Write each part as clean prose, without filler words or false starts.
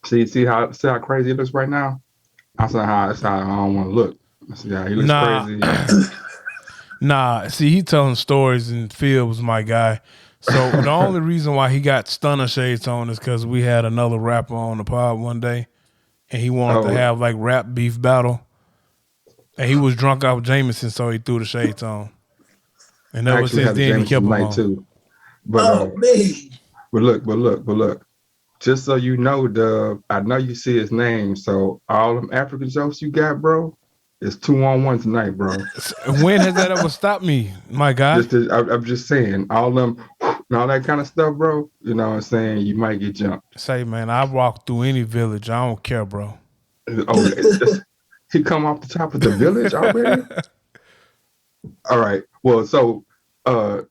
See how crazy it looks right now. That's how I don't want to look. See how he looks Nah, crazy. nah. See, he telling stories, and Phil was my guy. So the only reason why he got stunner shades on is because we had another rapper on the pod one day, and he wanted to Oh, have like rap beef battle, and he was drunk off Jameson, so he threw the shades on, and I ever actually since had the then he Jameson kept them tonight on. too. But Oh man. look. Just so you know, Dub, I know you see his name. So all them African jokes you got, bro, it's 2-on-1 tonight, bro. When has that ever stopped me, my guy? I'm just saying, all them and all that kind of stuff, bro. You know what I'm saying? You might get jumped. Say, man, I walk through any village. I don't care, bro. Oh, he come off the top of the village already. All right. Well, so uh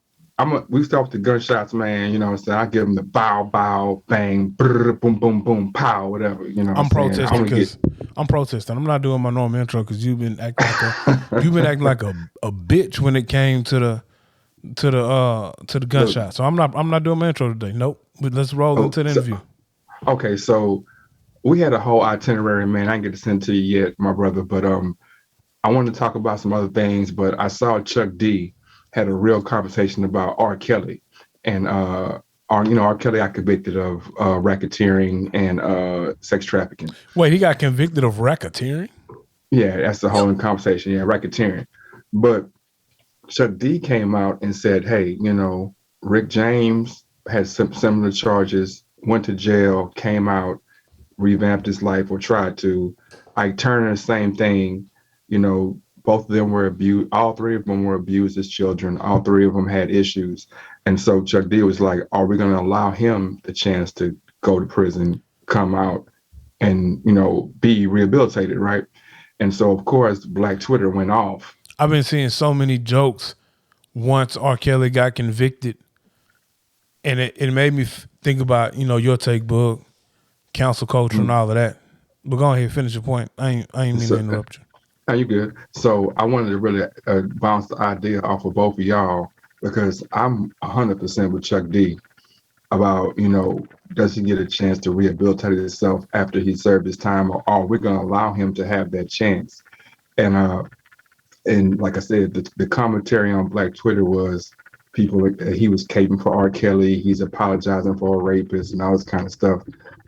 we start with the gunshots, man. You know what I'm saying? I give him the bow, bow, bang, brr, boom, boom, boom, pow, whatever. You know what I'm I'm saying? I protesting want to get because I'm protesting. I'm not doing my normal intro because you've been acting like a bitch when it came to the look. gunshot. So I'm not doing my intro today. Nope. But let's roll Oh, into the interview. okay. So we had a whole itinerary, man. I didn't get to send it to you yet, my brother, but I wanted to talk about some other things, but I saw Chuck D had a real conversation about R. Kelly, and R. Kelly got convicted of racketeering and sex trafficking. Wait, he got convicted of racketeering? Yeah, that's the whole conversation. Yeah, racketeering. But Chuck D came out and said, "Hey, Rick James had some similar charges, went to jail, came out, revamped his life or tried to. Ike Turner, same thing. Both of them were abused. All three of them were abused as children. All three of them had issues. And so Chuck D was like, are we going to allow him the chance to go to prison, come out, and, be rehabilitated, right? And so, of course, Black Twitter went off. I've been seeing so many jokes once R. Kelly got convicted, and it made me think about your take book, council culture, and all of that. But go ahead, finish your point. I ain't mean to So, interrupt you. are you good? So I wanted to really bounce the idea off of both of y'all because I'm 100% with Chuck D about, does he get a chance to rehabilitate himself after he served his time, or are we going to allow him to have that chance? And like I said, the commentary on Black Twitter was people he was caping for R. Kelly, he's apologizing for a rapist and all this kind of stuff.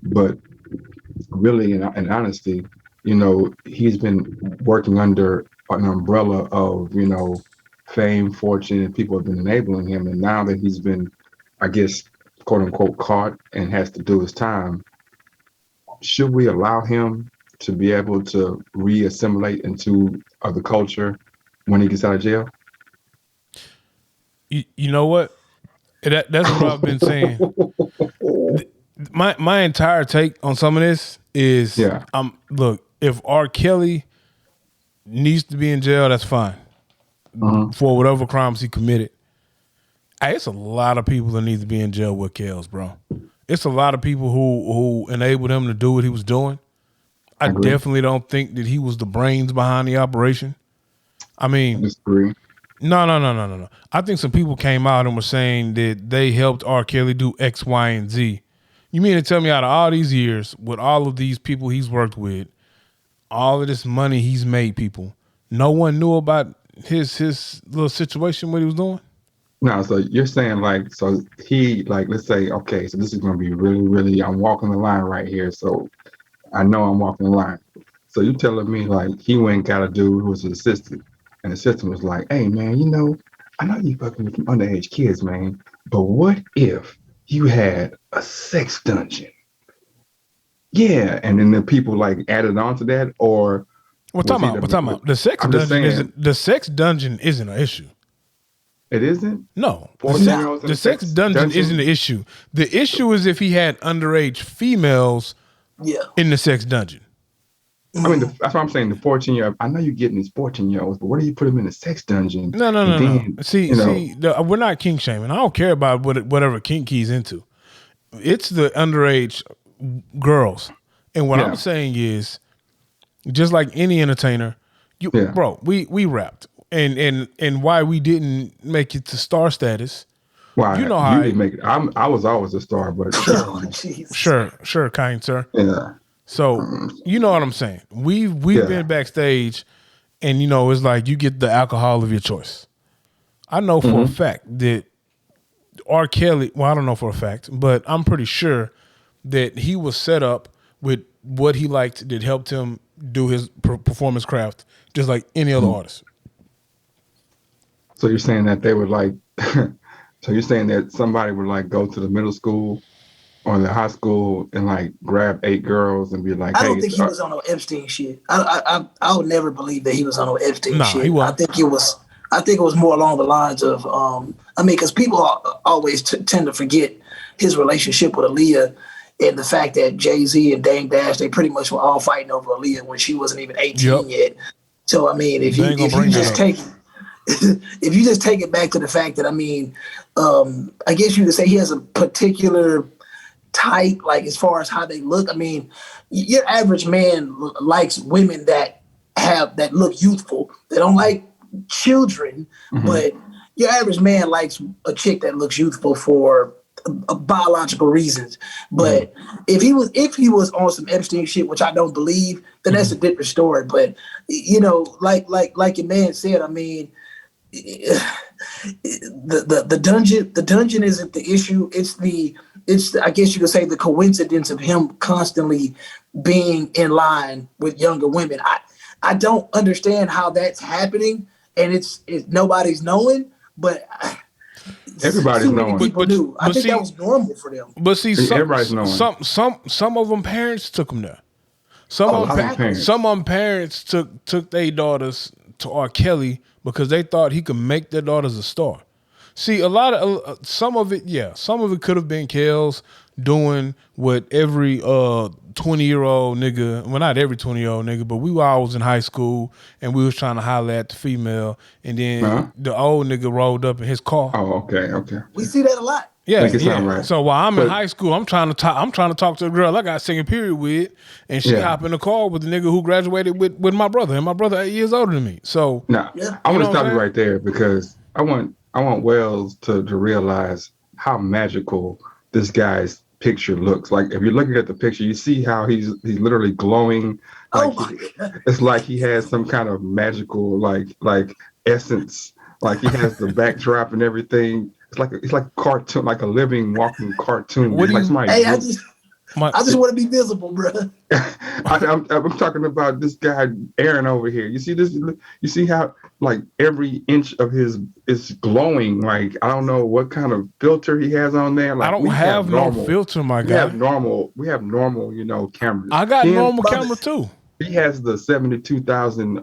But really, in honesty, he's been working under an umbrella of, fame, fortune, and people have been enabling him. And now that he's been, I guess, quote unquote, caught and has to do his time, should we allow him to be able to re-assimilate into the culture when he gets out of jail? You know what? That's what I've been saying. My entire take on some of this is, Yeah. Look, if R. Kelly needs to be in jail, that's fine for whatever crimes he committed. Hey, it's a lot of people that need to be in jail with Kels, bro. It's a lot of people who enabled him to do what he was doing. I definitely don't think that he was the brains behind the operation. I mean, Disagree. No. I think some people came out and were saying that they helped R. Kelly do X, Y, and Z. You mean to tell me out of all these years, with all of these people he's worked with, all of this money he's made people, no one knew about his little situation, what he was doing? No, so you're saying so he let's say, okay, so this is gonna be really, really, I'm walking the line right here. So I know I'm walking the line. So you telling me he went and got a dude who was his assistant, and the assistant was like, hey man, I know you fucking with some underage kids, man, but what if you had a sex dungeon? Yeah, and then the people added on to that, or What talking about? The sex I'm just dungeon saying, the sex dungeon isn't an issue. it isn't? No, 14-year-olds in the a sex dungeon isn't the issue. The issue is if he had underage females in the sex dungeon. I mean, that's what I'm saying. The 14-year-old, I know you're getting these 14-year-olds, but what do you put them in a sex dungeon? No. See, we're not kink shaming. I don't care about whatever kink he's into. It's the underage girls. And what I'm saying is, just like any entertainer, bro, we rapped. And why we didn't make it to star status Why You know you how didn't make it? I was always a star, but Oh, jeez. sure, kind sir. yeah, So you know what I'm saying. We've Yeah. been backstage, and you know it's like you get the alcohol of your choice. I know for a fact that R. Kelly. Well, I don't know for a fact, but I'm pretty sure that he was set up with what he liked that helped him do his performance craft, just like any other artist. So you're saying that they would like, so you're saying that somebody would like go to the middle school or the high school and like grab 8 girls and be like, I hey, don't think he was on no Epstein shit. I would never believe that he was on no Epstein Nah, shit. he wasn't. I think it was more along the lines of I mean, because people always tend to forget his relationship with Aaliyah and the fact that Jay-Z and Dame Dash, they pretty much were all fighting over Aaliyah when she wasn't even 18 yet. So I mean, if They ain't gonna you bring that just up. take if you just take it back to the fact that, I mean, I guess you could say he has a particular type, like as far as how they look. I mean, your average man likes women that look youthful. They don't like children, but your average man likes a chick that looks youthful for biological reasons. But if he was on some Epstein shit, which I don't believe, then that's a different story. But you know, like your man said, I mean, the dungeon isn't the issue. It's I guess you could say the coincidence of him constantly being in line with younger women. I don't understand how that's happening, and it's nobody's knowing, but everybody's too many knowing. people knew. I think that was normal for them. But see, Everybody's knowing. some of them parents took them there. Some Oh, of them exactly. parents. Some of them parents took their daughters to R. Kelly because they thought he could make their daughters a star. See, a lot of some of it could have been Kels doing what every 20-year-old nigga, well, not every 20-year-old nigga, but we were always in high school and we was trying to holler at the female, and then the old nigga rolled up in his car. Oh, okay. We see that a lot. Yeah, Make it sound right. So while I'm in high school, I'm trying to talk to a girl I got second period with, and she hop in the car with the nigga who graduated with my brother, and my brother 8 years older than me. So Now, I want to stop you right there because I want Wells to realize how magical this guy's picture looks. Like if you're looking at the picture, you see how he's literally glowing. Like it's like he has some kind of magical like essence. Like he has the backdrop and everything. It's like a cartoon, like a living, walking cartoon. What do you? Hey, I just want to be visible, bro. I'm talking about this guy Aaron over here. You see this? You see how like every inch of his is glowing. Like I don't know what kind of filter he has on there. Like I don't have no filter, my guy. We have normal, cameras. I got normal camera too. He has the 72,000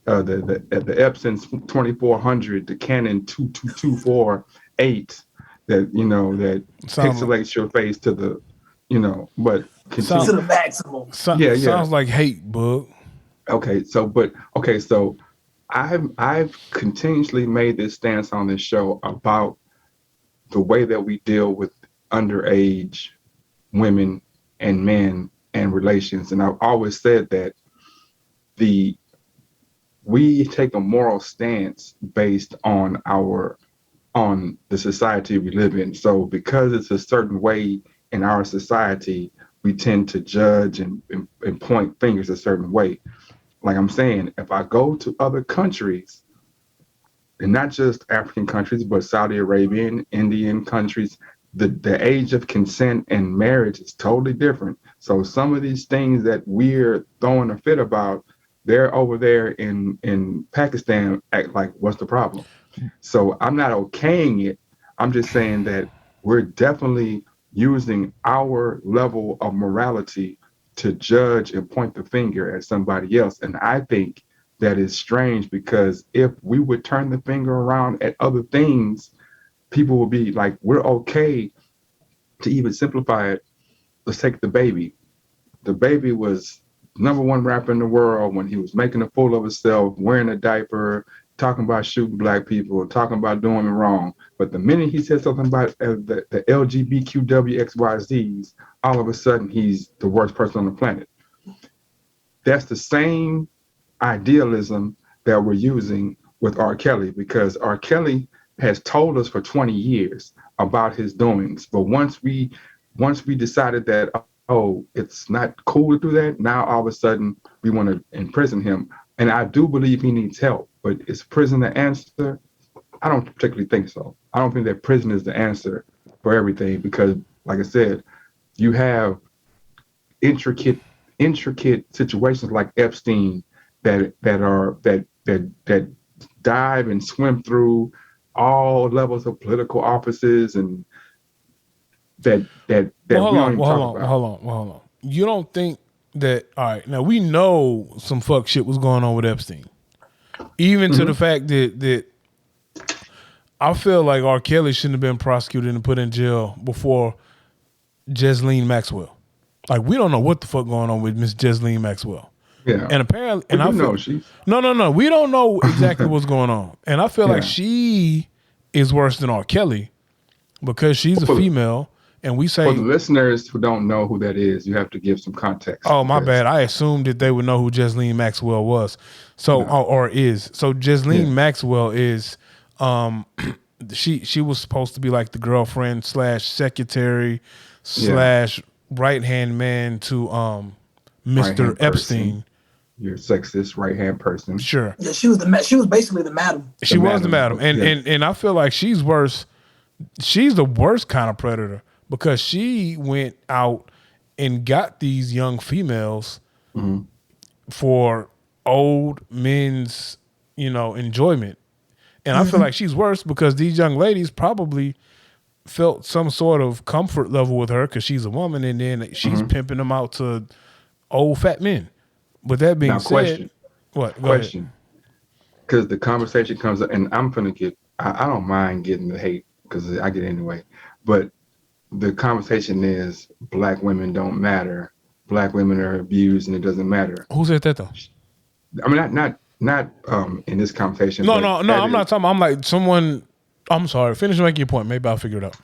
the Epson 2400, the Canon 2224-8 that that pixelates your face to the but to the maximum. Sounds like hate, bug. So I've continuously made this stance on this show about the way that we deal with underage women and men and relations, and I've always said that we take a moral stance based on the society we live in. So because it's a certain way in our society, we tend to judge and point fingers a certain way. Like I'm saying, if I go to other countries, and not just African countries, but Saudi Arabian, Indian countries, the age of consent and marriage is totally different. So some of these things that we're throwing a fit about, they're over there in Pakistan act like, what's the problem? So I'm not okaying it. I'm just saying that we're definitely using our level of morality to judge and point the finger at somebody else. And I think that is strange because if we would turn the finger around at other things, people will be like, we're okay to even simplify it. Let's take the baby. The baby was #1 rapper in the world when he was making a fool of himself, wearing a diaper, talking about shooting black people, talking about doing them wrong. But the minute he said something about the LGBTQWXYZs, all of a sudden he's the worst person on the planet. That's the same idealism that we're using with R. Kelly, because R. Kelly has told us for 20 years about his doings. But once we decided that, oh, it's not cool to do that, now all of a sudden we want to imprison him. And I do believe he needs help, but is prison the answer? I don't particularly think so. I don't think that prison is the answer for everything, because, like I said, you have intricate situations like Epstein that dive and swim through all levels of political offices, and that hold on. You don't think that, all right, now we know some fuck shit was going on with Epstein. Even to the fact that I feel like R. Kelly shouldn't have been prosecuted and put in jail before Ghislaine Maxwell. Like, we don't know what the fuck going on with Miss Ghislaine Maxwell. Yeah. And apparently, and I know feel, she's no, we don't know exactly what's going on. And I feel like she is worse than R. Kelly because she's a female, and we say, for the listeners who don't know who that is, you have to give some context. Oh, my bad. I assumed that they would know who Ghislaine Maxwell was. So, or is. So Ghislaine Maxwell is, she was supposed to be like the girlfriend / secretary / right-hand man to Mr. Epstein. Your sexist right-hand person. Sure. Yeah, she was basically the madam. She was the madam. And I feel like she's worse. She's the worst kind of predator because she went out and got these young females for old men's, enjoyment. And I feel like she's worse because these young ladies probably felt some sort of comfort level with her because she's a woman, and then she's pimping them out to old fat men. With that being said, question. Because the conversation comes up, and I'm gonna get. I don't mind getting the hate because I get it anyway. But the conversation is black women don't matter. Black women are abused, and it doesn't matter. Who said that though? I mean, not in this conversation. No, I'm not talking. I'm like someone. I'm sorry. Finish making your point. Maybe I'll figure it out.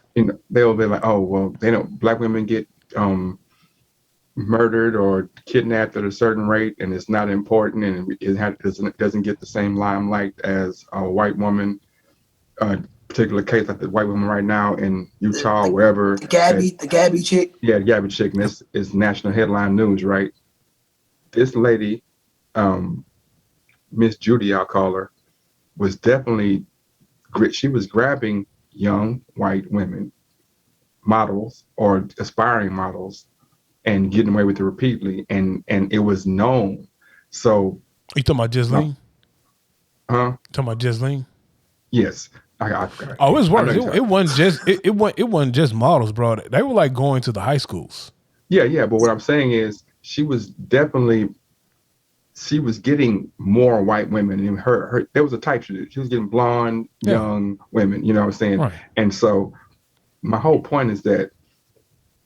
They'll be like, oh well, they don't. Black women get murdered or kidnapped at a certain rate, and it's not important, and it doesn't get the same limelight as a white woman. Particular case like the white woman right now in Utah, wherever. The Gabby chick. Yeah, the Gabby chick. And this is national headline news, right? This lady, Miss Judy, I'll call her, was definitely. She was grabbing young white women, models or aspiring models, and getting away with it repeatedly, and it was known. So you talking about Ghislaine? Huh? Talking about Ghislaine? Yes. I forgot. Oh, it was worse. It wasn't just models, bro. They were like going to the high schools. Yeah. But what I'm saying is, she was getting more white women, and her there was a type she was getting blonde, young women. You know what I'm saying? Right. And so my whole point is that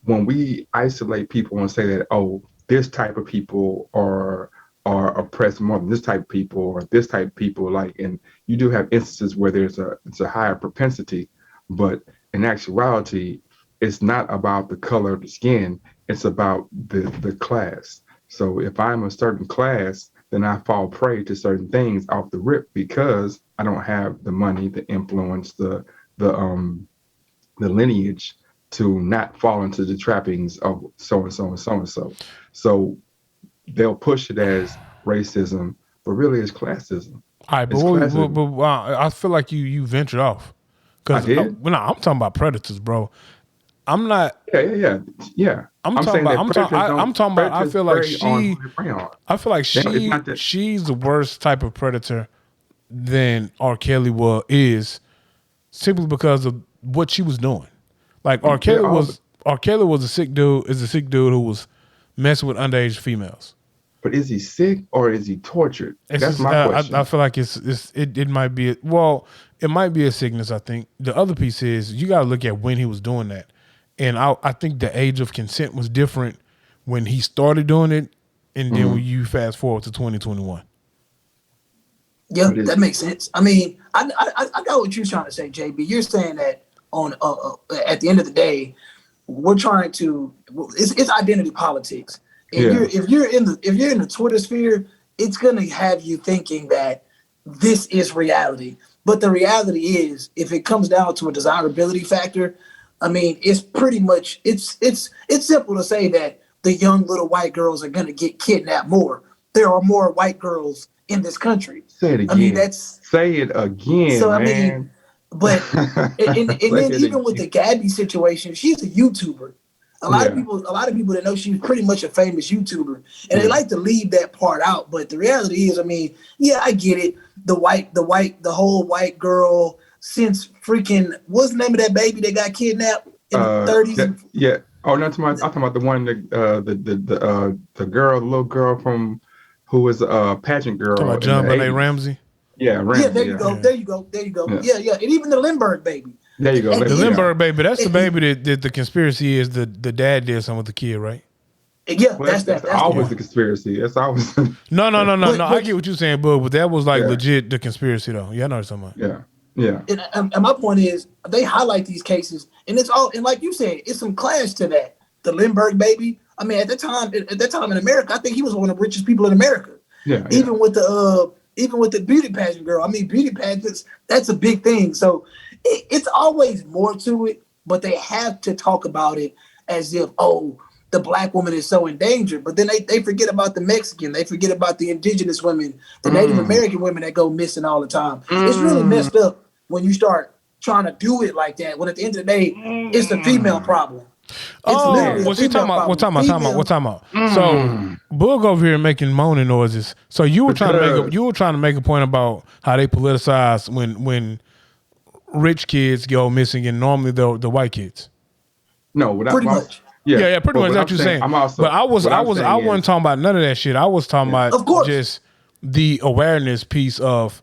when we isolate people and say that, oh, this type of people are oppressed more than this type of people, or this type of people, like, and you do have instances where it's a higher propensity, but in actuality, it's not about the color of the skin, it's about the class. So if I'm a certain class, then I fall prey to certain things off the rip because I don't have the money, the influence, the lineage to not fall into the trappings of so and so and so and so. So they'll push it as racism, but really it's classism. All right, but I feel like you ventured off. I did? I'm talking about predators, bro. I'm not. Yeah. I'm talking about. I feel like she's the worst type of predator than R. Kelly is, simply because of what she was doing. Like R. Kelly was a sick dude. Is a sick dude who was messing with underage females. But is he sick or is he tortured? That's my question. I feel like it might be it might be a sickness. I think the other piece is you got to look at when he was doing that, and I think the age of consent was different when he started doing it, and then when you fast forward to 2021. Yeah, that makes sense. I mean, I got what you're trying to say, JB. You're saying that on at the end of the day, we're trying to. It's identity politics. And if you're in the Twitter sphere, it's gonna have you thinking that this is reality. But the reality is, if it comes down to a desirability factor, I mean, it's pretty much it's simple to say that the young little white girls are gonna get kidnapped more. There are more white girls in this country. Say it again. I mean, say it again, so, man. I mean, but and then even with the Gabby situation, she's a YouTuber. A lot of people that know she's pretty much a famous YouTuber, and they like to leave that part out. But the reality is, I mean, yeah, I get it. The whole white girl since freaking what's the name of that baby that got kidnapped in the 30s? Yeah. Oh, no, I'm talking about the one the little girl from who was a pageant girl. Talking about JonBenet Ramsey. Yeah, Ramsey. Yeah, there you go. Yeah, and even the Lindbergh baby. There you go. The Lindbergh baby. That's the baby that the conspiracy is the dad did something with the kid, right? Yeah, well, that's always the conspiracy. That's always No. I get what you're saying, but that was like legit the conspiracy, though. Yeah, I know what you're talking about. Yeah. And my point is, they highlight these cases, and it's all, and like you said, it's some clash to that. The Lindbergh baby. I mean, at that time in America, I think he was one of the richest people in America. Yeah. Even with the beauty pageant girl. I mean, beauty pageants, that's a big thing. So it's always more to it, but they have to talk about it as if, oh, the black woman is so endangered. But then they forget about the Mexican. They forget about the indigenous women, the Native American women that go missing all the time. It's really messed up when you start trying to do it like that, when at the end of the day, it's a female problem. What's he talking about? What time about? So Boog over here making moaning noises. So you were trying to make a point about how they politicize when rich kids go missing, and normally the white kids. No, pretty much. Yeah, pretty much. That's what you're saying. But I wasn't talking about none of that shit. I was talking about just the awareness piece of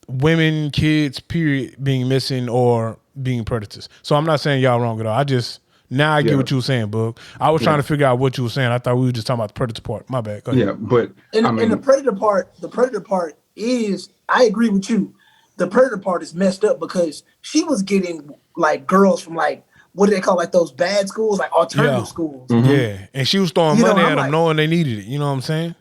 women, kids, period, being missing or being predators. So I'm not saying y'all wrong at all. I get what you were saying, Boog. I was trying to figure out what you were saying. I thought we were just talking about the predator part. My bad. Go ahead. Yeah, but and the predator part is, I agree with you. The predator part is messed up because she was getting like girls from like, what do they call like those bad schools, like alternative schools. Mm-hmm. Yeah, and she was throwing money at them knowing they needed it. You know what I'm saying?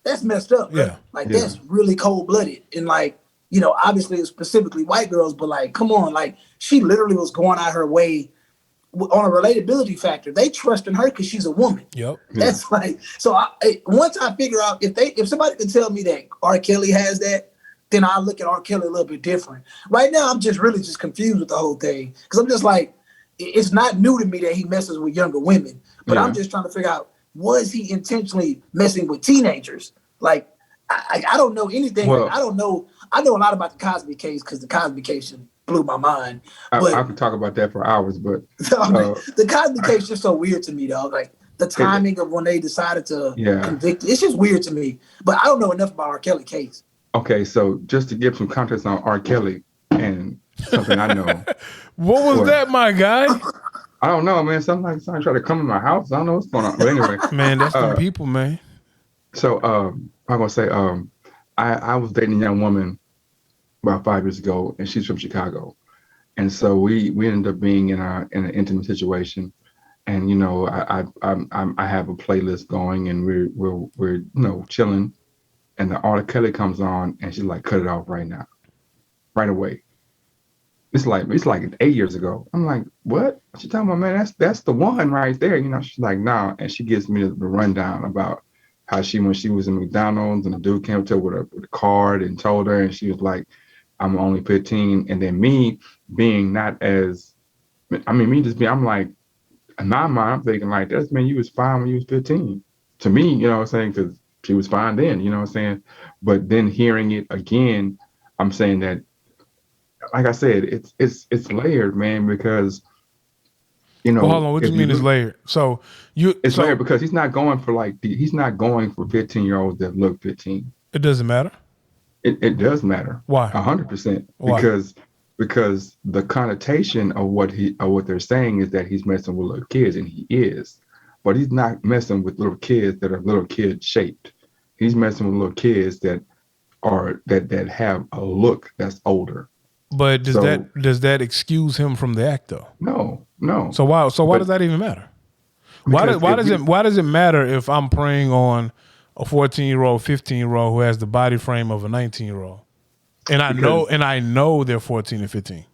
That's messed up. Yeah, that's really cold blooded, and like, you know, obviously it's specifically white girls, but like, come on, like she literally was going out her way on a relatability factor. They trust in her because she's a woman. Yep. That's like, so once I figure out if somebody can tell me that R. Kelly has that, then I'll look at R. Kelly a little bit different. Right now, I'm just really confused with the whole thing because I'm just like, it's not new to me that he messes with younger women, but I'm just trying to figure out, was he intentionally messing with teenagers? Like, I don't know anything. Well, I know a lot about the Cosby case because the Cosby case blew my mind. I could talk about that for hours, but the Cosby case is just so weird to me, though. Like the timing of when they decided to convict, it's just weird to me. But I don't know enough about R. Kelly case. Okay, so just to give some context on R. Kelly and something I know. What was that, my guy? I don't know, man. Somebody tried to come in my house. I don't know what's going on. But anyway, man, that's the people, man. So I'm gonna say, I was dating a young woman about 5 years ago, and she's from Chicago, and so we ended up being in an intimate situation, and you know, I have a playlist going, and we're you know, chilling, and the R. Kelly comes on, and she's like, cut it off right now, right away. It's like 8 years ago. I'm like, what? She talking about, man, that's the one right there. You know, she's like, nah. And she gives me the rundown about how when she was in McDonald's and the dude came to her with a card and told her, and she was like, I'm only 15. And then me being I'm like, in my mind, I'm thinking like, that's, man, you was fine when you was 15. To me, you know what I'm saying? Because she was fine then, you know what I'm saying? But then hearing it again, I'm saying that, like I said, it's layered, man, because, you know. Well, hold on, what do you mean it's layered? So it's layered because he's not going for 15-year-olds that look 15. It doesn't matter. It does matter. Why? 100%. Why? Because the connotation of what they're saying is that he's messing with little kids, and he is, but he's not messing with little kids that are little kid shaped. He's messing with little kids that have a look that's older. But does that excuse him from the act though? No. So why does that even matter? Why does it matter if I'm preying on a 14-year-old, 15-year-old who has the body frame of a 19-year-old? And I know they're 14 and 15.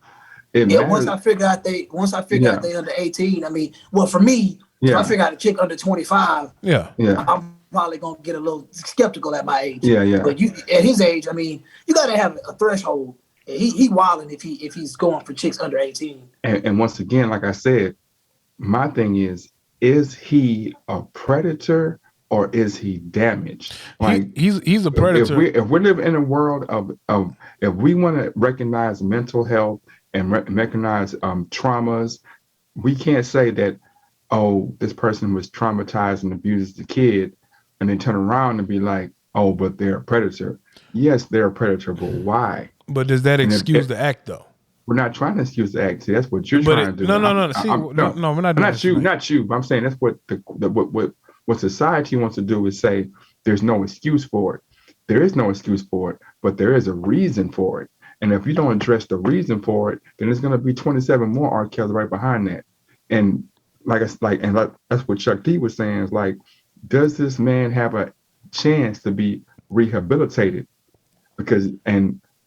It Yeah, matters. once I figure out they under 18. I mean, well, for me, if I figure out a chick under 25, Yeah. I'm probably gonna get a little skeptical at my age. Yeah. But you at his age, I mean, you gotta have a threshold. He wilding if he's going for chicks under 18. And once again, like I said, my thing is he a predator or is he damaged? Like he's a predator. If we live in a world of if we want to recognize mental health and recognize traumas, we can't say that, oh, this person was traumatized and abused as a kid, and then turn around and be like, oh, but they're a predator. Yes, they're a predator, but why? But does that excuse the act, though? We're not trying to excuse the act. See, that's what you're trying to do. No. See, no, we're not doing not you. But I'm saying that's what what society wants to do is say there's no excuse for it. There is no excuse for it, but there is a reason for it. And if you don't address the reason for it, then there's going to be 27 more R. Kelly right behind that. And that's what Chuck D was saying is like, does this man have a chance to be rehabilitated? Because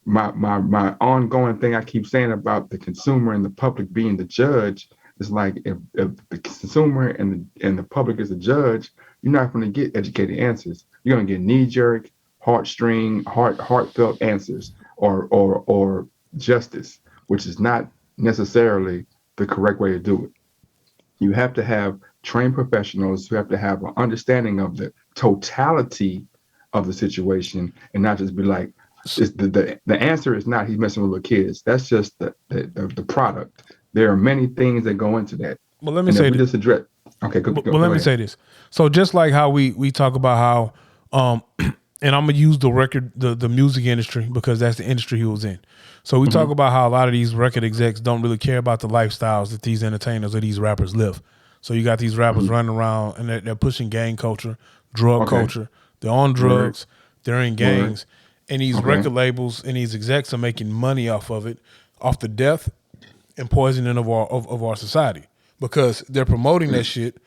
my ongoing thing I keep saying about the consumer and the public being the judge is like, if the consumer and the public is the judge, you're not going to get educated answers. You're going to get knee-jerk, heartfelt answers or justice, which is not necessarily the correct way to do it. You have to have trained professionals who have to have an understanding of the totality of the situation and not just be like, the answer is not he's messing with little kids. That's just the product. There are many things that go into that. Well, let me say this. Let me say this. So just like how we talk about how, and I'm gonna use the music industry because that's the industry he was in. So we talk about how a lot of these record execs don't really care about the lifestyles that these entertainers or these rappers live. So you got these rappers running around and they're pushing gang culture, drug culture. They're on drugs. They're in gangs. And these record labels and these execs are making money off of it, off the death and poisoning of our society because they're promoting that shit.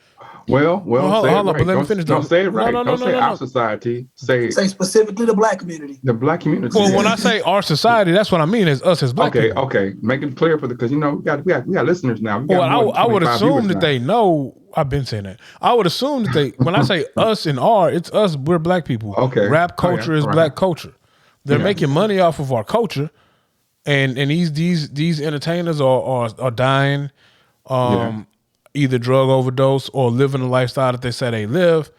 Well, hold on, but let me finish. Don't say it right. Don't say our society. Say specifically the black community. The black community. Well, when I say our society, that's what I mean is us as black people. Okay. Make it clear because we got listeners now. I would assume that they know. I've been saying that. I would assume that when I say us and our, it's us. We're black people. Okay. Rap culture is black culture. They're making money off of our culture, and these entertainers are dying. Either drug overdose or living the lifestyle that they say they live.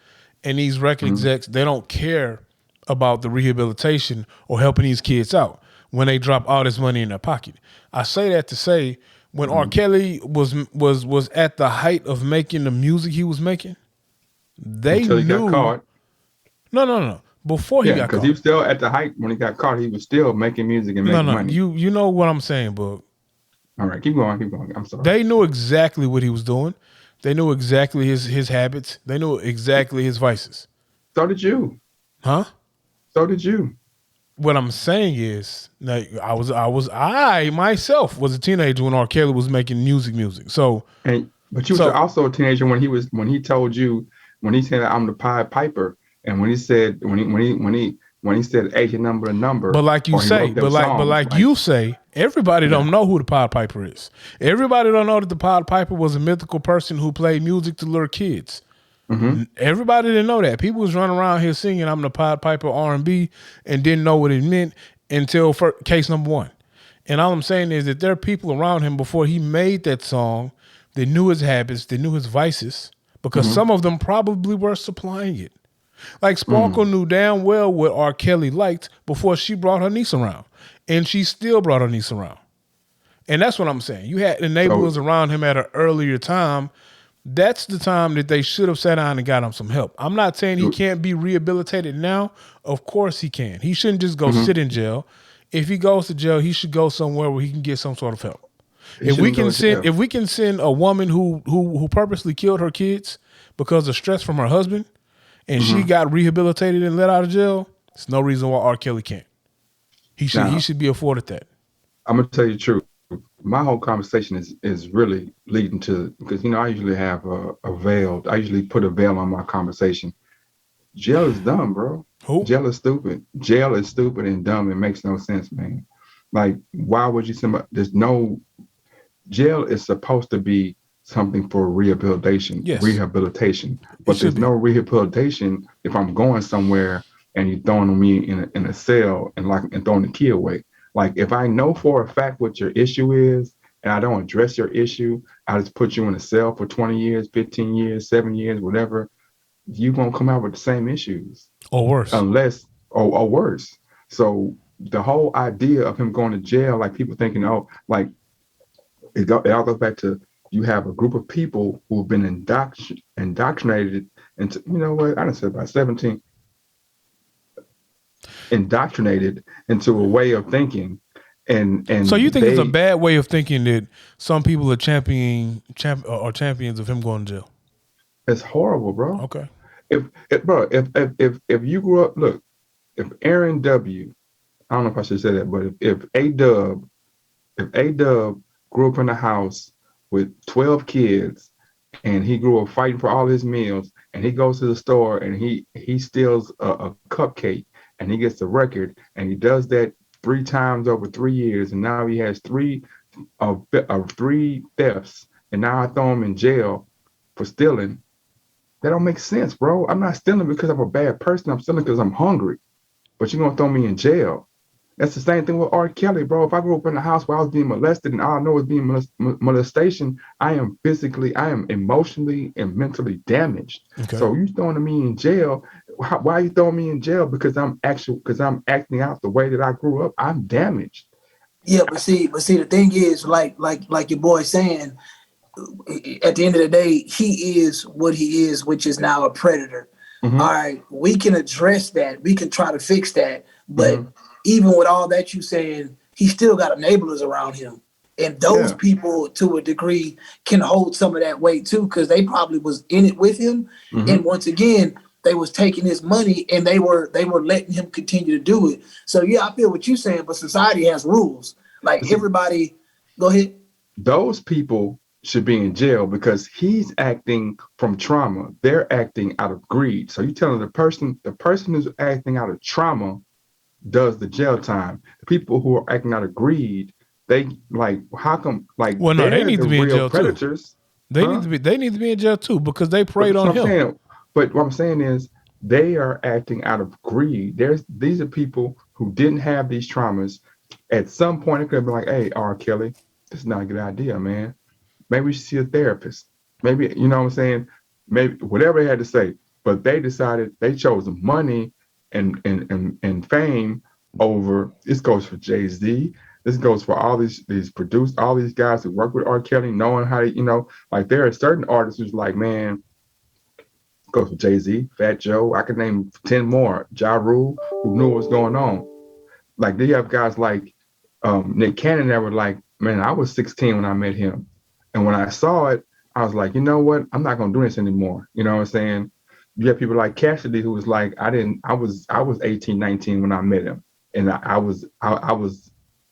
And these record execs, they don't care about the rehabilitation or helping these kids out when they drop all this money in their pocket. I say that to say when R. Kelly was at the height of making the music he was making, they until he knew. Got caught. No. Before he got caught. Because he was still at the height when he got caught. He was still making music and making money. You know what I'm saying, Boog. All right, keep going. I'm sorry. They knew exactly what he was doing. They knew exactly his habits. They knew exactly his vices. So did you. Huh? So did you. What I'm saying is, like, I myself was a teenager when R. Kelly was making music. So, but you were also a teenager when he told you when he said I'm the Pied Piper, and when he said when he said agent number. But like you say, you say, everybody don't know who the Pied Piper is. Everybody don't know that the Pied Piper was a mythical person who played music to lure kids. Everybody didn't know that. People was running around here singing "I'm the Pied Piper" R&B and didn't know what it meant until case number one. And all I'm saying is that there are people around him before he made that song that knew his habits, that knew his vices, because some of them probably were supplying it. Like Sparkle knew damn well what R. Kelly liked before she brought her niece around. And she still brought her niece around. And that's what I'm saying. You had the neighborhoods around him at an earlier time. That's the time that they should have sat down and got him some help. I'm not saying he can't be rehabilitated now. Of course he can. He shouldn't just go sit in jail. If he goes to jail, he should go somewhere where he can get some sort of help. If we can send a woman who purposely killed her kids because of stress from her husband, and she got rehabilitated and let out of jail, there's no reason why R. Kelly can't. He should be afforded that. I'm gonna tell you the truth. My whole conversation is really leading to, because I usually have I usually put a veil on my conversation. Jail is dumb, bro. Who? Jail is stupid. Jail is stupid and dumb. It makes no sense, man. Like, why would you send? There's no jail is supposed to be something for rehabilitation. Yes. Rehabilitation, but there's no rehabilitation if I'm going somewhere and you're throwing me in a cell and throwing the key away. Like, if I know for a fact what your issue is and I don't address your issue, I just put you in a cell for 20 years, 15 years, 7 years, whatever. You're gonna come out with the same issues. Or worse. Or worse. So the whole idea of him going to jail, like people thinking, oh, like it all goes back to you have a group of people who've been indoctrinated into, you know what, I done said about 17, indoctrinated into a way of thinking. And so you think it's a bad way of thinking that some people are champions of him going to jail? It's horrible, bro. Okay. If you grew up, look, if Aaron W., I don't know if I should say that, but if A-Dub grew up in a house with 12 kids and he grew up fighting for all his meals and he goes to the store and he steals a cupcake and he gets a record and he does that 3 times over 3 years and now he has three thefts and now I throw him in jail for stealing. That don't make sense, bro. I'm not stealing because I'm a bad person. I'm stealing because I'm hungry. But you're going to throw me in jail. That's the same thing with R. Kelly, bro. If I grew up in a house where I was being molested and all I know is being molestation, I am emotionally and mentally damaged. Okay. So you throwing me in jail. Why are you throwing me in jail? Because I'm acting out the way that I grew up. I'm damaged. Yeah, but see, the thing is, like your boy saying, at the end of the day, he is what he is, which is now a predator. Mm-hmm. All right, we can address that. We can try to fix that. But even with all that you saying, he still got enablers around him. And those people, to a degree, can hold some of that weight, too, because they probably was in it with him. Mm-hmm. And once again, they was taking his money and they were letting him continue to do it. So, yeah, I feel what you're saying, but society has rules. Like, everybody, go ahead. Those people should be in jail because he's acting from trauma. They're acting out of greed. So you telling the person who's acting out of trauma does the jail time. The people who are acting out of greed, they like, how come, like, well, no, they need to be in jail predators. Too. They need to be in jail too because they preyed on him. But what I'm saying is they are acting out of greed. These are people who didn't have these traumas. At some point, it could be like, hey, R. Kelly, this is not a good idea, man. Maybe we should see a therapist. Maybe, you know what I'm saying? Maybe whatever they had to say. But they decided they chose money and fame over. This goes for Jay-Z. This goes for all these all these guys who work with R. Kelly, knowing how to, you know, like there are certain artists who's like, man, goes for Jay-Z, Fat Joe. I could name 10 more. Ja Rule, who knew what was going on. Like they have guys like Nick Cannon that were like, man, I was 16 when I met him. And when I saw it, I was like, you know what? I'm not gonna do this anymore. You know what I'm saying? You have people like Cassidy who was like, I was 18, 19 when I met him. And I was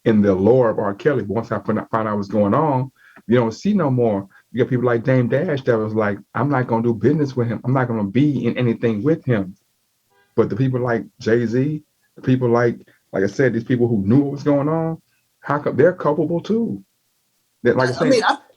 in the lore of R. Kelly. But once I found out what's going on, you don't see no more. You got people like Dame Dash that was like, I'm not gonna do business with him. I'm not gonna be in anything with him. But the people like Jay-Z, the people like I said, these people who knew what was going on, how come they're culpable too? That, like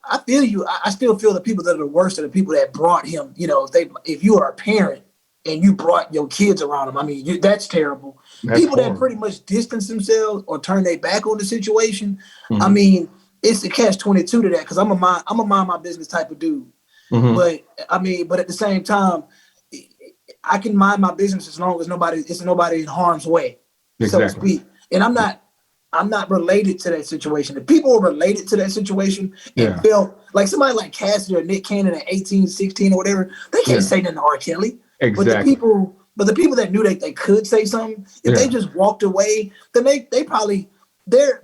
I feel you. I still feel the people that are the worst are the people that brought him. You know, if you are a parent and you brought your kids around him, I mean, that's terrible. That's people horrible. That pretty much distance themselves or turn their back on the situation. Mm-hmm. I mean, it's the catch-22 to that because I'm a mind my business type of dude. Mm-hmm. But at the same time, I can mind my business as long as nobody in harm's way, exactly. So to speak. And I'm not related to that situation. If people were related to that situation and felt like somebody like Cassidy or Nick Cannon at 18, 16 or whatever, they can't say nothing to R. Kelly. Exactly. But the people that knew that they could say something, if they just walked away, then they probably their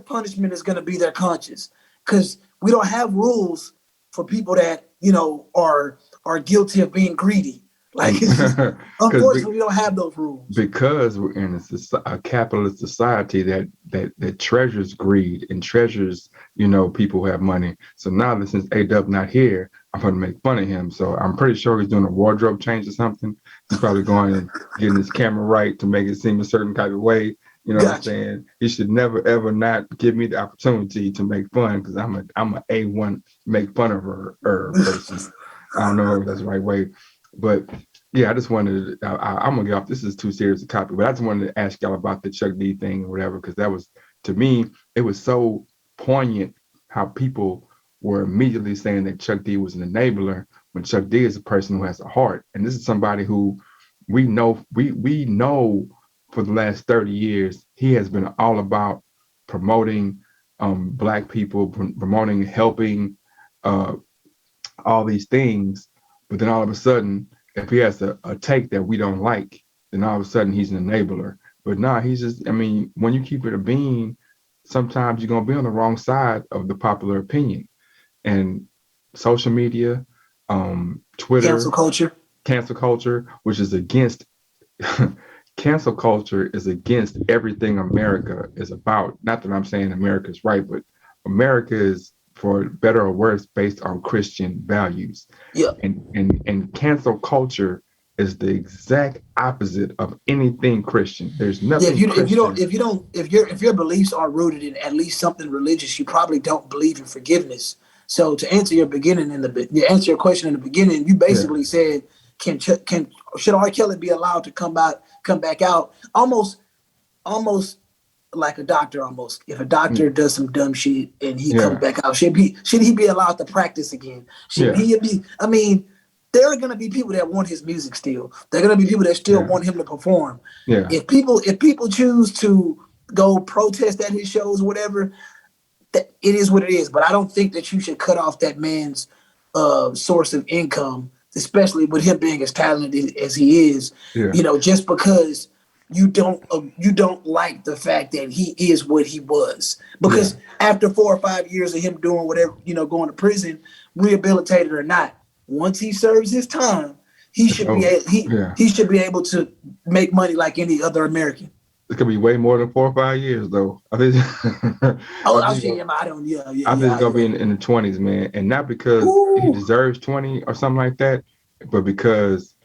punishment is going to be their conscience because we don't have rules for people that, you know, are guilty of being greedy. Like, it's just, unfortunately, we don't have those rules because we're in a capitalist society that treasures greed and treasures, you know, people who have money. So now that since A-Dub not here, I'm going to make fun of him. So I'm pretty sure he's doing a wardrobe change or something. He's probably going and getting his camera right to make it seem a certain type of way. You know what I'm saying? He should never ever not give me the opportunity to make fun because I'm a A1 make fun of her person. I don't know if that's the right way, but yeah, I just wanted to, I'm gonna get off. This is too serious a topic, but I just wanted to ask y'all about the Chuck D thing or whatever, because that was, to me, it was so poignant how people were immediately saying that Chuck D was an enabler when Chuck D is a person who has a heart, and this is somebody who we know for the last 30 years he has been all about promoting Black people, promoting, helping, all these things, but then all of a sudden, if he has a take that we don't like, then all of a sudden he's an enabler. But nah, he's just, I mean, when you keep it a bean, sometimes you're gonna be on the wrong side of the popular opinion. And social media, Twitter, cancel culture, which is against cancel culture is against everything America is about. Not that I'm saying America is right, but America is, for better or worse, based on Christian values. Yeah. And cancel culture is the exact opposite of anything Christian. There's nothing. Yeah, if your beliefs are rooted in at least something religious, you probably don't believe in forgiveness. So to answer your question in the beginning, you basically said, should R. Kelly be allowed to come back out? Almost like a doctor. Almost, if a doctor does some dumb shit and he comes back out, should he be allowed to practice again? Should he be? I mean, there are going to be people that want his music still. There are going to be people that still want him to perform. Yeah. If people choose to go protest at his shows, or whatever, that it is what it is. But I don't think that you should cut off that man's source of income, especially with him being as talented as he is. Yeah. You know, just because you don't like the fact that he is what he was, because after 4 or 5 years of him doing whatever, going to prison, rehabilitated or not, once he serves his time, he should be able to make money like any other American. It could be way more than 4 or 5 years, though. I think. I think it's gonna be in the 20s, man, and not because he deserves 20 or something like that, but because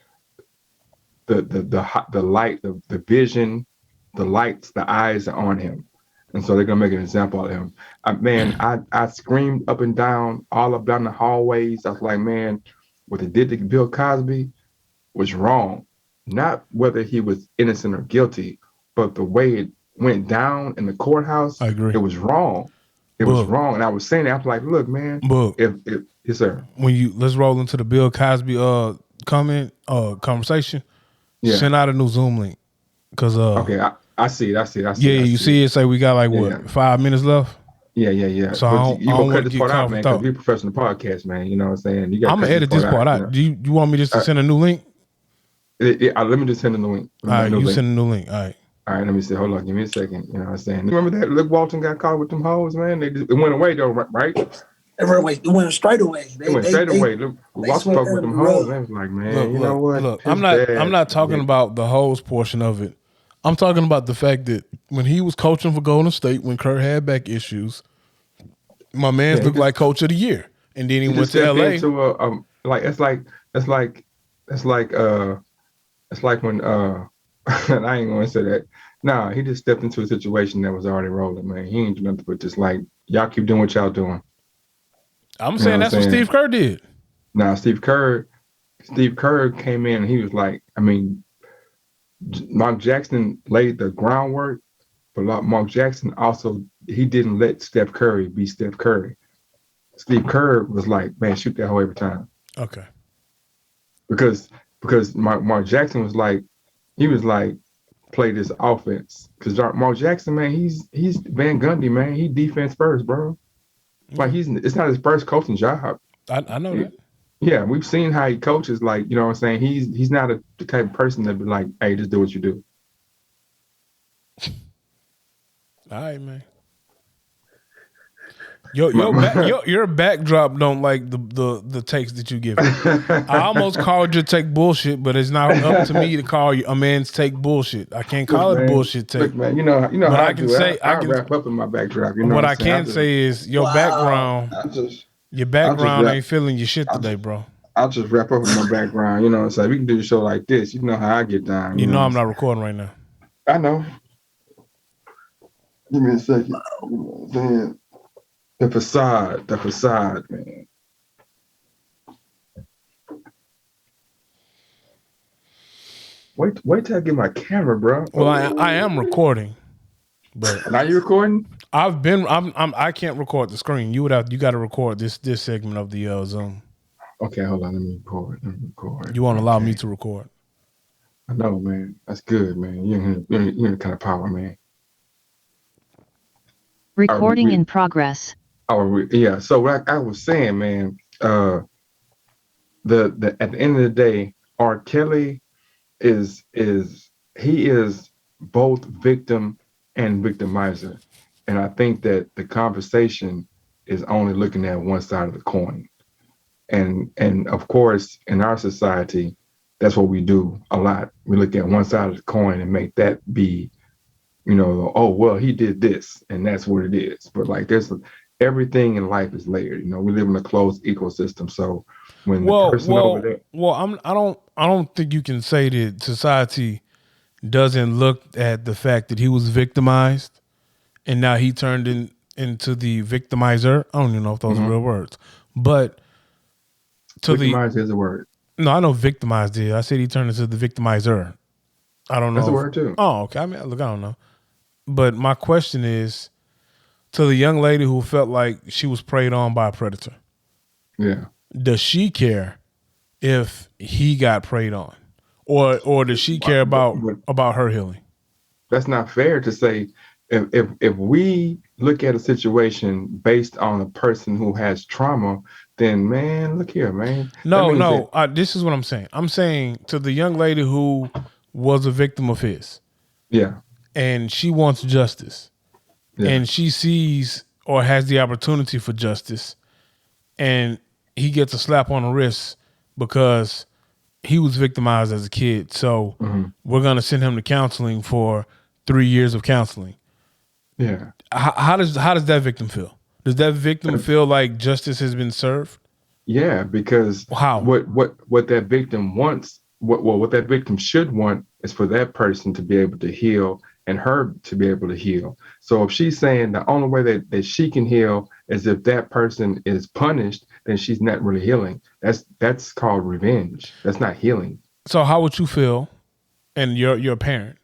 the light, the vision, the lights, the eyes are on him, and so they're gonna make an example of him. I screamed up and down, all up down the hallways. I was like, man, what they did to Bill Cosby was wrong. Not whether he was innocent or guilty, but the way it went down in the courthouse, I agree. It was wrong. It was wrong, and I was saying that. I was like, look, man, if yes, sir. Let's roll into the Bill Cosby conversation. Yeah. Send out a new Zoom link, cause okay, I see it. You see it. Say we got 5 minutes left. Yeah. So you gonna cut this part out, man, because we're professional podcast, man. You know what I'm saying? I'm gonna edit this part out. Do you want me just to send a new link? Let me just send a new link. All right, send a new link. All right, let me see. Hold on, give me a second. You know what I'm saying? Remember that Luke Walton got caught with them hoes, man? It went away though, right? It went straight away. It went straight away. Luke Walton spoke with them hoes. I was like, man, you know what? Look, I'm not talking about the hoes portion of it. I'm talking about the fact that when he was coaching for Golden State, when Kerr had back issues, my man's looked like coach of the year, and then he went to LA. It's like when I ain't gonna say that. Nah, he just stepped into a situation that was already rolling, man. He ain't do nothing but just like, y'all keep doing what y'all doing. I'm saying that's what Steve Kerr did. Nah, Steve Kerr came in and he was like, I mean, Mark Jackson laid the groundwork, but Mark Jackson also, he didn't let Steph Curry be Steph Curry. Steve Kerr was like, man, shoot that hoe every time. Okay. Because Mark Jackson was like, he was like, play this offense. Because Mark Jackson, man, he's Van Gundy, man. He defense first, bro. Like it's not his first coaching job. I know that. Yeah, we've seen how he coaches. Like, you know what I'm saying? He's not the type of person that be like, hey, just do what you do. All right, man. Your backdrop don't like the takes that you give. I almost called your take bullshit, but it's not up to me to call a man's take bullshit. I can't call it bullshit take. Look, man, you know but how I can say I can wrap up in my backdrop. You know what I can say is your background. Your background ain't feeling your shit today, bro. I'll just wrap up with my background. You know, so we can do the show like this. You know how I get down. You know I'm not recording right now. I know. Give me a second. You know what I'm saying? The facade, man. Wait till I get my camera, bro. Well, I am recording, but now you recording? I can't record the screen. You got to record this segment of the Zoom. Okay, hold on. Let me record. You won't allow me to record? I know, man. That's good, man. You're the kind of power, man. Recording in progress. Oh, yeah. So what I was saying, man, the at the end of the day, R. Kelly is both victim and victimizer. And I think that the conversation is only looking at one side of the coin. And of course, in our society, that's what we do a lot. We look at one side of the coin and make that be, you know, oh, well, he did this and that's what it is. But like everything in life is layered. You know, we live in a closed ecosystem. So when the person over there, I don't think you can say that society doesn't look at the fact that he was victimized and now he turned into the victimizer. I don't even know if those are real words, but victimizer is a word. No, I know victimized is. I said he turned into the victimizer. I don't know. That's a word too. Oh, okay. I mean, look, I don't know. But my question is to the young lady who felt like she was preyed on by a predator. Yeah. Does she care if he got preyed on? Or does she care about her healing? That's not fair to say. If we look at a situation based on a person who has trauma, then man, look here, man. No. This is what I'm saying. I'm saying to the young lady who was a victim of his. Yeah. And she wants justice. Yeah. And she sees or has the opportunity for justice. And he gets a slap on the wrist because he was victimized as a kid. So we're going to send him to counseling for 3 years of counseling. Yeah. How does that victim feel? Does that victim feel like justice has been served? Yeah, because what that victim wants, what that victim should want is for that person to be able to heal and her to be able to heal. So if she's saying the only way that she can heal is if that person is punished, then she's not really healing. That's called revenge. That's not healing. So how would you feel? And you're a parent.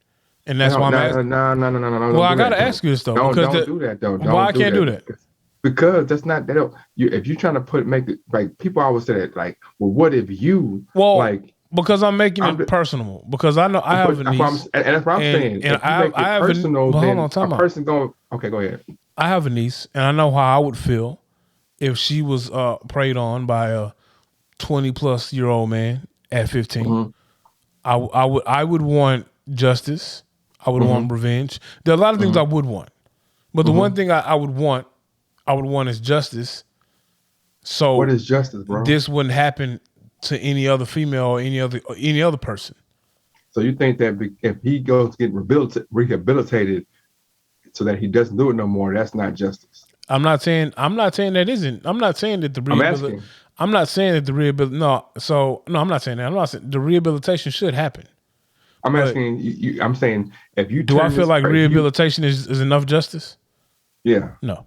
And that's why I'm asking. No. Well, I got to ask you this, though. Don't do that, though. Why I can't do that? Because that's not that. If you're trying to make it like people always say that, like, well, what if you like? Because I'm making it personal. Because I know I have a niece, and that's what I'm saying. And I have personal. Hold on, time out. Person going. Okay, go ahead. I have a niece, and I know how I would feel if she was preyed on by a 20-plus-year-old man at 15. I would want justice. I would want revenge. There are a lot of things I would want, but the one thing I would want is justice. So what is justice, bro? This wouldn't happen to any other female or any other person. So you think that if he goes to get rehabilitated so that he doesn't do it no more, that's not justice? I'm not saying that isn't. I'm not saying that the rehabilitation. I'm not saying that the rehabilitation. No, I'm not saying that. I'm not saying the rehabilitation should happen. I'm asking you. I'm saying if you do, I feel like rehabilitation is enough justice? Yeah. No.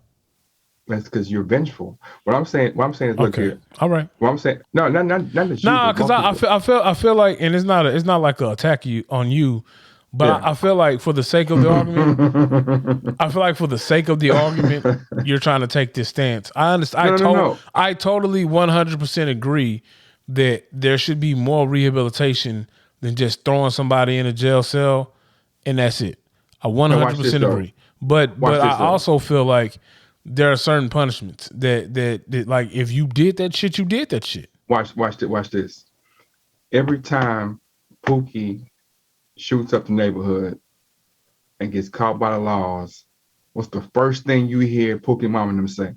That's because you're vengeful. What I'm saying is, look here. All right. What I'm saying, not that you. No, because I feel like, and it's not like an attack on you, but I feel like for the sake of the argument, you're trying to take this stance. I understand. No. I totally 100% agree that there should be more rehabilitation than just throwing somebody in a jail cell and that's it. I 100% agree. But I also feel like there are certain punishments that like if you did that shit, you did that shit. Watch this. Every time Pookie shoots up the neighborhood and gets caught by the laws, what's the first thing you hear Pookie Mama and them say?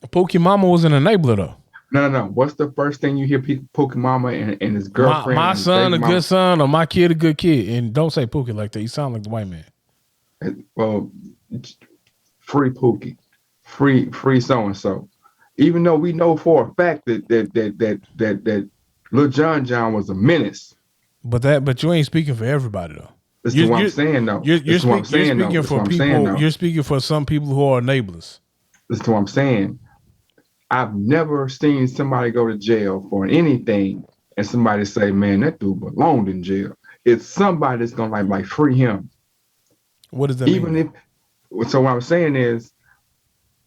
Pookie Mama was an enabler though. No. What's the first thing you hear Pookie Mama and his girlfriend? My son a good son or my kid a good kid. And don't say Pookie like that. You sound like the white man. Well, free Pookie. Free so-and-so. Even though we know for a fact that Lil John was a menace. But you ain't speaking for everybody though. That's what I'm saying though. You're speaking for people. You're speaking for some people who are enablers. That's what I'm saying. I've never seen somebody go to jail for anything and somebody say, "Man, that dude belonged in jail." It's somebody that's gonna like free him. What does that mean? Even if so, what I'm saying is,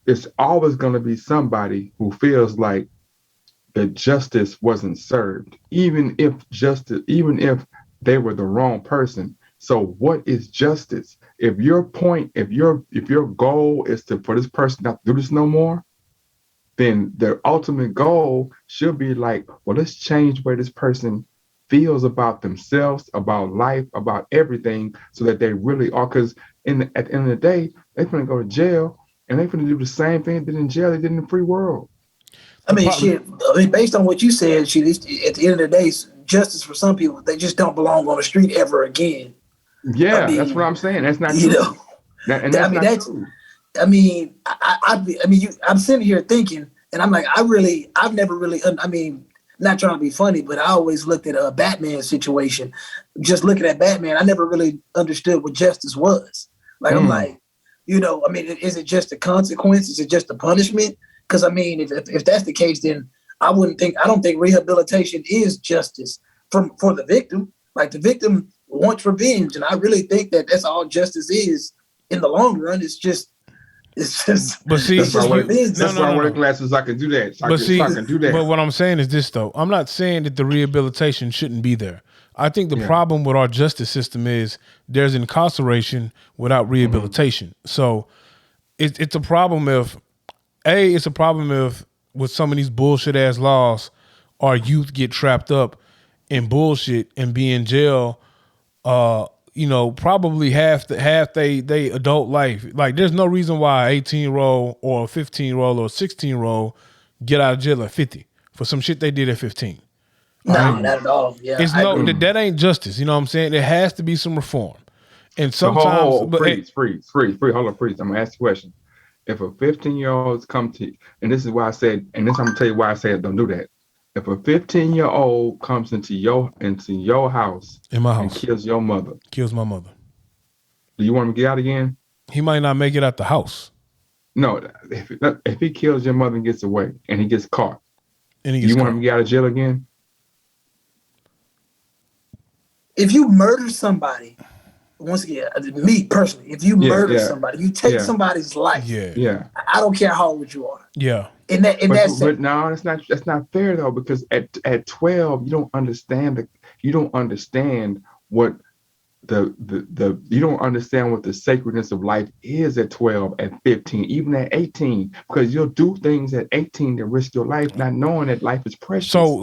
it's always gonna be somebody who feels like that justice wasn't served, even if they were the wrong person. So what is justice? If your goal is for this person not to do this no more, then their ultimate goal should be like, well, let's change the way this person feels about themselves, about life, about everything, so that they really are. Because at the end of the day, they're going to go to jail and they're going to do the same thing they did in jail they did in the free world. I mean, based on what you said, at the end of the day, justice for some people, they just don't belong on the street ever again. Yeah, that's what I'm saying. That's not true. That's true. I mean, I'm sitting here thinking, and I'm like, I've never really, not trying to be funny, but I always looked at a Batman situation. Just looking at Batman, I never really understood what justice was. Like, I'm like, is it just a consequence? Is it just a punishment? Because if that's the case, then I don't think rehabilitation is justice for the victim. Like, the victim wants revenge, and I really think that that's all justice is in the long run. It's just. But see, that's why I wear glasses. I can do that. I can do that. But what I'm saying is this, though. I'm not saying that the rehabilitation shouldn't be there. I think the problem with our justice system is there's incarceration without rehabilitation. So it's a problem if with some of these bullshit ass laws, our youth get trapped up in bullshit and be in jail. Probably half they adult life. Like, there's no reason why an 18-year-old or a 15-year-old or a 16-year-old get out of jail at 50 for some shit they did at 15. No, not at all. Yeah, that ain't justice. You know what I'm saying? There has to be some reform. And sometimes, freeze. Hold on, freeze. I'm gonna ask you a question. If a 15-year-old come to, and this is why I said, and this I'm gonna tell you why I said don't do that. If a 15-year-old comes into your house, in my house, and kills your mother, kills my mother, do you want him to get out again? He might not make it out the house. No, if he kills your mother and gets away, and he gets caught, want him to get out of jail again? If you murder somebody, once again, me personally, if you murder somebody, you take somebody's life. Yeah. I don't care how old you are. Yeah. But no, that's not fair though, because at 12 you don't understand what you don't understand what the sacredness of life is at 12, at 15, even at 18, because you'll do things at 18 to risk your life, not knowing that life is precious. So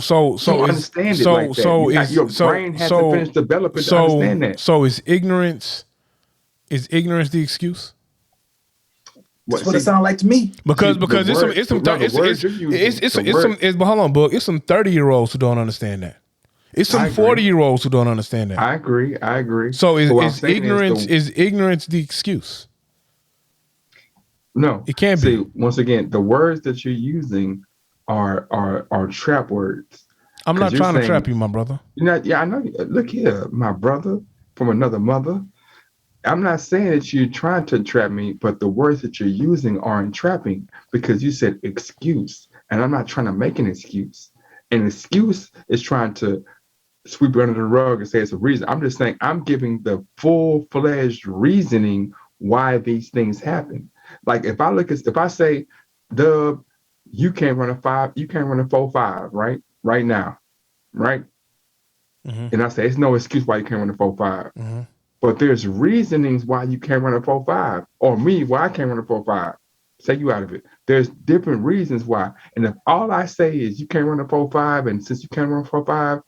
understand it like that. Your brain has to finish developing to understand that. So is ignorance the excuse? That's what it sounds like to me. Because it's some 30-year-olds who don't understand that. It's some 40-year-olds who don't understand that. I agree. So is ignorance the excuse? No, it can't be. Once again, the words that you're using are trap words. I'm not trying to trap you, my brother. You're not. Yeah, I know. Look here, my brother from another mother. I'm not saying that you're trying to trap me, but the words that you're using are entrapping, because you said excuse, and I'm not trying to make an excuse. An excuse is trying to sweep it under the rug and say it's a reason. I'm just saying I'm giving the full-fledged reasoning why these things happen. Like if I say, Dub, you can't run a 4.5, right? Right now, right? Mm-hmm. And I say it's no excuse why you can't run a 4.5. Mm-hmm. But there's reasonings why you can't run a 4.5, or me why I can't run a 4.5. Take you out of it. There's different reasons why. And if all I say is you can't run a 4.5, and since you can't run a 4.5,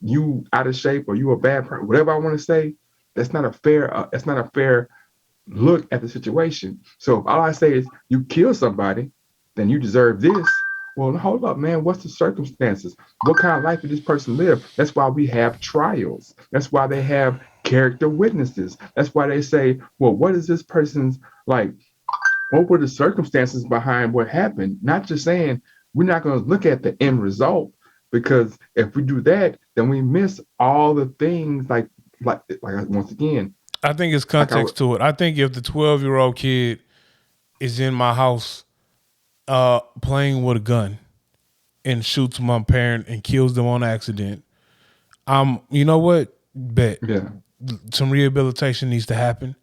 you out of shape or you a bad person, whatever I want to say, that's not a fair look at the situation. So if all I say is you kill somebody, then you deserve this. Well, hold up, man. What's the circumstances? What kind of life did this person live? That's why we have trials. That's why they have character witnesses. That's why they say, well, what is this person's like? what were the circumstances behind what happened? Not just saying we're not going to look at the end result, because if we do that, then we miss all the things like once again. I think it's context to it. I think if the 12-year-old kid is in my house playing with a gun and shoots my parent and kills them on accident, you know what? Bet. Yeah. Some rehabilitation needs to happen,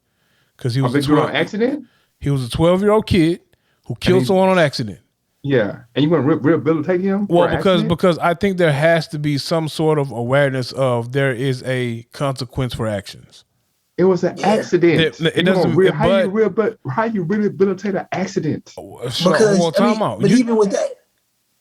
because he was on accident. He was a 12-year-old kid who killed someone on accident. Yeah, and you want to rehabilitate him? Well, because I think there has to be some sort of awareness of there is a consequence for actions. It was an accident. It doesn't. How you rehabilitate an accident? Because time out. But even with that,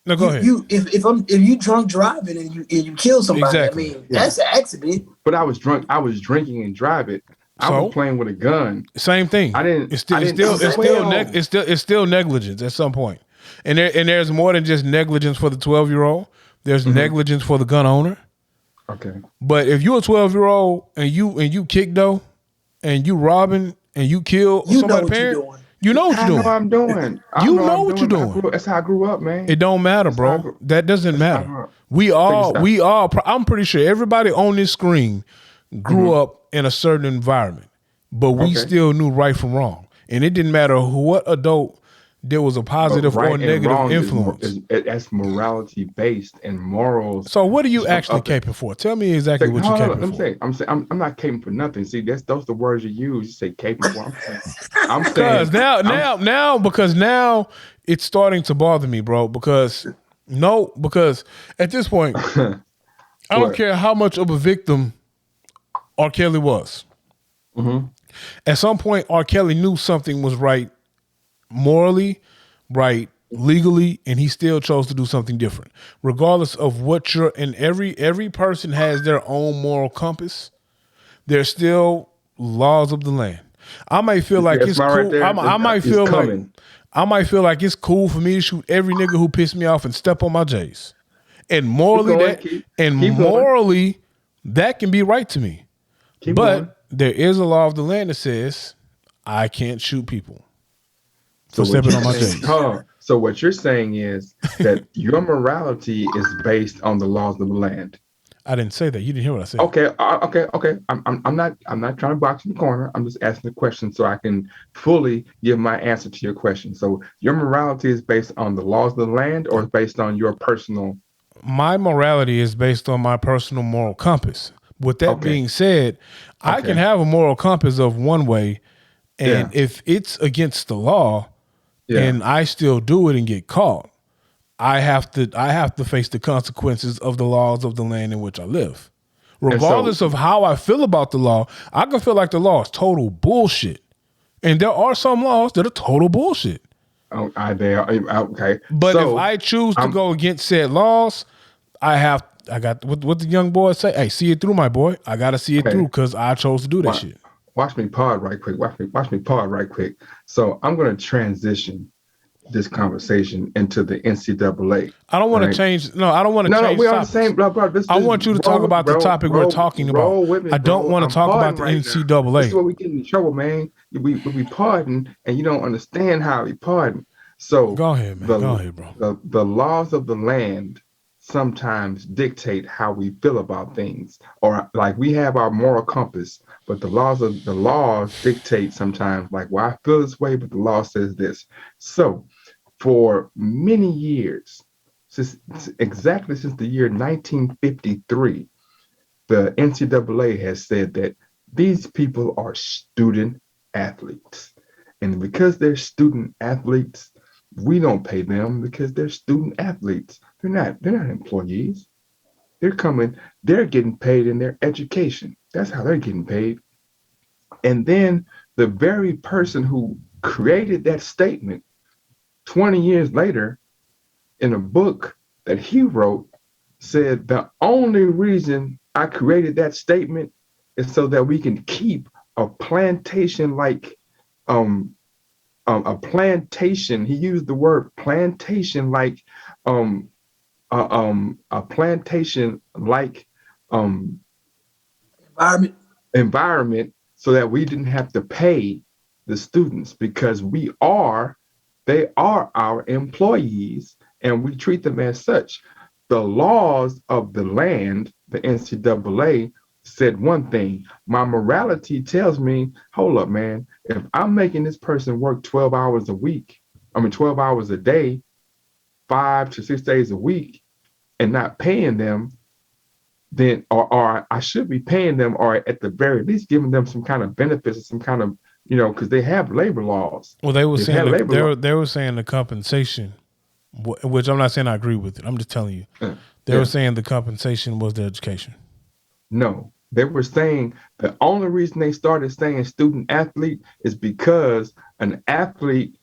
no, go ahead. If you drunk driving and you kill somebody, exactly. I mean that's an accident. But I was drunk. I was drinking and driving. I was playing with a gun. Same thing. I didn't. It's still negligence at some point. And there's more than just negligence for the 12-year-old. There's negligence for the gun owner. Okay. But if you're a 12-year-old and you kick though, and you robbing and you kill somebody's parent, you know what you're doing. I know what I'm doing. You know what you're doing. That's how I grew up, man. It don't matter, bro. That doesn't matter. We all. I'm pretty sure everybody on this screen grew up in a certain environment, but we still knew right from wrong, and it didn't matter what adult there was a positive or negative influence. That's morality based and morals. So what are you actually caping for? Tell me exactly what you're caping for. I'm not caping for nothing. See, those are the words you use. You say caping for. I'm saying because now it's starting to bother me, bro. Because at this point, I don't care how much of a victim R. Kelly was. Mm-hmm. At some point, R. Kelly knew something was right. Morally, right, legally, and he still chose to do something different. Regardless of what every person has their own moral compass. There's still laws of the land. I might feel like it's cool. Right, I might feel like it's cool for me to shoot every nigga who pissed me off and step on my J's. And morally, that can be right to me. There is a law of the land that says I can't shoot people. So stepping on my J's. So what you're saying is that your morality is based on the laws of the land. I didn't say that. You didn't hear what I said. Okay. I'm not trying to box in the corner. I'm just asking the question so I can fully give my answer to your question. So your morality is based on the laws of the land, or it's based on your personal? My morality is based on my personal moral compass. With that being said, I can have a moral compass of one way, and if it's against the law, and I still do it and get caught, I have to face the consequences of the laws of the land in which I live. Regardless of how I feel about the law, I can feel like the law is total bullshit. And there are some laws that are total bullshit. Okay. But if I choose to go against said laws, I got what the young boy say. Hey, see it through, my boy. I got to see it through because I chose to do that shit. Watch me pause right quick. Watch me pause right quick. So I'm going to transition this conversation into the NCAA. I don't want to change. No, I don't want to change. No, we're on the same. Bro, I want you to talk about the topic we're talking about. I don't want to talk about the NCAA. This is where we get in trouble, man. We pardon, and you don't understand how we pardon. So go ahead, man. Go ahead, bro. The laws of the land sometimes dictate how we feel about things, or like we have our moral compass, but the laws dictate sometimes, like, well, I feel this way, but the law says this. So for many years, since the year 1953, the NCAA has said that these people are student athletes, and because they're student athletes, we don't pay them because they're student athletes. They're not employees. They're getting paid in their education. That's how they're getting paid. And then the very person who created that statement 20 years later, in a book that he wrote, said the only reason I created that statement is so that we can keep a plantation like a plantation. He used the word plantation like a plantation like environment, so that we didn't have to pay the students because they are our employees and we treat them as such. The laws of the land, the NCAA, said one thing. My morality tells me, hold up, man, if I'm making this person work 12 hours a week, 12 hours a day, 5 to 6 days a week, and not paying them, then, or I should be paying them, or at the very least giving them some kind of benefits or some kind of, because they have labor laws. Well, they were They've saying had they were saying the compensation, which I'm not saying I agree with it. I'm just telling you. They Yeah. were saying the compensation was the education. No, they were saying the only reason they started saying student athlete is because an athlete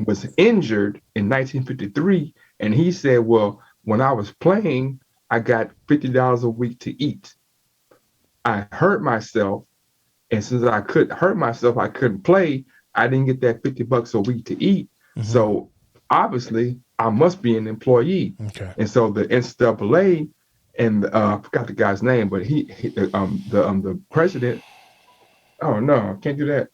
was injured in 1953, and he said, well, when I was playing, I got $50 a week to eat. I hurt myself, and since I couldn't hurt myself, I couldn't play. I didn't get that $50 a week to eat. Mm-hmm. So obviously, I must be an employee. Okay. And so the NCAA and I forgot the guy's name, but the president. Oh no, I can't do that.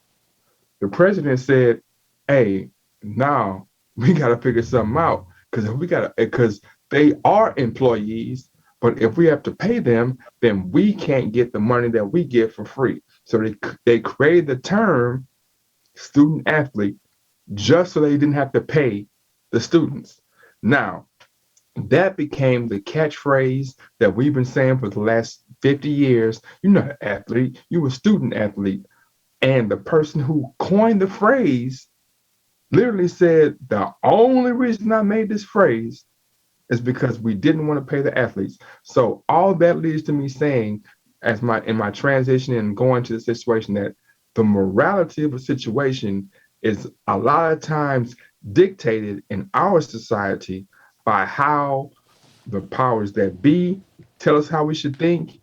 The president said, "Hey, now we got to figure something out because they are employees, but if we have to pay them, then we can't get the money that we get for free." So they created the term student athlete just so they didn't have to pay the students. Now, that became the catchphrase that we've been saying for the last 50 years. You're not an athlete, you're a student athlete. And the person who coined the phrase literally said, the only reason I made this phrase is because we didn't want to pay the athletes. So all that leads to me saying, in my transition and going to the situation, that the morality of a situation is a lot of times dictated in our society by how the powers that be tell us how we should think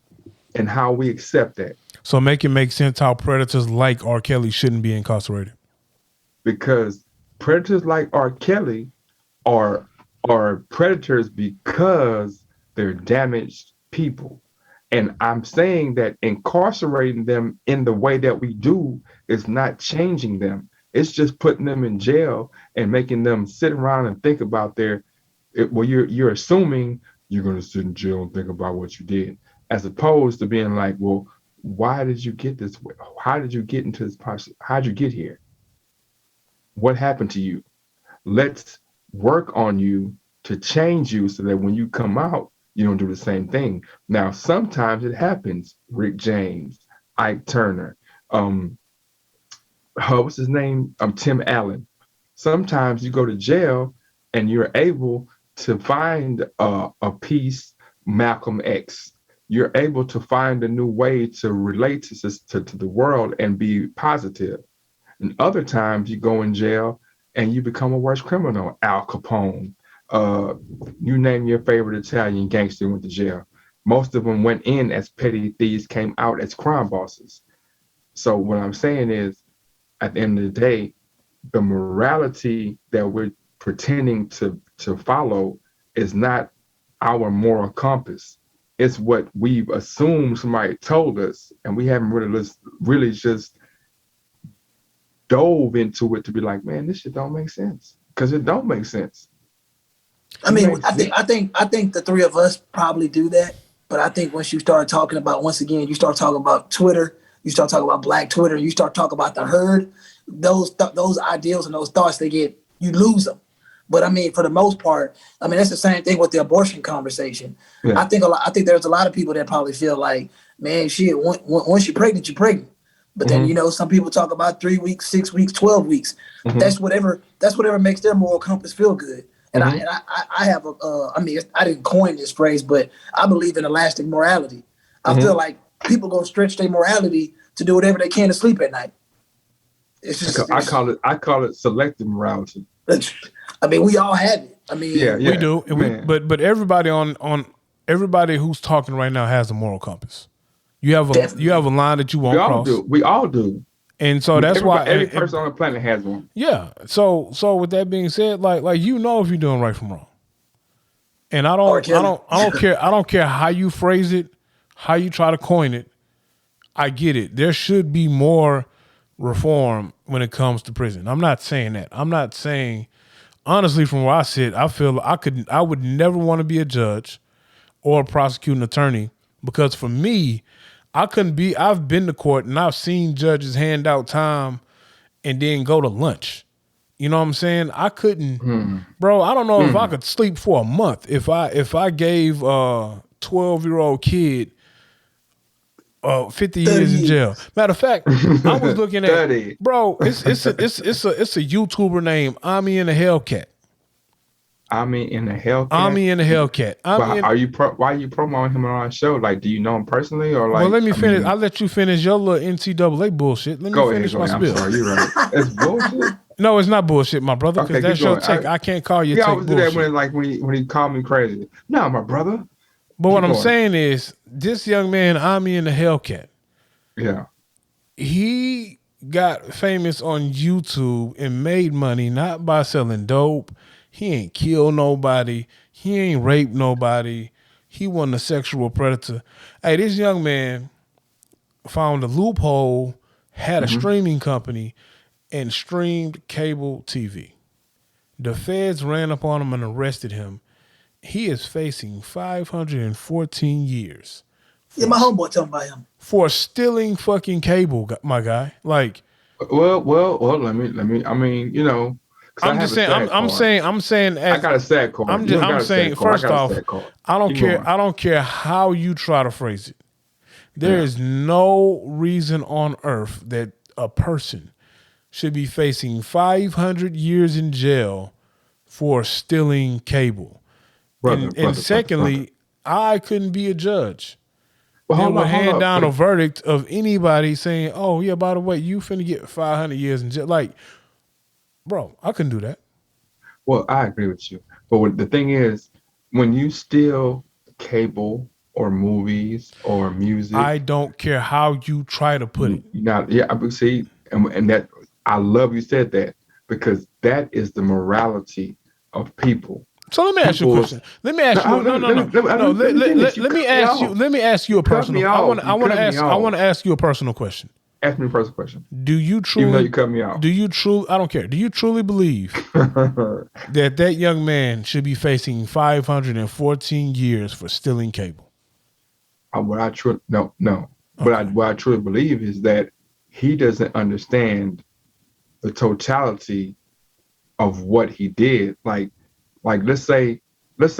and how we accept that. So make it make sense how predators like R. Kelly shouldn't be incarcerated. Because predators like R. Kelly are predators because they're damaged people. And I'm saying that incarcerating them in the way that we do is not changing them. It's just putting them in jail and making them sit around and think about you're assuming you're going to sit in jail and think about what you did, as opposed to being like, well, why did you get this way? How did you get into this process? How did you get here? What happened to you? Let's work on you to change you so that when you come out, you don't do the same thing. Now, sometimes it happens. Rick James, Ike Turner, what's his name? Tim Allen. Sometimes you go to jail and you're able to find a piece, Malcolm X. You're able to find a new way to relate to the world and be positive. And other times you go in jail and you become a worse criminal, Al Capone. You name your favorite Italian gangster went to jail. Most of them went in as petty thieves, came out as crime bosses. So what I'm saying is, at the end of the day, the morality that we're pretending to follow is not our moral compass. It's what we've assumed somebody told us, and we haven't really just dove into it to be like, man, this shit don't make sense, because it don't make sense. I mean, I think the three of us probably do that, but I think once you start talking about, once again, you start talking about Twitter, you start talking about Black Twitter, you start talking about the herd, those ideals and those thoughts, you lose them. But I mean, for the most part, I mean, that's the same thing with the abortion conversation. Yeah. I think there's a lot of people that probably feel like, man, shit, once you're pregnant, you're pregnant. But then, some people talk about 3 weeks, 6 weeks, 12 weeks. Mm-hmm. That's whatever makes their moral compass feel good. And I have I didn't coin this phrase, but I believe in elastic morality. I feel like people gonna stretch their morality to do whatever they can to sleep at night. It's just I call it selective morality. I mean, we all have it. I mean, yeah. We do. But everybody on everybody who's talking right now has a moral compass. You have a line that you won't cross. We all do. And so that's why every person on the planet has one. Yeah. So with that being said, like if you're doing right from wrong. And I don't care how you phrase it, how you try to coin it. I get it. There should be more reform when it comes to prison. I'm not saying that. I'm not saying, honestly, from where I sit, I feel I would never want to be a judge or a prosecuting attorney, because for me, I've been to court and I've seen judges hand out time and then go to lunch. You know what I'm saying? I couldn't, bro. I don't know if I could sleep for a month if I gave a 12-year-old kid 50 years in jail. Matter of fact, I was looking at 30. Bro. It's a YouTuber named Ami and the Hellcat. Ami and the Hellcat. Ami and the Hellcat. Why are you promoting him on our show? Like, do you know him personally or like? Well, let me finish. I'll let you finish your little NCAA bullshit. Let me finish my spiel. I'm sorry, you're right. It's bullshit. No, it's not bullshit, my brother, because that's your take. I can't call you take bullshit. I always do that when he called me crazy. No, my brother. But what I'm saying is, this young man, Ami and the Hellcat, yeah, he got famous on YouTube and made money not by selling dope. He ain't killed nobody. He ain't raped nobody. He wasn't a sexual predator. Hey, this young man found a loophole, had a streaming company, and streamed cable TV. The feds ran up on him and arrested him. He is facing 514 years. Yeah, my homeboy talking about him. For stealing fucking cable, my guy. Like, well, let me. I mean, you know, I'm just saying. I'm saying. I got a sad card. I'm saying. First off, I don't care. I don't care how you try to phrase it. There is no reason on earth that a person should be facing 500 years in jail for stealing cable. And secondly, I couldn't be a judge. Well, they would hand down a verdict of anybody saying, "Oh yeah, by the way, you finna get 500 years in jail." Like, bro, I couldn't do that. Well, I agree with you, but the thing is, when you steal cable or movies or music, I don't care how you try to put it. I see, and that I love you said that, because that is the morality of people. So let me ask you a question. Let me ask you. No. Let me ask you a personal. I want to ask you a personal question. Ask me a personal question. Do you truly? Even though you cut me off. Do you truly? I don't care. Do you truly believe that young man should be facing 514 years for stealing cable? What I truly believe is that he doesn't understand the totality of what he did. Like let's say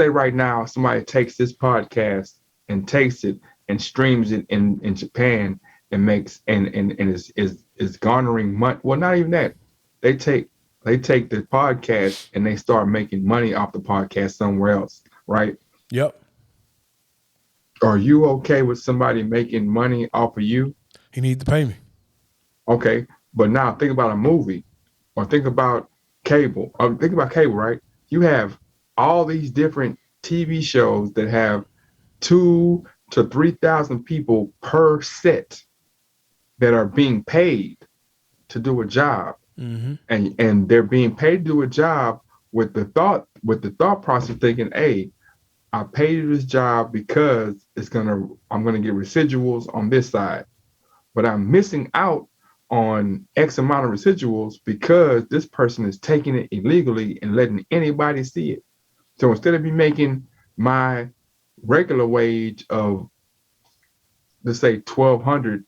right now somebody takes this podcast and takes it and streams it in Japan and makes and is garnering money. Well, not even that. They take the podcast and they start making money off the podcast somewhere else, right? Yep. Are you okay with somebody making money off of you? He needs to pay me. Okay, but now think about a movie, or think about cable. Think about cable, right? You have all these different TV shows that have 2,000 to 3,000 people per set that are being paid to do a job, and they're being paid to do a job with the thought process, thinking, "Hey, I paid you this job because I'm gonna get residuals on this side, but I'm missing out on X amount of residuals because this person is taking it illegally and letting anybody see it. So instead of me making my regular wage of, let's say, $1,200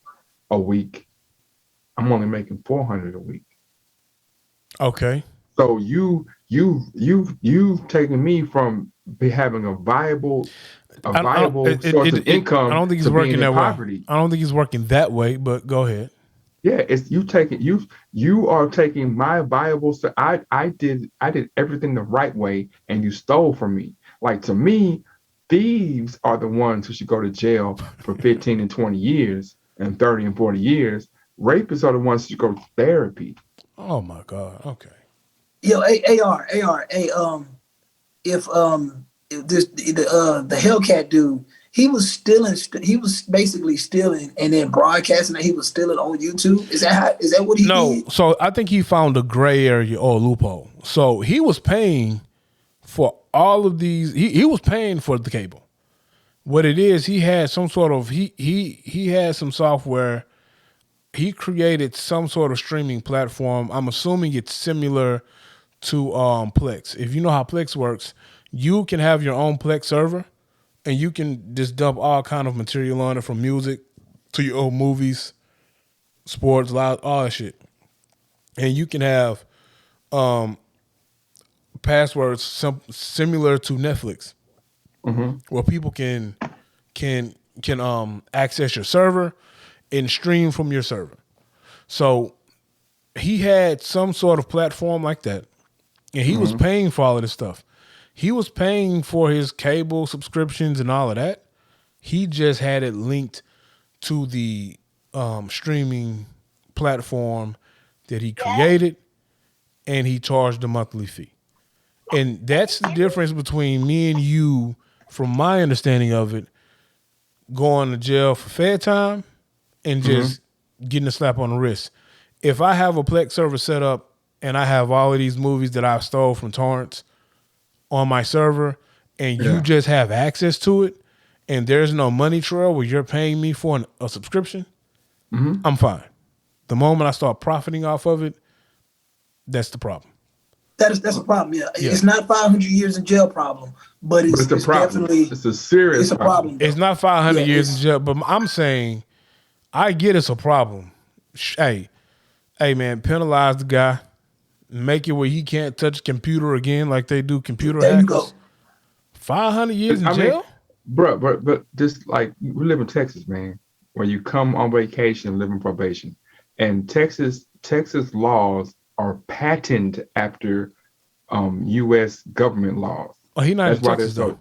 a week, I'm only making $400 a week." Okay. So you've taken me from having a viable source of income. I don't think he's working that way. I don't think he's working that way, but go ahead. Yeah, it's you are taking my viable. So I did everything the right way, and you stole from me. Like, to me, thieves are the ones who should go to jail for 15 and 20 years and 30 and 40 years. Rapists are the ones who should go to therapy. Oh my God. Okay. Yo, AR, if this the Hellcat dude, he was stealing. He was basically stealing and then broadcasting that he was stealing on YouTube. Is that what he did? No. So I think he found a gray area or loophole. So he was paying for all of these. He was paying for the cable. What it is, he had some sort of he had some software he created some sort of streaming platform. I'm assuming it's similar to Plex. If you know how Plex works, you can have your own Plex server, and you can just dump all kind of material on it, from music to your old movies, sports, all that shit. And you can have passwords similar to Netflix, where people can access your server and stream from your server. So he had some sort of platform like that, and he was paying for all of this stuff. He was paying for his cable subscriptions and all of that. He just had it linked to the streaming platform that he created, and he charged a monthly fee. And that's the difference between me and you, from my understanding of it, going to jail for fair time and just getting a slap on the wrist. If I have a Plex server set up and I have all of these movies that I stole from torrents on my server, and you just have access to it, and there's no money trail where you're paying me for a subscription, I'm fine. The moment I start profiting off of it, that's the problem. That's a problem. Yeah. It's not 500 years in jail problem, but it's a problem. Definitely it's a serious problem. It's not 500 years in jail, but I'm saying I get it's a problem. Hey, man, penalize the guy. Make it where he can't touch a computer again like they do computer there hackers. You go. 500 years in jail? But just like, we live in Texas, man, where you come on vacation and live in probation. And Texas laws are patented after U.S. government laws. Oh, he not in Texas, though.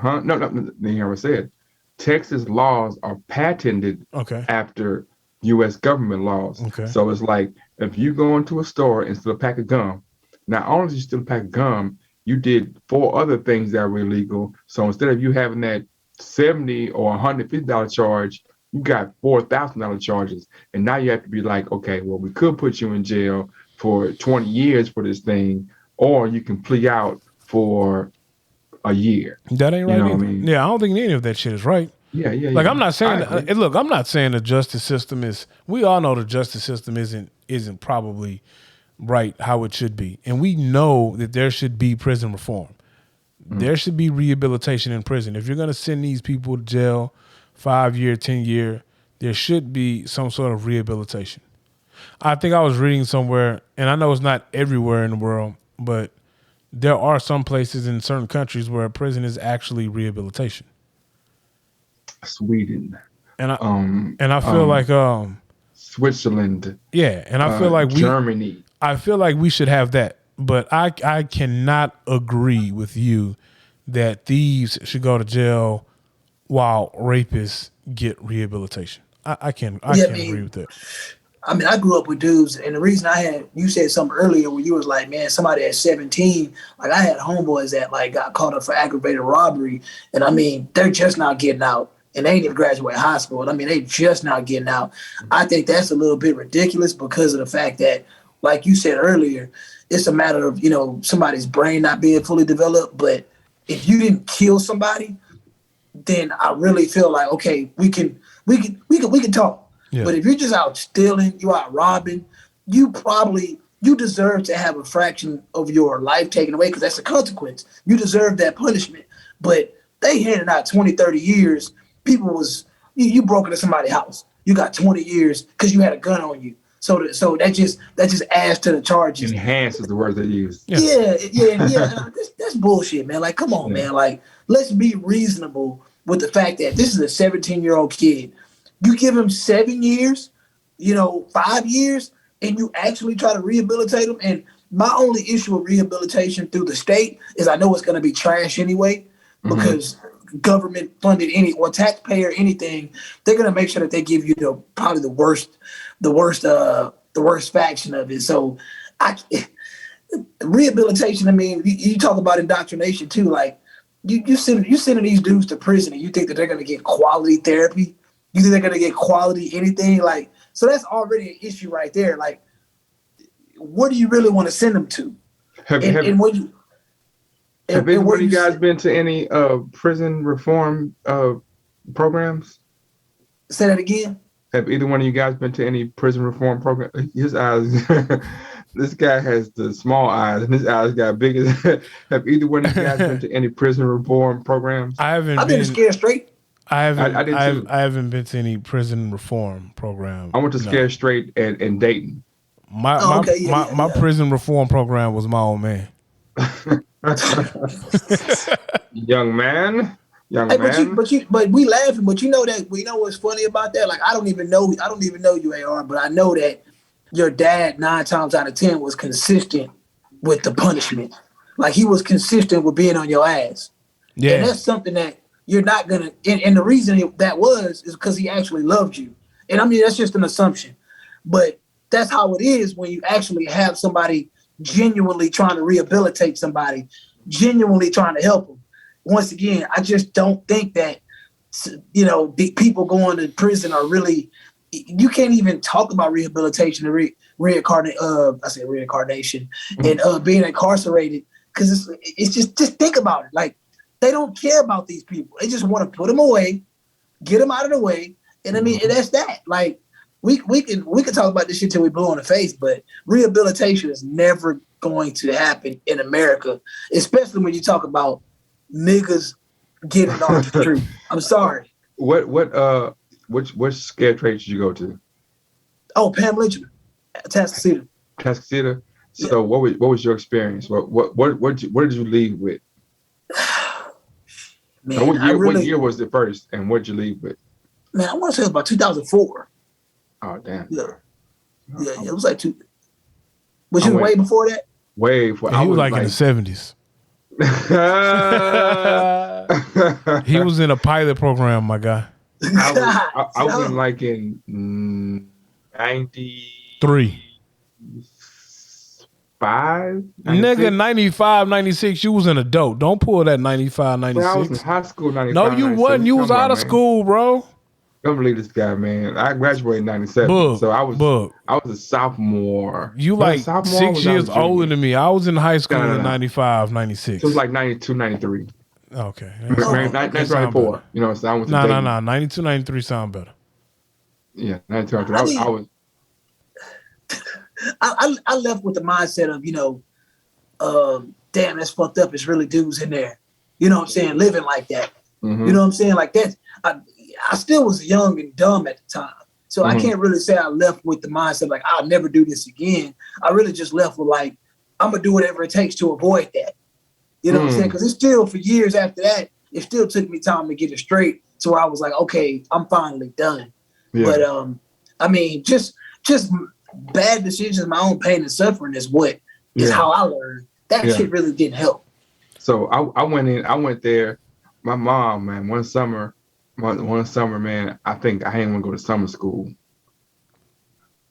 No, they never said. Texas laws are patented after U.S. government laws. Okay. So it's like, if you go into a store and steal a pack of gum, not only did you steal a pack of gum, you did 4 other things that were illegal. So instead of you having that $70 or $150 charge, you got $4,000 charges. And now you have to be like, okay, well, we could put you in jail for 20 years for this thing, or you can plea out for a year. That ain't right. You know what I mean? Yeah, I don't think any of that shit is right. Yeah. Like, I'm not saying look, I'm not saying the justice system is, we all know the justice system isn't probably right how it should be. And we know that there should be prison reform. There should be rehabilitation in prison. If you're going to send these people to jail 5-year, 10-year, there should be some sort of rehabilitation. I think I was reading somewhere, and I know it's not everywhere in the world, but there are some places in certain countries where prison is actually rehabilitation. Sweden. And I feel like Switzerland. Yeah, and I feel like Germany. I feel like we should have that. But I cannot agree with you that thieves should go to jail while rapists get rehabilitation. I can't agree with that. I mean, I grew up with dudes, and the reason you said something earlier where you was like, man, somebody at 17, like I had homeboys that like got caught up for aggravated robbery, and I mean, they're just not getting out, and they ain't even graduate high school. I mean, they just not getting out. I think that's a little bit ridiculous because of the fact that, like you said earlier, it's a matter of, somebody's brain not being fully developed. But if you didn't kill somebody, then I really feel like, okay, we can talk. Yeah. But if you're just out stealing, you out robbing, you deserve to have a fraction of your life taken away, because that's a consequence. You deserve that punishment. But they handed out 20, 30 years. You broke into somebody's house. You got 20 years because you had a gun on you. So that just adds to the charges. Enhance is the word they use. Yeah. That's bullshit, man. Like, come on, man. Like, let's be reasonable with the fact that this is a 17-year-old kid. You give him 7 years, 5 years, and you actually try to rehabilitate him. And my only issue with rehabilitation through the state is I know it's going to be trash anyway, because government funded or taxpayer anything, they're going to make sure that they give you probably the worst faction of it. So rehabilitation, I mean, you talk about indoctrination too. Like you sending these dudes to prison and you think that they're going to get quality therapy. You think they're going to get quality anything? Like, so that's already an issue right there. Like, what do you really want to send them to? Have any of you guys been to any prison reform programs? Say that again. Have either one of you guys been to any prison reform program? His eyes, this guy has the small eyes, and his eyes got big as. Have either one of you guys been to any prison reform programs? I haven't I've been been. scared straight. I did too. I haven't been to any prison reform program. I went to No. Scare Straight in Dayton. My prison reform program was my old man. Young man. Hey, but we laughing, but you know what's funny about that? Like I don't even know you, AR, but I know that your dad 9 times out of 10 was consistent with the punishment. Like he was consistent with being on your ass. Yeah. And that's something that you're not gonna and the reason that was is because he actually loved you. And I mean that's just an assumption. But that's how it is when you actually have somebody genuinely trying to rehabilitate somebody, genuinely trying to help them. Once again, I just don't think that, people going to prison are really, you can't even talk about rehabilitation and reincarnation and being incarcerated because it's just think about it. Like they don't care about these people. They just want to put them away, get them out of the way. And I mean, and that's that. Like we can talk about this shit till we blue in the face, but rehabilitation is never going to happen in America, especially when you talk about niggas getting off the street. I'm sorry. Which Scare Trade did you go to? Oh, Pam Lynchman, Tascasita. Tascasita. So what was your experience? What did you leave with? Man, what year was it first, and what did you leave with? Man, I want to say about 2004. Oh damn. Yeah, it was like two. Was you way before that? Way before. He was like in the 70s. He was in a pilot program, my guy. I was like in 93. 95? Nigga, 95, 96, you was an adult. Don't pull that 95, 96. I was in high school 95. No, you wasn't. You was out of school, bro. Don't believe this guy, man. I graduated in 97. So I was a sophomore. You like 6 years older than me. I was in high school in 95, 96. So it was like 92, 93. Okay. 94. You know, so I was No. 92, 93 sound better. Yeah, 92, 93. I was. I left with the mindset of, damn, that's fucked up. It's really dudes in there. You know what I'm saying? Living like that. Mm-hmm. You know what I'm saying? Like that. I still was young and dumb at the time. So I can't really say I left with the mindset like, I'll never do this again. I really just left with like, I'm going to do whatever it takes to avoid that. You know what I'm saying? Because it's still, for years after that, it still took me time to get it straight to where I was like, okay, I'm finally done. Yeah. But, I mean, just bad decisions, my own pain and suffering is how I learned. That shit really didn't help. So I went there. My mom, man, one summer, man, I think I didn't want to go to summer school.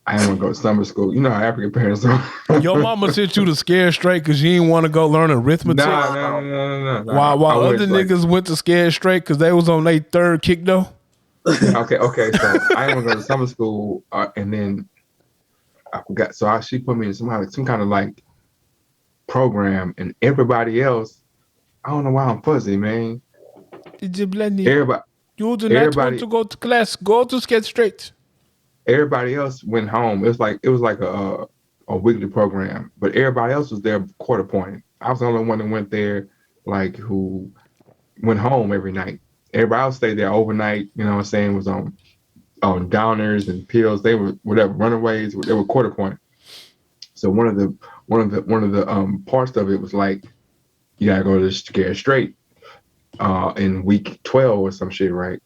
You know how African parents are. Your mama sent you to Scare Straight because you didn't want to go learn arithmetic? No. While other niggas went to Scare Straight because they was on their third kick, though? Okay. So I didn't want to go to summer school, and then I forgot. So she put me in some kind of like program, and everybody else, I don't know why I'm fuzzy, man. Everybody, you do not want to go to class. Go to Scare Straight. Everybody else went home. It was like a weekly program, but everybody else was there quarter point. I was the only one that went there, like who went home every night. Everybody else stayed there overnight. You know what I'm saying? Was on downers and pills. They were whatever runaways. They were quarter point. So one of the parts of it was like you gotta go to Scare Straight in week 12 or some shit, right?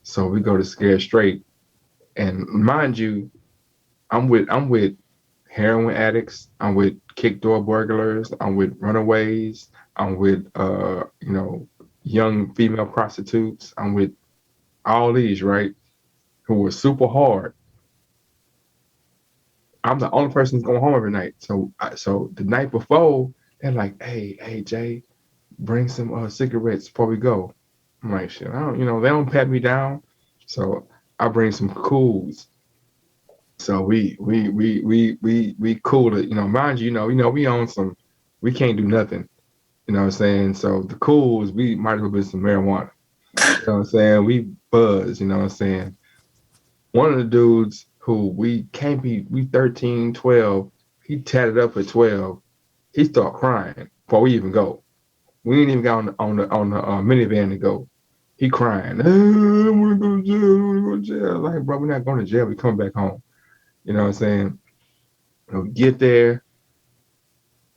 So we go to Scare Straight, and mind you, I'm with heroin addicts. I'm with kick door burglars. I'm with runaways. I'm with young female prostitutes. I'm with all these, right? Who were super hard. I'm the only person who's going home every night. So the night before, they're like, hey, Jay, bring some cigarettes before we go. I'm like, shit, I don't, they don't pat me down. So I bring some cools. So we cool it, mind you, we own some, we can't do nothing. You know what I'm saying? So the cools, we might as well be some marijuana. You know what I'm saying? We buzz, you know what I'm saying? one of the dudes who we can't be, we 13, 12, he tatted up at 12. He started crying before we even go. We ain't even got on the minivan to go. He crying. I want to go to jail. I want to go to jail. Like, bro, we're not going to jail. We coming back home. You know what I'm saying? We get there,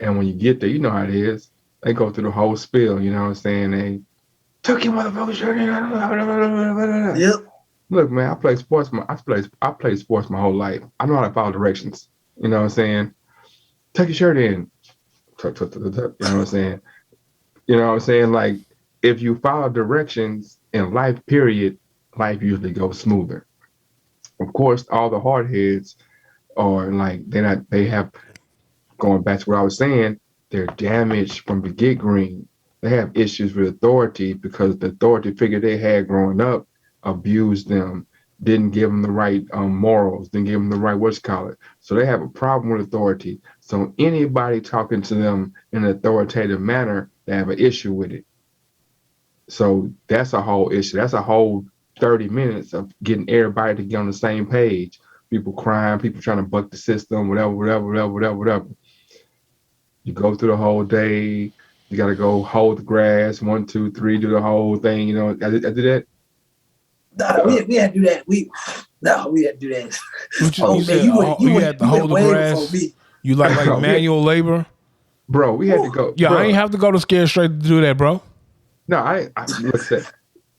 and when you get there, you know how it is. They go through the whole spiel. You know what I'm saying? They took your motherfucking shirt. Yep. Look, man, I played sports. I played sports my whole life. I know how to follow directions. You know what I'm saying? Tuck your shirt in. Tuck. You know what I'm saying? You know what I'm saying? Like, if you follow directions in life, period, life usually goes smoother. Of course, all the hard heads are like, they have, going back to what I was saying, they're damaged from the get green. They have issues with authority because the authority figure they had growing up abused them, didn't give them the right morals, didn't give them the right what's called it. So they have a problem with authority. So anybody talking to them in an authoritative manner, they have an issue with it. So that's a whole issue. That's a whole 30 minutes of getting everybody to get on the same page. People crying, people trying to buck the system, whatever. You go through the whole day. You got to go hold the grass, 1, 2, 3, do the whole thing. You know, I did that. No, we had to do that. We had to do that. You had to hold the grass. You like manual labor, bro. We had to go. Yeah, bro. I ain't have to go to Scared Straight to do that, bro. No, I listen.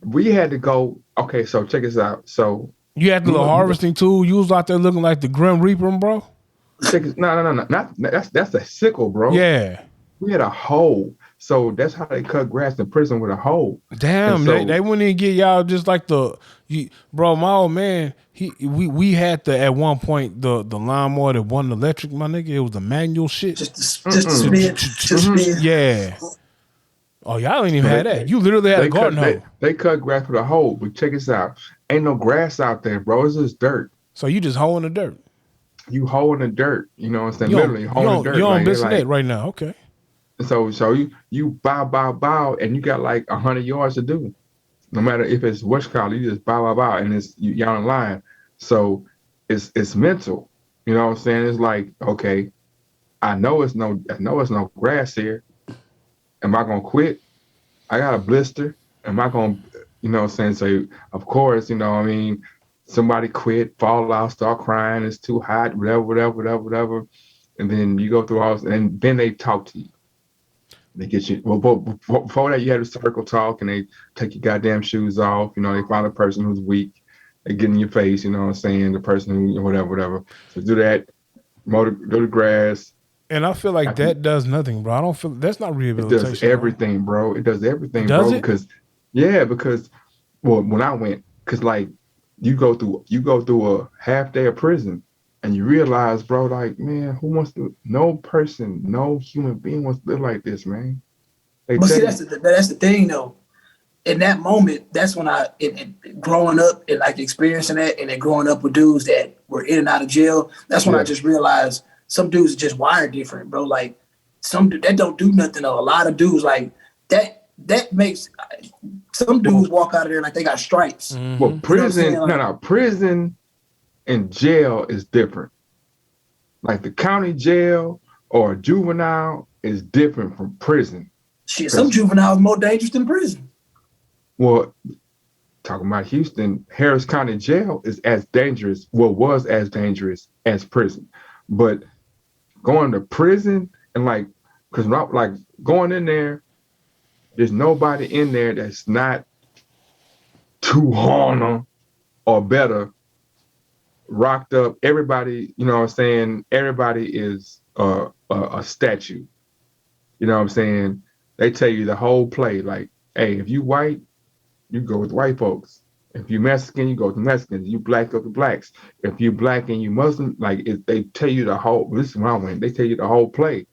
We had to go. Okay, so check this out. So you had the little harvesting tool. You was out there looking like the Grim Reaper, bro. No. Not that's a sickle, bro. Yeah. We had a hoe. So that's how they cut grass in prison, with a hoe. Damn, so, they wouldn't even get y'all just like bro, my old man, we had at one point the lawnmower that wasn't electric, my nigga. It was the manual shit. Just to spin. Yeah. Oh, y'all ain't even had that. You literally had a garden hoe. They cut grass with a hoe, but check this out. Ain't no grass out there, bro. It's just dirt. So you just hoeing the dirt. You hoeing the dirt. You know what I'm saying? Literally hoeing the dirt. You're on Bissonnette right now. Okay. So you bow, and you got like 100 yards to do. No matter if it's what's called, you just bow, and it's y'all in line. So it's mental. You know what I'm saying? It's like, okay, I know it's no grass here. Am I gonna quit? I got a blister. Am I gonna, you know what I'm saying? So of course, you know what I mean, somebody quit, fall out, start crying, it's too hot, whatever. And then you go through all this, and then they talk to you. They get you, well, before that, you had a circle talk, and they take your goddamn shoes off. You know, they find a person who's weak. They get in your face, you know what I'm saying? The person who, whatever. So do that, do the grass. And I feel like that does nothing, bro. I don't feel that's not rehabilitation. It does everything, bro. It does everything, does bro. It? Because when I went, because like you go through a half day of prison, and you realize, bro, like, man, no human being wants to live like this, man. But see, that's the thing, though. In that moment, that's when growing up and like experiencing that, and then growing up with dudes that were in and out of jail, that's when I just realized some dudes are just wired different, bro. Like that don't do nothing, though. A lot of dudes like that makes some dudes walk out of there like they got stripes. Mm-hmm. Well, prison and jail is different. Like the county jail or juvenile is different from prison. Shit, some juveniles more dangerous than prison. Well, talking about Houston, Harris County Jail is as dangerous, was as dangerous as prison. But going to prison and because like going in there, there's nobody in there that's not Tijuana or better, rocked up. Everybody, you know what I'm saying? Everybody is a statue. You know what I'm saying? They tell you the whole play. Like, hey, if you white, you go with white folks. If you Mexican, you go with Mexicans. You black, go with blacks. If you black and you Muslim, they tell you the whole. This is when I went. They tell you the whole play.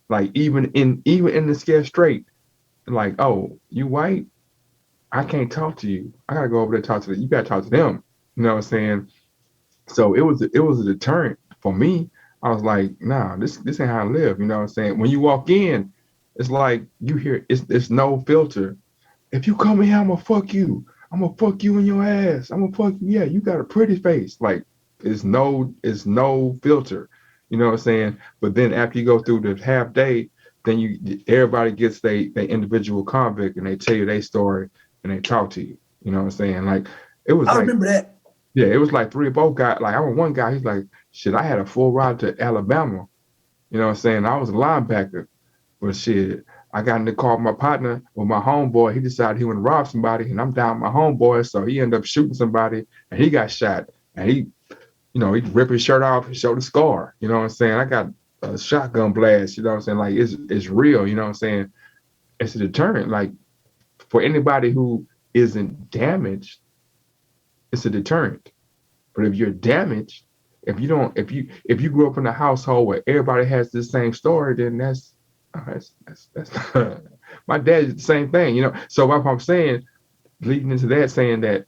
Like even in the Scared Straight, like, oh, you white, I can't talk to you. I gotta go over there and talk to them. You gotta talk to them. You know what I'm saying? So it was a deterrent for me. I was like, nah, this ain't how I live. You know what I'm saying? When you walk in, it's like you hear it's no filter. If you come in here, I'm gonna fuck you. I'm gonna fuck you in your ass. I'm gonna fuck you. Yeah, you got a pretty face. Like it's no filter. You know what I'm saying? But then after you go through the half day, then everybody gets they individual convict and they tell you their story and they talk to you. You know what I'm saying? Like it was I like remember that. yeah, it was like three or both guys. Like I was one guy, he's like, shit, I had a full ride to Alabama. You know what I'm saying? I was a linebacker. But shit, I got in the car with my partner, with my homeboy. He decided he want to rob somebody, and I'm down with my homeboy. So he ended up shooting somebody, and he got shot. And he ripped his shirt off and showed a scar. You know what I'm saying? I got a shotgun blast. You know what I'm saying? Like it's real. You know what I'm saying? It's a deterrent. Like for anybody who isn't damaged, it's a deterrent. But if you're damaged, if you grew up in a household where everybody has the same story, then that's my dad did the same thing, you know. So what I'm saying, leading into that, saying that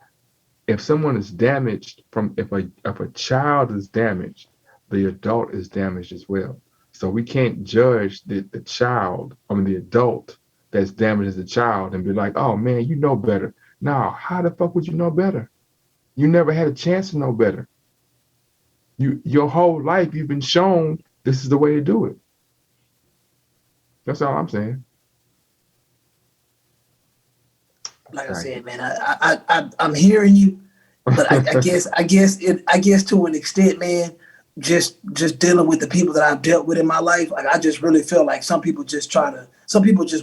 if someone is damaged if a child is damaged, the adult is damaged as well. So we can't judge the adult that's damaged as a child and be like, oh man, you know better. No, how the fuck would you know better? You never had a chance to know better. Your whole life you've been shown this is the way to do it. That's all I'm saying. Like I said, man, I'm hearing you, but I guess to an extent, man, just dealing with the people that I've dealt with in my life, like I just really feel like some people just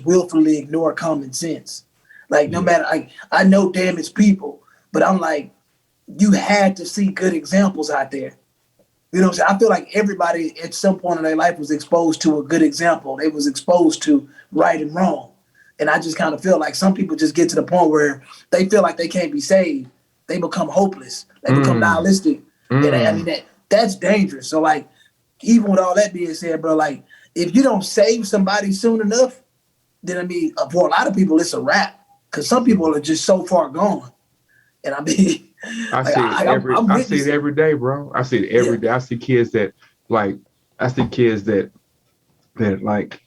willfully ignore common sense. Like no matter, I know damaged people, but I'm like, you had to see good examples out there. You know what I'm saying? I feel like everybody at some point in their life was exposed to a good example. They was exposed to right and wrong. And I just kind of feel like some people just get to the point where they feel like they can't be saved. They become hopeless. They become nihilistic. And I mean, that's dangerous. So like, even with all that being said, bro, like if you don't save somebody soon enough, then I mean, for a lot of people, it's a wrap. Because some people are just so far gone. And I mean, I see it every day, bro. I see it every day. I see kids that like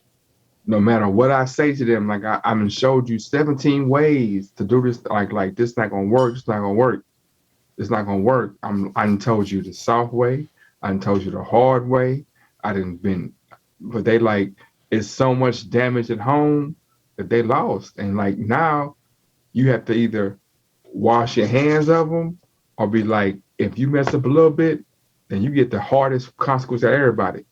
no matter what I say to them, like I showed you 17 ways to do this. Like this not gonna work. It's not gonna work. It's not gonna work. I done told you the soft way. I done told you the hard way. But they like it's so much damage at home that they lost. And like now, you have to either wash your hands of them or be like, if you mess up a little bit, then you get the hardest consequence of everybody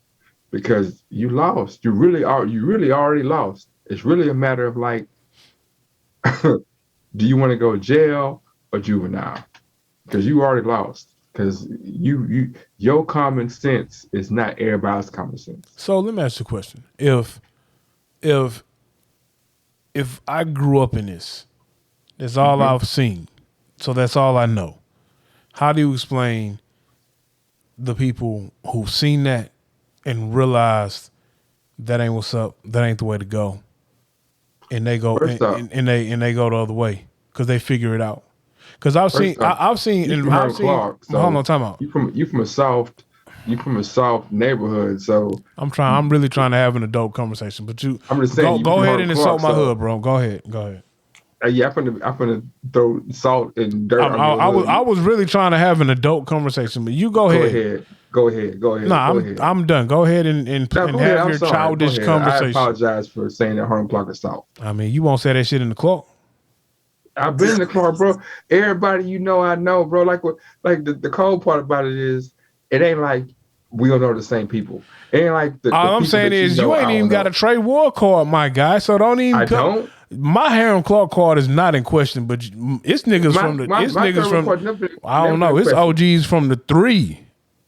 because you lost. You really already lost. It's really a matter of like, do you want to go to jail or juvenile? Because you already lost. Because your common sense is not everybody's common sense. So let me ask you a question. If I grew up in this, that's all I've seen. So that's all I know. How do you explain the people who've seen that and realized that ain't what's up, that ain't the way to go, and they go and they go the other way because they figure it out? Because I've seen Clark, so hold on, time out. You from a soft neighborhood, so I'm really trying to have an adult conversation. But I'm just saying, go ahead and insult my hood, bro. Go ahead. Yeah, I'm gonna throw salt and dirt. I was really trying to have an adult conversation, but you go ahead. Go ahead. No, I'm done. Go ahead and have your childish conversation. I apologize for saying that Harlem Clark is salt. I mean, you won't say that shit in the Clark. I've been in the Clark, bro. Everybody I know, bro. Like the cold part about it is, it ain't like we don't know the same people. It ain't like all I'm saying is you ain't even got a Trey Ward card, my guy. So don't even. I don't. My Harlem Clark card is not in question, but it's niggas from the. It's niggas from. I don't know. It's OGs from the 3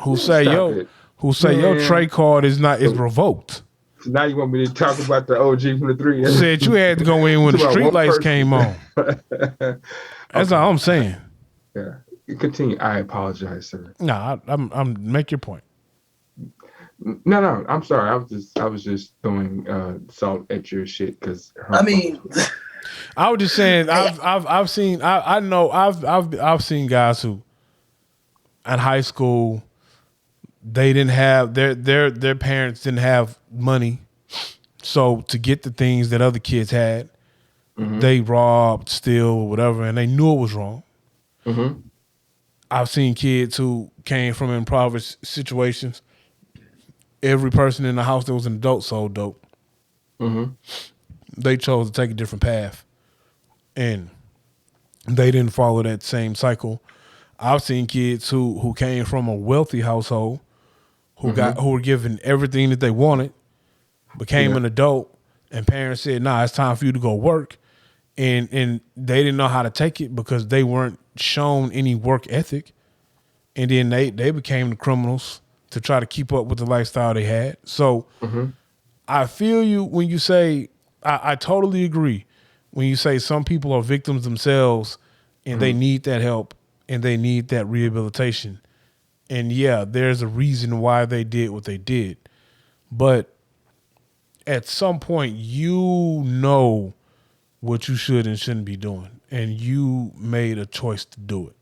who say your Trey card is revoked. So now you want me to talk about the OG from the 3? Said you had to go in when the street lights came on. That's all I'm saying. Yeah, continue. I apologize, sir. No, I'm make your point. No, I'm sorry. I was just throwing salt at your shit because I mean, I was just saying I've seen guys who in high school they didn't have their parents didn't have money, so to get the things that other kids had, they robbed, steal, or whatever, and they knew it was wrong. Mm-hmm. I've seen kids who came from impoverished situations. Every person in the house that was an adult sold dope. Mm-hmm. They chose to take a different path, and they didn't follow that same cycle. I've seen kids who came from a wealthy household, who were given everything that they wanted, became an adult, and parents said, "Nah, it's time for you to go work," and they didn't know how to take it because they weren't shown any work ethic, and then they became the criminals to try to keep up with the lifestyle they had. So I feel you when you say, I totally agree when you say some people are victims themselves and they need that help and they need that rehabilitation. And yeah, there's a reason why they did what they did. But at some point, you know what you should and shouldn't be doing, and you made a choice to do it.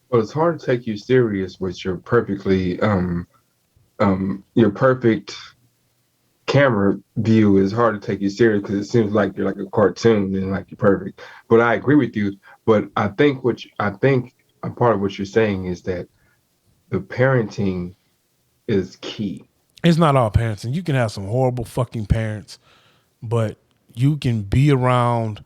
Well, it's hard to take you serious with your perfectly your perfect camera view. Is hard to take you serious because it seems like you're like a cartoon and like you're perfect. But I agree with you. But I think a part of what you're saying is that the parenting is key. It's not all parenting. You can have some horrible fucking parents, but you can be around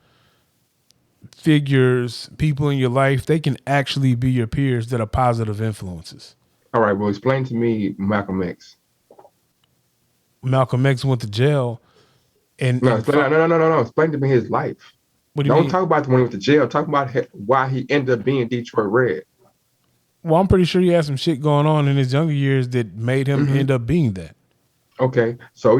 figures, people in your life. They can actually be your peers that are positive influences. All right. Well, explain to me Malcolm X. Malcolm X went to jail. No. Explain to me his life. What do you Don't mean? talk about the one he went to jail. Talk about why he ended up being Detroit Red. Well, I'm pretty sure he had some shit going on in his younger years that made him end up being that. Okay, so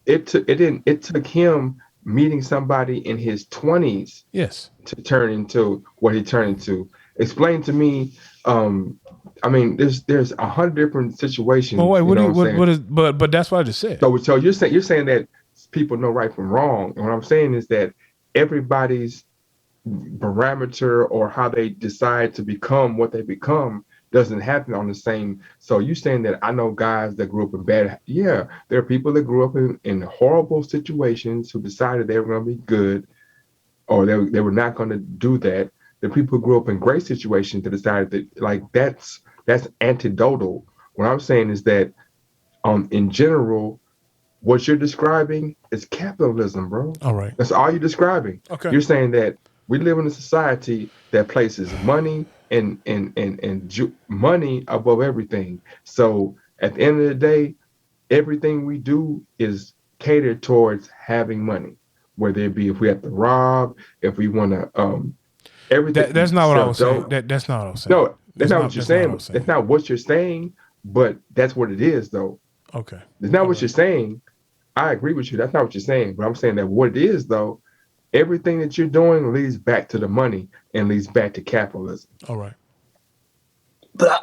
it took him meeting somebody in his 20s, yes, to turn into what he turned into. Explain to me. I mean, there's 100 different situations. Well, wait, what is? But that's what I just said. So you're saying that people know right from wrong, and what I'm saying is that everybody's parameter or how they decide to become what they become doesn't happen on the same. So you saying that I know guys that grew up in bad. Yeah, there are people that grew up in horrible situations who decided they were going to be good, or they were not going to do that. The people who grew up in great situations that decided that, like, that's antidotal. What I'm saying is that in general, what you're describing is capitalism, bro. All right. That's all you're describing. Okay. You're saying that we live in a society that places money and money above everything. So at the end of the day, everything we do is catered towards having money, whether it be if we have to rob, if we want to everything. That's not what I was saying. That's not what I was saying. No, that's not what you're saying. That's not what you're saying, but that's what it is, though. Okay. That's not what you're saying. I agree with you. That's not what you're saying. But I'm saying that what it is, though, everything that you're doing leads back to the money and leads back to capitalism. All right. But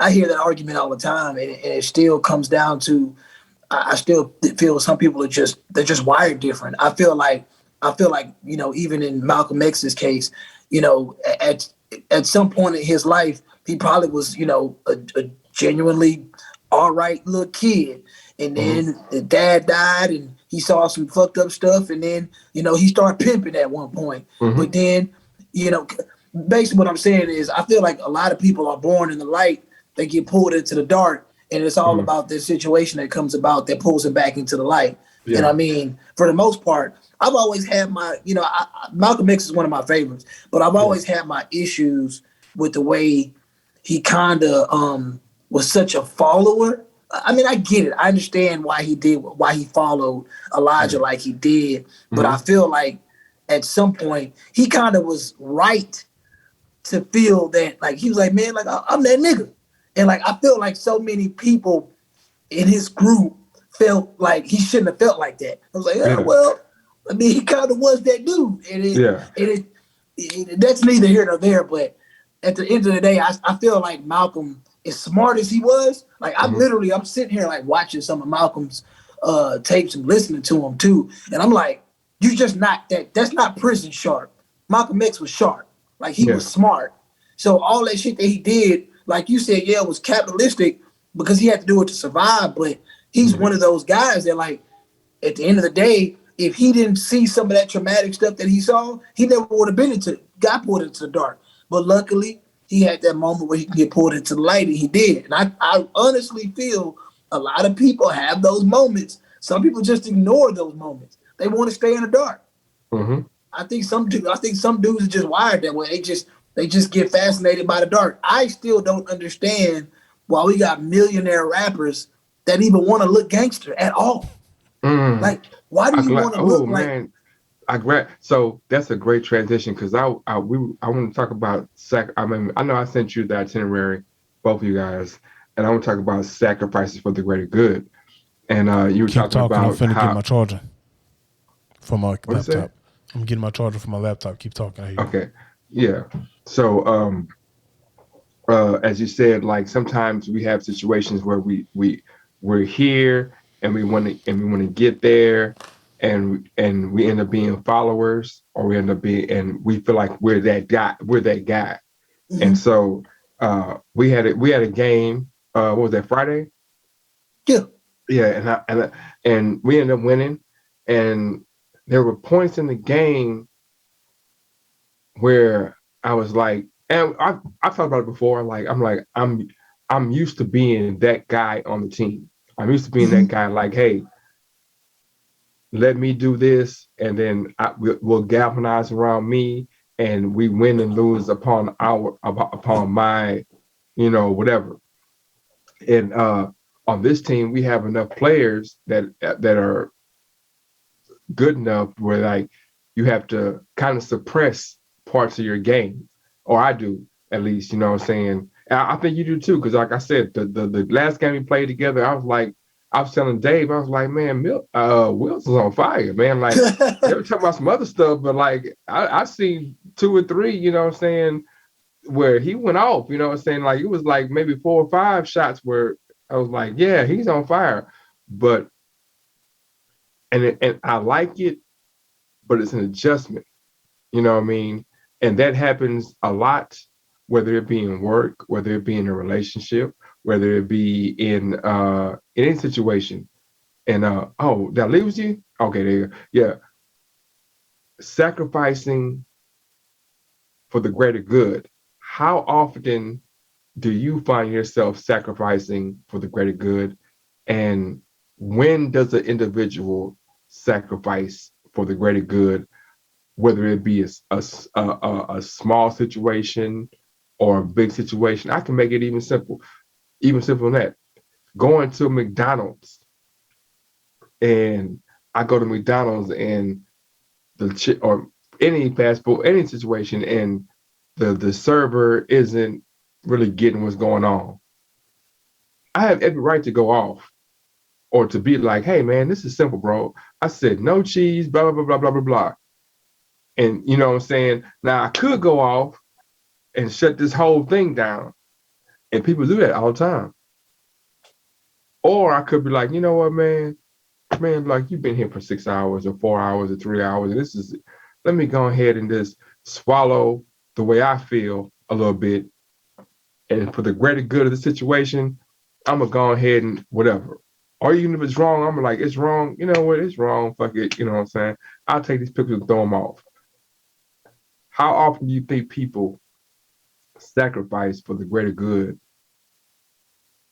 I hear that argument all the time, and it still comes down to I still feel some people they're just wired different. I feel like even in Malcolm X's case, at some point in his life, he probably was a genuinely all right little kid. And then the dad died and he saw some fucked up stuff. And then, he started pimping at one point. But then, basically what I'm saying is I feel like a lot of people are born in the light. They get pulled into the dark. And it's all about the situation that comes about that pulls them back into the light. Yeah. And I mean, for the most part, I've always had my, Malcolm X is one of my favorites. But I've always had my issues with the way he kind of was such a follower. I mean, I get it. I understand why he followed Elijah like he did. But I feel like at some point he kind of was right to feel that, like, he was like, man, like, I'm that nigga. And like, I feel like so many people in his group felt like he shouldn't have felt like that. I was like, well, I mean, he kind of was that dude. And that's neither here nor there. But at the end of the day, I feel like Malcolm, as smart as he was, like I'm sitting here like watching some of Malcolm's tapes and listening to him too. And I'm like, you just not that's not prison sharp. Malcolm X was sharp. Like he was smart. So all that shit that he did, like you said, it was capitalistic because he had to do it to survive. But he's one of those guys that, like, at the end of the day, if he didn't see some of that traumatic stuff that he saw, he never would have got pulled into the dark. But luckily, he had that moment where he can get pulled into the light, and he did. And I honestly feel a lot of people have those moments. Some people just ignore those moments. They want to stay in the dark. Mm-hmm. I think some dudes are just wired that way. They just get fascinated by the dark. I still don't understand why we got millionaire rappers that even want to look gangster at all. Like, why do you want to look like? So that's a great transition because I want to talk about I mean, I know I sent you the itinerary, both of you guys, and I want to talk about sacrifices for the greater good. And you were talking about I'm finna get my charger for my laptop. I'm getting my charger for my laptop. Keep talking. I hear you. Okay. Yeah. So as you said, like sometimes we have situations where we're here and we want to get there, and we end up being followers, or we end up being, and we feel like we're that guy. Mm-hmm. And so we had a game. What was that, Friday? Yeah. And we ended up winning, and there were points in the game where I was like, and I've talked about it before. Like I'm used to being that guy on the team. I'm used to being that guy. Like, hey, let me do this, and then we'll galvanize around me, and we win and lose upon my, whatever. And on this team, we have enough players that are good enough where like you have to kind of suppress parts of your game, or I do at least. You know what I'm saying? And I think you do too, because like I said, the last game we played together, I was telling Dave, I was like, man, Wills is on fire, man. Like they were talking about some other stuff, but like I seen 2 or 3, you know what I'm saying, where he went off, you know what I'm saying? Like it was like maybe 4 or 5 shots where I was like, yeah, he's on fire. But and I like it, but it's an adjustment. You know what I mean? And that happens a lot, whether it be in work, whether it be in a relationship, whether it be in any situation. And that leaves you? Okay, there you go. Yeah. Sacrificing for the greater good. How often do you find yourself sacrificing for the greater good? And when does an individual sacrifice for the greater good, whether it be a small situation or a big situation? I can make it even simpler than that. Going to McDonald's, and I go to McDonald's and or any fast food, any situation, and the server isn't really getting what's going on. I have every right to go off, or to be like, hey man, this is simple, bro. I said no cheese, blah, blah, blah, blah, blah, blah, blah. And you know what I'm saying? Now I could go off and shut this whole thing down. And people do that all the time. Or I could be like, you know what, man, like you've been here for 6 hours or 4 hours or 3 hours. And let me go ahead and just swallow the way I feel a little bit. And for the greater good of the situation, I'm going to go ahead and whatever. Or even if it's wrong, I'm like, it's wrong. You know what? It's wrong. Fuck it. You know what I'm saying? I'll take these pictures and throw them off. How often do you think people sacrifice for the greater good?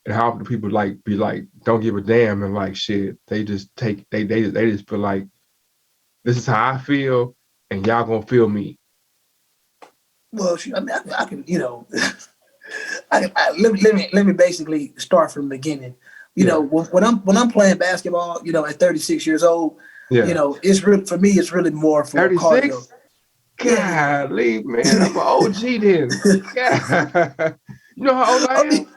And how often do people be like, don't give a damn, and like shit, they just feel like this is how I feel and y'all gonna feel me. Well, I mean, I can, let me basically start from the beginning. You know, when I'm playing basketball, at 36 years old, it's really, for me, it's really more for 36? cardio. Golly, man, I'm an OG then. Yeah. You know how old I am?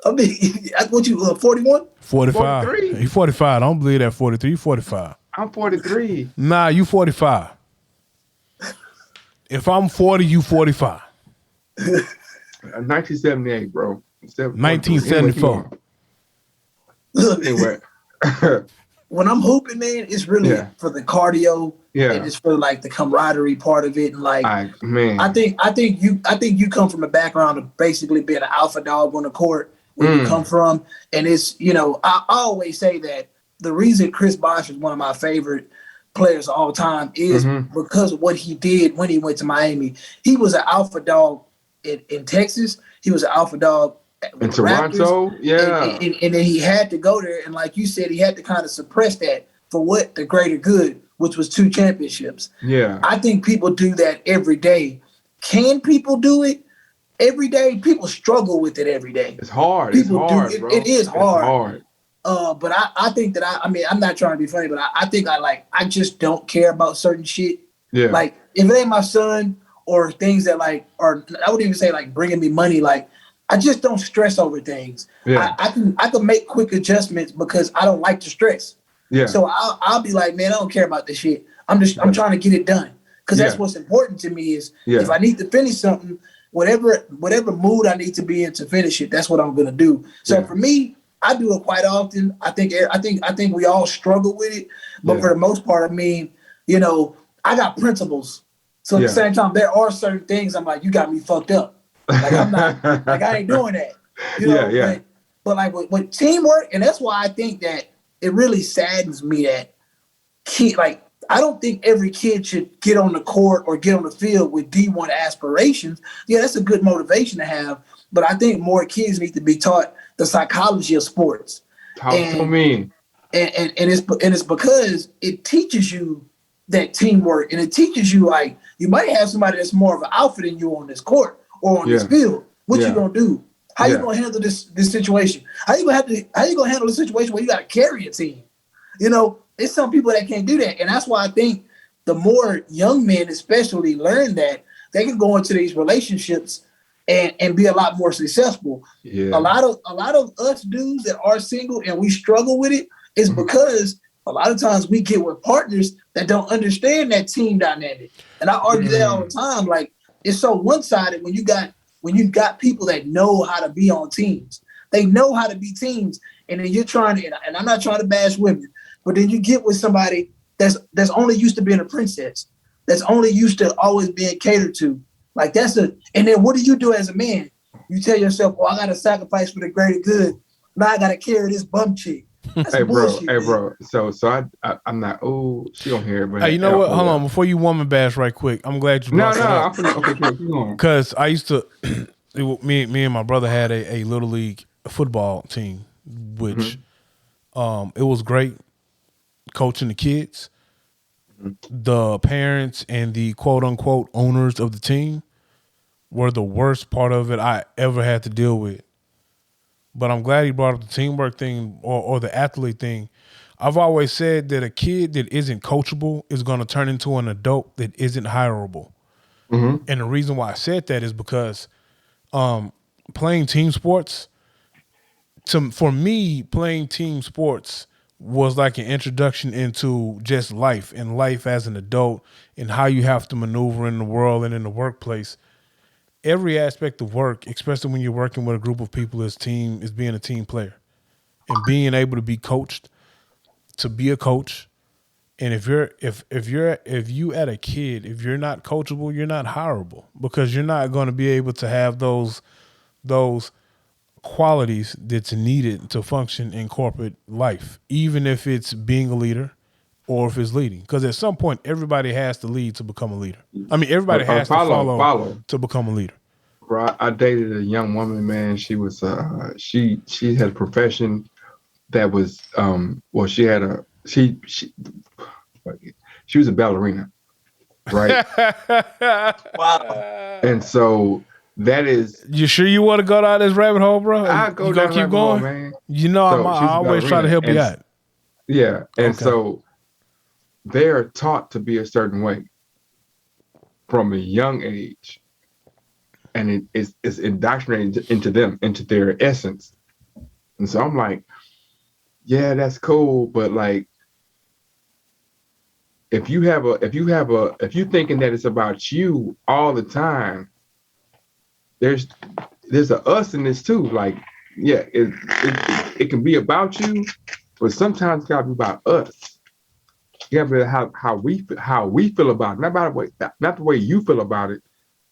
I mean, what you 41? 45. 43. You 45. I don't believe that 43. You 45. I'm 43. Nah, you 45. If I'm 40, you 45. 1978, bro. 1974. Look, anyway. When I'm hooping, man, it's really for the cardio. Yeah. And it's for like the camaraderie part of it. And like, I think you come from a background of basically being an alpha dog on the court where you come from. And it's, I always say that the reason Chris Bosh is one of my favorite players of all time is because of what he did when he went to Miami. He was an alpha dog in Texas. He was an alpha dog in Toronto. Raptors, yeah. And then he had to go there. And like you said, he had to kind of suppress that for what? The greater good, which was 2 championships. Yeah. I think people do that every day. Can people do it every day? People struggle with it every day. It's hard. People it's hard, do it. Bro. It is hard. It's hard. But I think that I mean, I'm not trying to be funny, but I think I just don't care about certain shit. Yeah. Like if it ain't my son or things that like, or I wouldn't even say like bringing me money. Like I just don't stress over things. Yeah. I can make quick adjustments because I don't like to stress. Yeah. So I'll be like, man, I don't care about this shit. I'm trying to get it done because that's what's important to me is if I need to finish something, whatever mood I need to be in to finish it, that's what I'm gonna do. So for me, I do it quite often. I think we all struggle with it, but for the most part, I mean, you know, I got principles. So at the same time, there are certain things I'm like, you got me fucked up. Like I'm not, like I ain't doing that. You know, but like with teamwork, and that's why I think that it really saddens me that I don't think every kid should get on the court or get on the field with D1 aspirations. Yeah, that's a good motivation to have, but I think more kids need to be taught the psychology of sports. Talk to me. And it's because it teaches you that teamwork, and it teaches you like you might have somebody that's more of an alpha than you on this court or on this field. What you gonna do? How you gonna handle this situation? How you gonna handle the situation where you gotta carry a team? You know, it's some people that can't do that, and that's why I think the more young men, especially, learn that they can go into these relationships and be a lot more successful. Yeah. A lot of us dudes that are single and we struggle with it is because a lot of times we get with partners that don't understand that team dynamic. And I argue that all the time. Like it's so one-sided when you got people that know how to be on teams. They know how to be teams, and then you're trying to. And I'm not trying to bash women, but then you get with somebody that's only used to being a princess, that's only used to always being catered to. Like and then what do you do as a man? You tell yourself, "Oh, I got to sacrifice for the greater good. Now I got to carry this bum chick." That's bullshit, bro. So I'm not. Oh, she don't hear it. But hey, you know what? Hold on, before you woman bash, right quick. I'm glad you brought that up. Okay, keep going. Because I used to, me and my brother had a little league football team, which it was great coaching the kids. The parents and the quote unquote owners of the team were the worst part of it I ever had to deal with. But I'm glad he brought up the teamwork thing or the athlete thing. I've always said that a kid that isn't coachable is going to turn into an adult that isn't hireable. And the reason why I said that is because playing team sports, for me, playing team sports was like an introduction into just life and life as an adult and how you have to maneuver in the world and in the workplace. Every aspect of work, especially when you're working with a group of people is being a team player and being able to be coached, to be a coach. And if you at a kid, if you're not coachable, you're not hireable because you're not going to be able to have those qualities that's needed to function in corporate life, even if it's being a leader or if it's leading. Because at some point, everybody has to lead to become a leader. I mean, everybody has to follow to become a leader. Bro, I dated a young woman, man. She was she had a profession that was she was a ballerina, right? Wow. And so that is. You sure you want to go down this rabbit hole, bro? I go you down keep going, hole, man. You know, So I always try to help you out. Yeah, and so they are taught to be a certain way from a young age, and it's indoctrinated into them, into their essence. And so I'm like, yeah, that's cool, but like, if you thinking that it's about you all the time, there's a us in this too. Like, yeah, it can be about you, but sometimes it's gotta be about us. You gotta be how we feel about it, not the way you feel about it.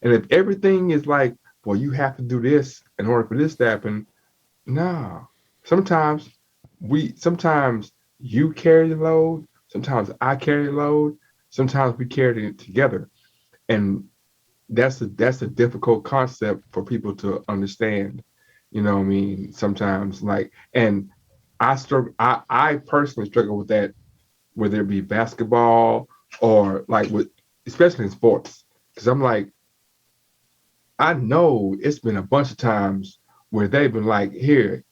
And if everything is like, well, you have to do this in order for this to happen, no. Sometimes you carry the load, Sometimes I carry the load. Sometimes we carry it together, and that's a difficult concept for people to understand. You know what I mean? Sometimes, like, and I struggle. I personally struggle with that, whether it be basketball or like with, especially in sports, because I'm like, I know it's been a bunch of times where they've been like, here,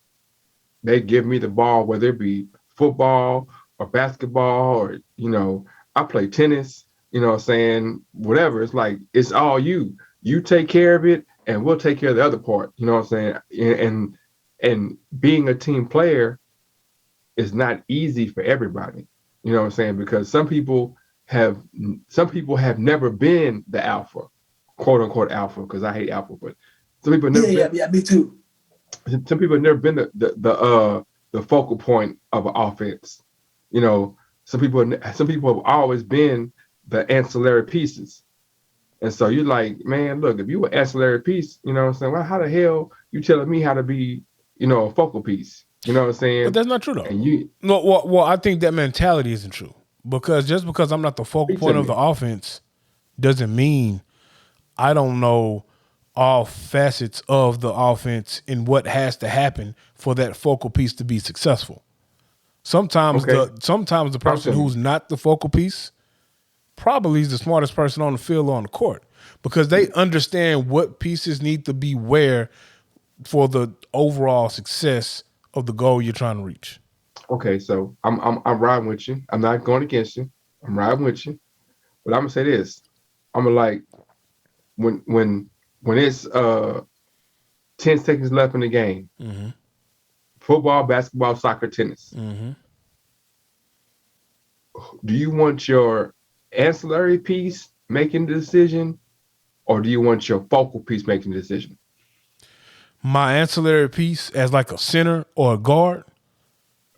they give me the ball, whether it be football or basketball or, I play tennis, what I'm saying, whatever. It's like, it's all you. You take care of it and we'll take care of the other part, you know what I'm saying? And being a team player is not easy for everybody, you know what I'm saying? Because some people have never been the alpha, quote unquote alpha, because I hate alpha, but some people have never been, yeah, me too. some people have never been the focal point of an offense. Some people have always been the ancillary pieces. And so you're like, man, look, if you were ancillary piece, you know what I'm saying? Well, how the hell you telling me how to be, a focal piece? You know what I'm saying? But that's not true though. And you No, well, I think that mentality isn't true, because just because I'm not the focal point of the offense doesn't mean I don't know all facets of the offense and what has to happen for that focal piece to be successful. Sometimes the person who's not the focal piece probably is the smartest person on the field or on the court, because they understand what pieces need to be where for the overall success of the goal you're trying to reach. Okay, so I'm riding with you. I'm not going against you. I'm riding with you. But I'm gonna say this. I'm gonna like when it's 10 seconds left in the game, football, basketball, soccer, tennis. Do you want your ancillary piece making the decision, or do you want your focal piece making the decision? My ancillary piece as like a center or a guard.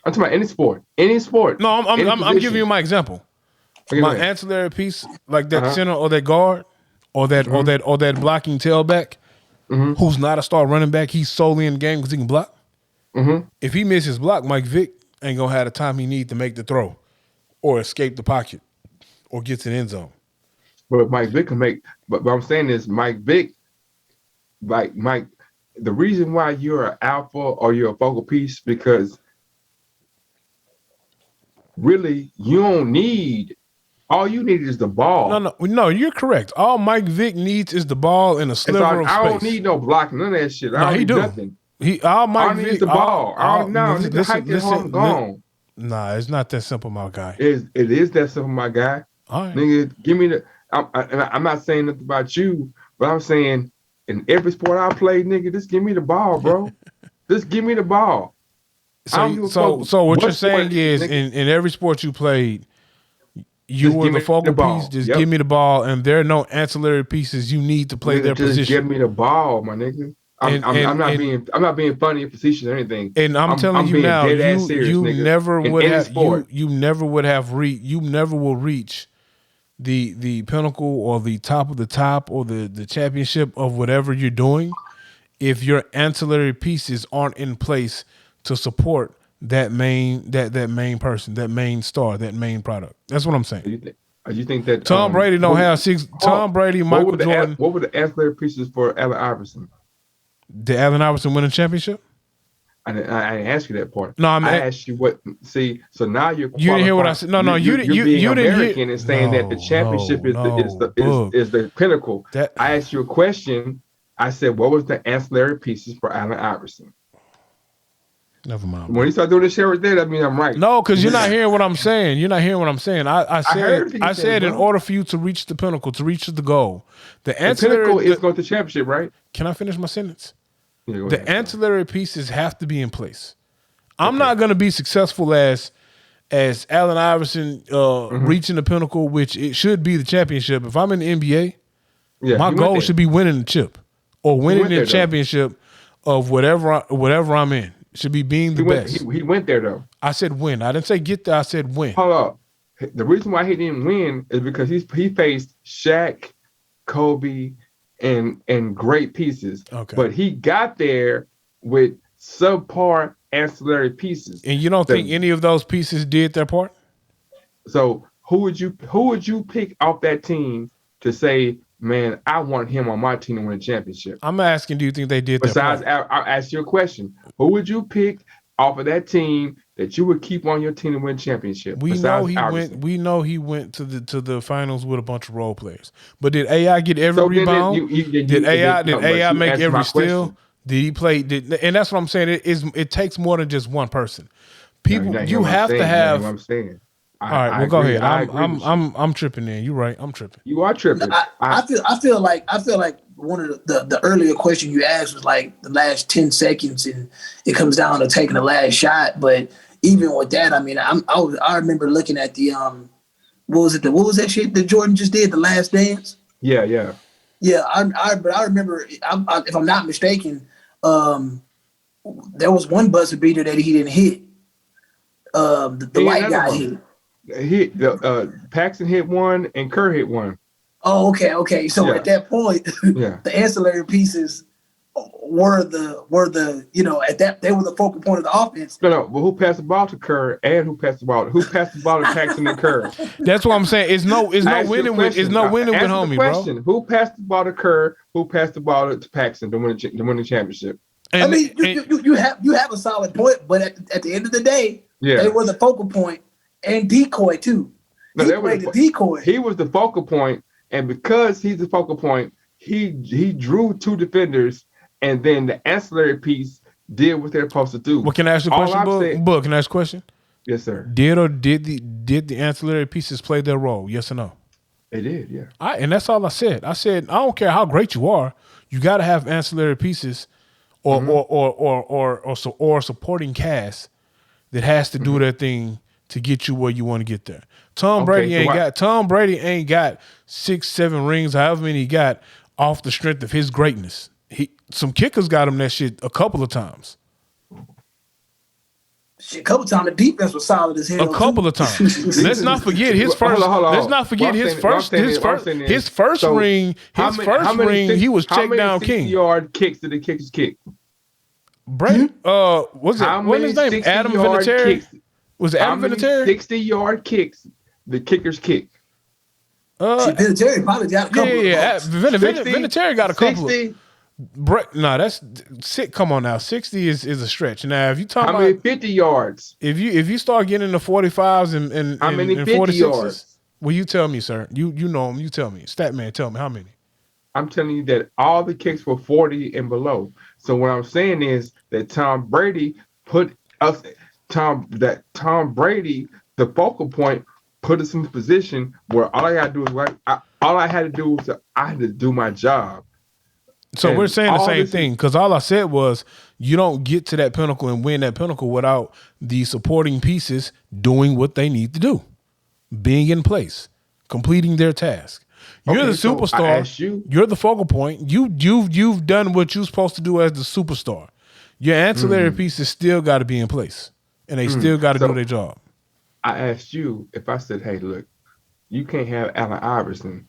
I'm talking about any sport. Any sport. No, I'm giving you my example. Okay, my ancillary piece, like that center or that guard, or that blocking tailback, who's not a star running back. He's solely in the game because he can block. If he misses block, Mike Vick ain't gonna have the time he need to make the throw, or escape the pocket, or get to the end zone. But Mike Vick can make. But what I'm saying is Mike Vick, like Mike. The reason why you're an alpha or you're a focal piece, because really you don't need. All you need is the ball. No, you're correct. All Mike Vick needs is the ball and a sliver of space. I don't need no blocking, none of that shit. I don't need nothing. Mike Vick needs the ball. Gone. Nah, it's not that simple, my guy. It is that simple, my guy. All right. Nigga, give me the. I'm not saying nothing about you, but I'm saying in every sport I play, nigga, just give me the ball, bro. Just give me the ball. So what you're saying is, in every sport you played, you were the focal piece. Just give me the ball, and there are no ancillary pieces you need to play their position. Just give me the ball, my nigga. I'm not being funny or facetious or anything. And I'm telling you now, you never will reach the pinnacle or the top of the top or the championship of whatever you're doing if your ancillary pieces aren't in place to support that main person, that main star, that main product. That's what I'm saying. You think that Tom Brady don't have six? Tom Brady, Michael Jordan. What were the ancillary pieces for Allen Iverson? Did Allen Iverson win a championship? I didn't ask you that part. No, I asked you what. See, so now you didn't hear what I said. No, you didn't American and saying that the championship is the pinnacle. I asked you a question. I said, what was the ancillary pieces for Allen Iverson? Never mind. When you start doing this shit right there, that means I'm right. No, because you're not hearing what I'm saying. You're not hearing what I'm saying. I said in order for you to reach the pinnacle, to reach the goal, the pinnacle is going to championship, right? Can I finish my sentence? Yeah, the ancillary pieces have to be in place. I'm not going to be successful as Allen Iverson reaching the pinnacle, which it should be the championship. If I'm in the NBA, my goal should be winning the chip or winning the championship of whatever I'm in. Should be being the best. He went there though. I said win. I didn't say get there. I said win. Hold up. The reason why he didn't win is because he faced Shaq, Kobe, and great pieces. Okay. But he got there with subpar ancillary pieces. And you don't think any of those pieces did their part? So who would you pick off that team to say, man, I want him on my team to win a championship? I'm asking, do you think they did their Besides, part? I'll ask you a question. Who would you pick off of that team that you would keep on your team to win a championship? We know he went. We know he went to the finals with a bunch of role players. But did AI get every rebound? Did AI make every steal? Did he play? And that's what I'm saying. It takes more than just one person. People, you have to have. What I'm saying. All right, well, go ahead. I'm tripping. In you're right. I'm tripping. You are tripping. I feel like one of the earlier question you asked was like the last 10 seconds, and it comes down to taking the last shot. But even with that, I mean, I remember looking at the what was that shit that Jordan just did, The Last Dance? Yeah. I remember, if I'm not mistaken, there was one buzzer beater that he didn't hit. The white guy hit. Paxson hit one and Kerr hit one. Oh, okay. So at that point, the ancillary pieces were the at that they were the focal point of the offense. No. But who passed the ball to Kerr and who passed the ball to Paxson and Kerr? That's what I'm saying. It's no winning with homie, bro. Who passed the ball to Kerr? Who passed the ball to Paxson to win the championship? I mean, you have a solid point, but at the end of the day, they were the focal point and decoy too. He played the decoy. He was the focal point, and because he's the focal point, he drew two defenders, and then the ancillary piece did what they're supposed to do. Well, can I ask you a question, Book? Can I ask a question? Yes, sir. Did the ancillary pieces play their role? Yes or no? They did, yeah. And that's all I said. I said I don't care how great you are, you got to have ancillary pieces or supporting cast that has to do their thing to get you where you want to get there. Tom Brady ain't got 6-7 rings, however many he got, off the strength of his greatness. Some kickers got him that shit a couple of times. A couple of times the defense was solid as hell. A couple of times. Let's not forget his first. Let's not forget his first ring. His first ring. He was check down king. 60-yard kicks did the kickers kick? Brady. What's his name? Adam Vinatieri. Was it Adam Vinatieri? 60-yard kicks the kickers kick. Vinatieri probably got a couple. Yeah. Vinatieri got a couple. 60. No, that's sick. Come on now, 60 is a stretch. Now, if you talk how many 50 yards, if you start getting into 45s and how many 50 46s, yards? Well, you tell me, sir. You know them. You tell me. Statman, tell me how many. I'm telling you that all the kicks were 40 and below. So what I'm saying is that Tom Brady, the focal point, put us in the position where all I had to do my job. So we're saying the same thing, because all I said was you don't get to that pinnacle and win that pinnacle without the supporting pieces doing what they need to do, being in place, completing their task. You're the superstar. You're the focal point. You've done what you're supposed to do as the superstar. Your ancillary pieces still got to be in place, and they still got to do their job. I asked you if I said, "Hey, look, you can't have Allen Iverson,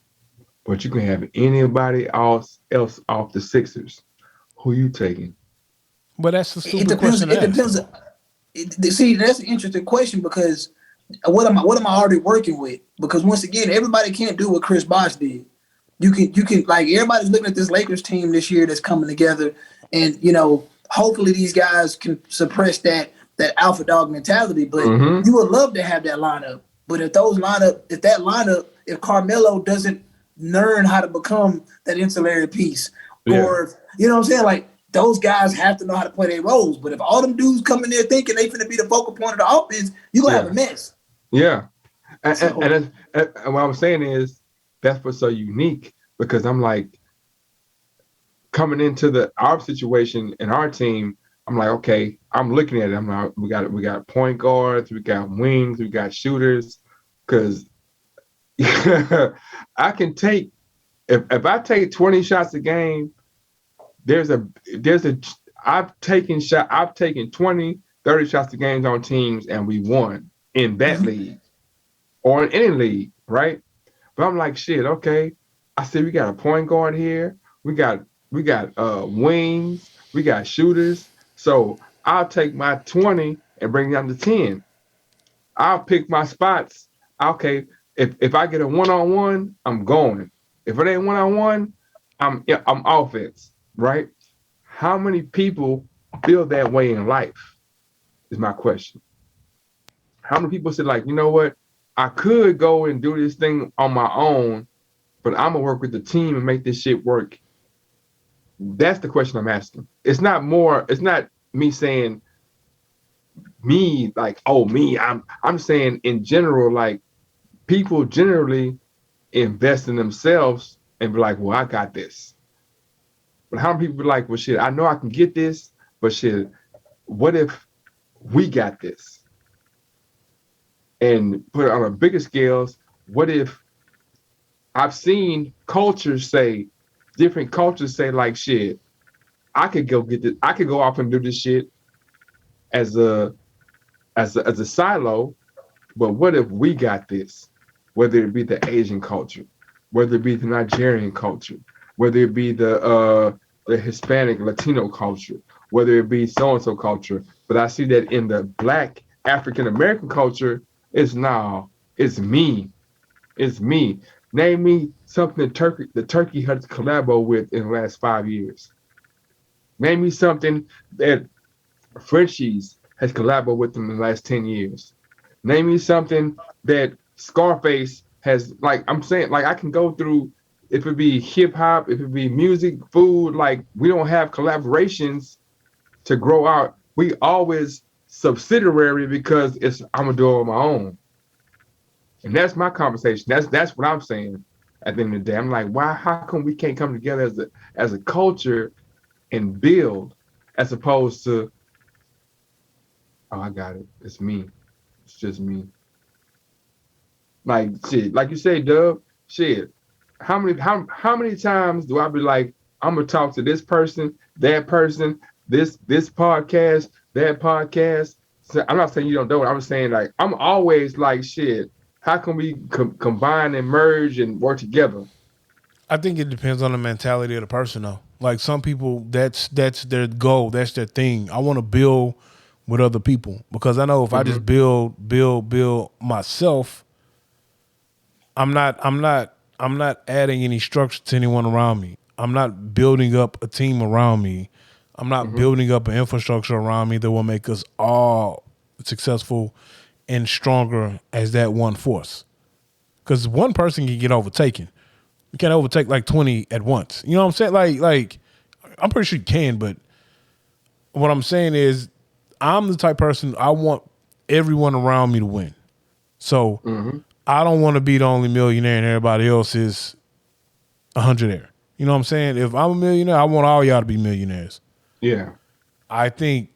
but you can have anybody else off the Sixers. Who you taking?" But that's the stupid question. It depends. See, that's an interesting question, because what am I already working with? Because once again, everybody can't do what Chris Bosh did. You can like, everybody's looking at this Lakers team this year that's coming together, and hopefully these guys can suppress that alpha dog mentality. But you would love to have that lineup. But if Carmelo doesn't learn how to become that ancillary piece, or you know what I'm saying, like, those guys have to know how to play their roles. But if all them dudes come in there thinking they finna be the focal point of the offense, you gonna have a mess. Yeah, and what I'm saying is that's what's so unique, because I'm like, coming into our situation and our team, I'm like, okay, I'm looking at it. I'm like, we got point guards, we got wings, we got shooters, because I can take, if I take 20 shots a game, I've taken 20, 30 shots a game on teams, and we won in that league or in any league, right? But I'm like, shit, okay. I said, we got a point guard here, we got wings, we got shooters. So I'll take my 20 and bring it down to 10. I'll pick my spots Okay, if I get a one-on-one, I'm going. If it ain't one-on-one, I'm offense, right? How many people feel that way in life is my question. How many people say like, you know what? I could go and do this thing on my own, but I'm gonna work with the team and make this shit work. That's the question I'm asking. It's not me saying me like, oh me. I'm saying in general, like people generally invest in themselves and be like, well, I got this. But how many people be like, well shit, I know I can get this, but shit, what if we got this? And put it on a bigger scales, what if I've seen different cultures say like shit, I could go get this, I could go off and do this shit as a silo, but what if we got this? Whether it be the Asian culture, whether it be the Nigerian culture, whether it be the Hispanic Latino culture, whether it be so and so culture. But I see that in the Black African American culture, it's me. It's me. Name me something the Turkey has collabo with in the last 5 years. Name me something that Frenchies has collaborated with in the last 10 years. Name me something that Scarface has, like I'm saying, like I can go through, if it be hip hop, if it be music, food, like we don't have collaborations to grow out. We always subsidiary because I'm gonna do it on my own. And that's my conversation. That's what I'm saying at the end of the day. I'm like, how come we can't come together as a culture and build as opposed to, oh, I got it. It's me. It's just me. Like shit, like you say, Dub, shit. How many times do I be like, I'm gonna talk to this person, that person, this podcast, that podcast? So I'm not saying you don't do it. I'm saying like I'm always like shit. How can we combine and merge and work together? I think it depends on the mentality of the person, though. Like some people, that's their goal, that's their thing. I want to build with other people because I know if I just build myself, I'm not adding any structure to anyone around me. I'm not building up a team around me. I'm not building up an infrastructure around me that will make us all successful and stronger as that one force. Because one person can get overtaken. You can't overtake like 20 at once. You know what I'm saying? Like I'm pretty sure you can, but what I'm saying is I'm the type of person, I want everyone around me to win. So I don't want to be the only millionaire and everybody else is 100-aire. You know what I'm saying? If I'm a millionaire, I want all y'all to be millionaires. Yeah. I think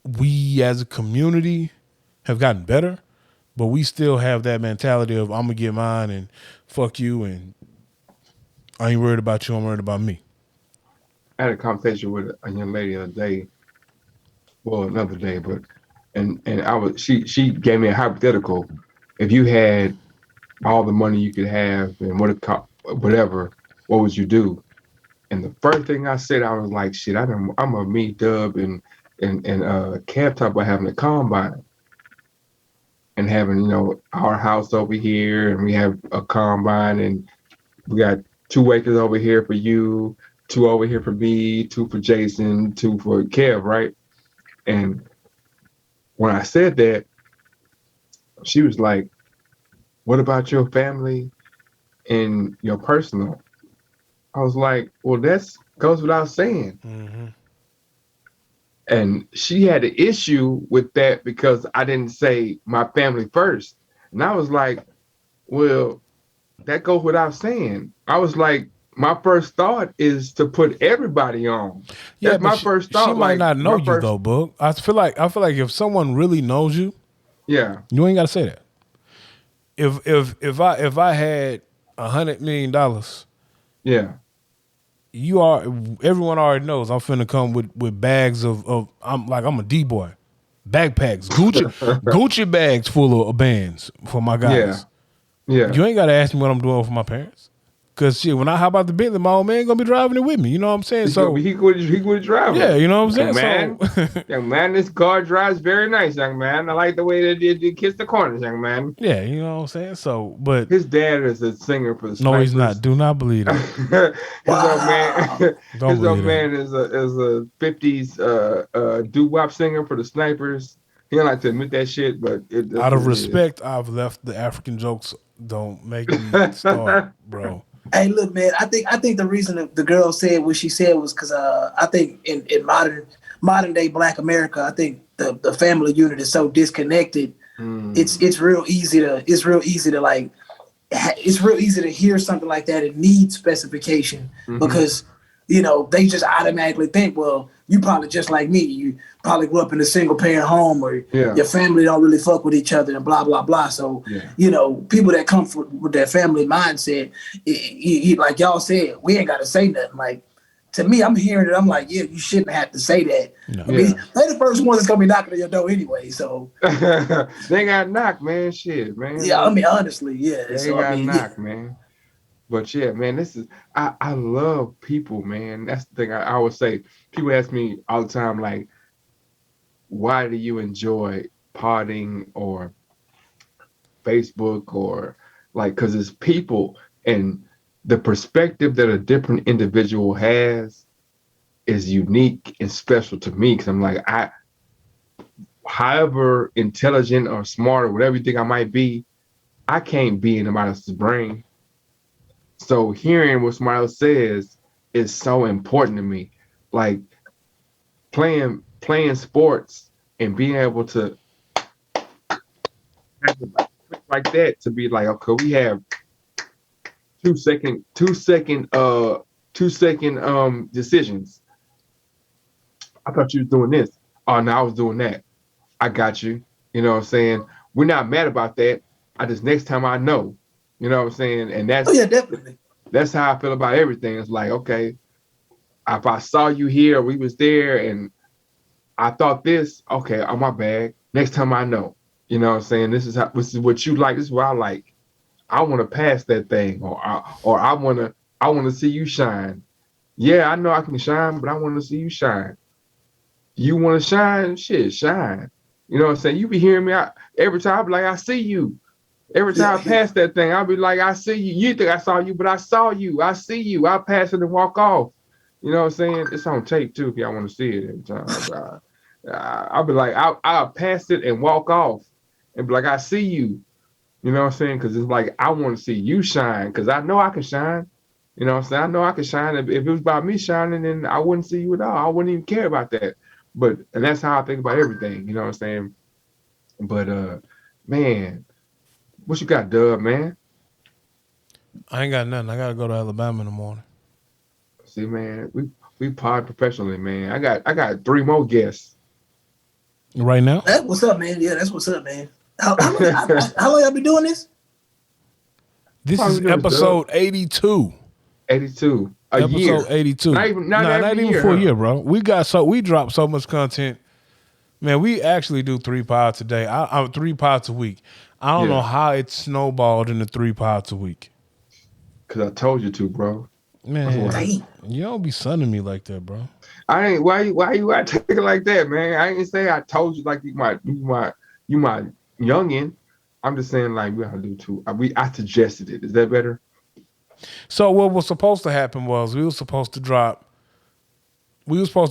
we as a community have gotten better, but we still have that mentality of I'm going to get mine and fuck you and I ain't worried about you, I'm worried about me. I had a conversation with a young lady the other day, well, another day, but she gave me a hypothetical. If you had all the money you could have and whatever, what would you do? And the first thing I said, I was like, shit, I'm a meet Dub and Cab talk about having a combine and having, you know, our house over here and we have a combine and we got 2 acres over here for you, 2 over here for me, 2 for Jason, 2 for Kev, right? And when I said that, she was like, what about your family and your personal? I was like, well, that's goes without saying. Mm-hmm. And she had an issue with that because I didn't say my family first. And I was like, well, that goes without saying. I was like, my first thought is to put everybody on. Yeah, that's my first thought. She might not know you though, Boog. I feel like if someone really knows you, yeah, you ain't gotta say that. If I had $100 million, yeah, everyone already knows I'm finna come with bags of I'm a D-boy. Backpacks, Gucci bags full of bands for my guys. Yeah. You ain't gotta ask me what I'm doing for my parents. Cause shit, when I hop out the Bentley, my old man gonna be driving it with me. You know what I'm saying? So he could drive. yeah, you know what I'm saying. Man, So young man, this car drives very nice, young man. I like the way that you kiss the corners, young man. yeah, you know what I'm saying. So, but His dad is a singer for the Snipers. no, he's not. Do not believe it. His old man, Don't his old believe man is a 50s doo wop singer for the Snipers. He don't like to admit that shit, but Out of respect, I've left the African jokes. Don't make me start, bro. Hey, look, man. I think the reason the girl said what she said was because I think in modern day Black America, I think the family unit is so disconnected. It's real easy to like it's real easy to hear something like that and need specification because they just automatically think, well, you probably just like me. You probably grew up in a single parent home, or your family don't really fuck with each other, and blah blah blah. So people that come with that family mindset, like y'all said, we ain't got to say nothing. Like to me, I'm hearing it. I'm like, yeah, you shouldn't have to say that. No. I mean, they're the first ones that's gonna be knocking on your door anyway. So they got knocked, man. Shit, man. Yeah, I mean, honestly, yeah. They got knocked, man. But yeah, man, I love people, man. That's the thing I always say. People ask me all the time, like, why do you enjoy partying or Facebook or like, because it's people, and the perspective that a different individual has is unique and special to me. Because I'm like, however intelligent or smart or whatever you think I might be, I can't be in somebody else's brain. So hearing what somebody else says is so important to me. Like playing sports and being able to like that, to be like, okay, we have 2 second decisions. I thought you was doing this. Oh, no, I was doing that. I got you. You know what I'm saying? We're not mad about that. Next time I know. You know what I'm saying? And that's definitely. That's how I feel about everything. It's like, okay, if I saw you here, we was there, and I thought this, okay, on my bag. Next time I know. You know what I'm saying? This is what you like. This is what I like. I want to pass that thing, or I want to see you shine. Yeah, I know I can shine, but I want to see you shine. You want to shine? Shit, shine. You know what I'm saying? You be hearing me every time. I be like, I see you. Every time I pass that thing, I'll be like, I see you. You think I saw you, but I saw you. I see you. I'll pass it and walk off. You know what I'm saying? It's on tape, too, if y'all want to see it every time. I'll be like, I'll pass it and walk off and be like, I see you. You know what I'm saying? Because it's like, I want to see you shine because I know I can shine. You know what I'm saying? I know I can shine. If it was about me shining, then I wouldn't see you at all. I wouldn't even care about that. And that's how I think about everything. You know what I'm saying? But, man, what you got, Dub, man? I ain't got nothing. I got to go to Alabama in the morning. See, man, we pod professionally, man. I got 3 more guests. Right now? That's what's up, man. Yeah, that's what's up, man. How long y'all been doing this? This is episode 82. 82. Episode 82. Not even for a year, bro. We dropped so much content. Man, we actually do 3 pods a day. 3 pods a week. I don't know how it snowballed into 3 pods a week. Cause I told you to, bro. Man, you don't be sunning me like that, bro. I ain't. Why you take it like that, man? I ain't say I told you like you my youngin. I'm just saying like we gotta do 2. I suggested it. Is that better? So what was supposed to happen was we were supposed to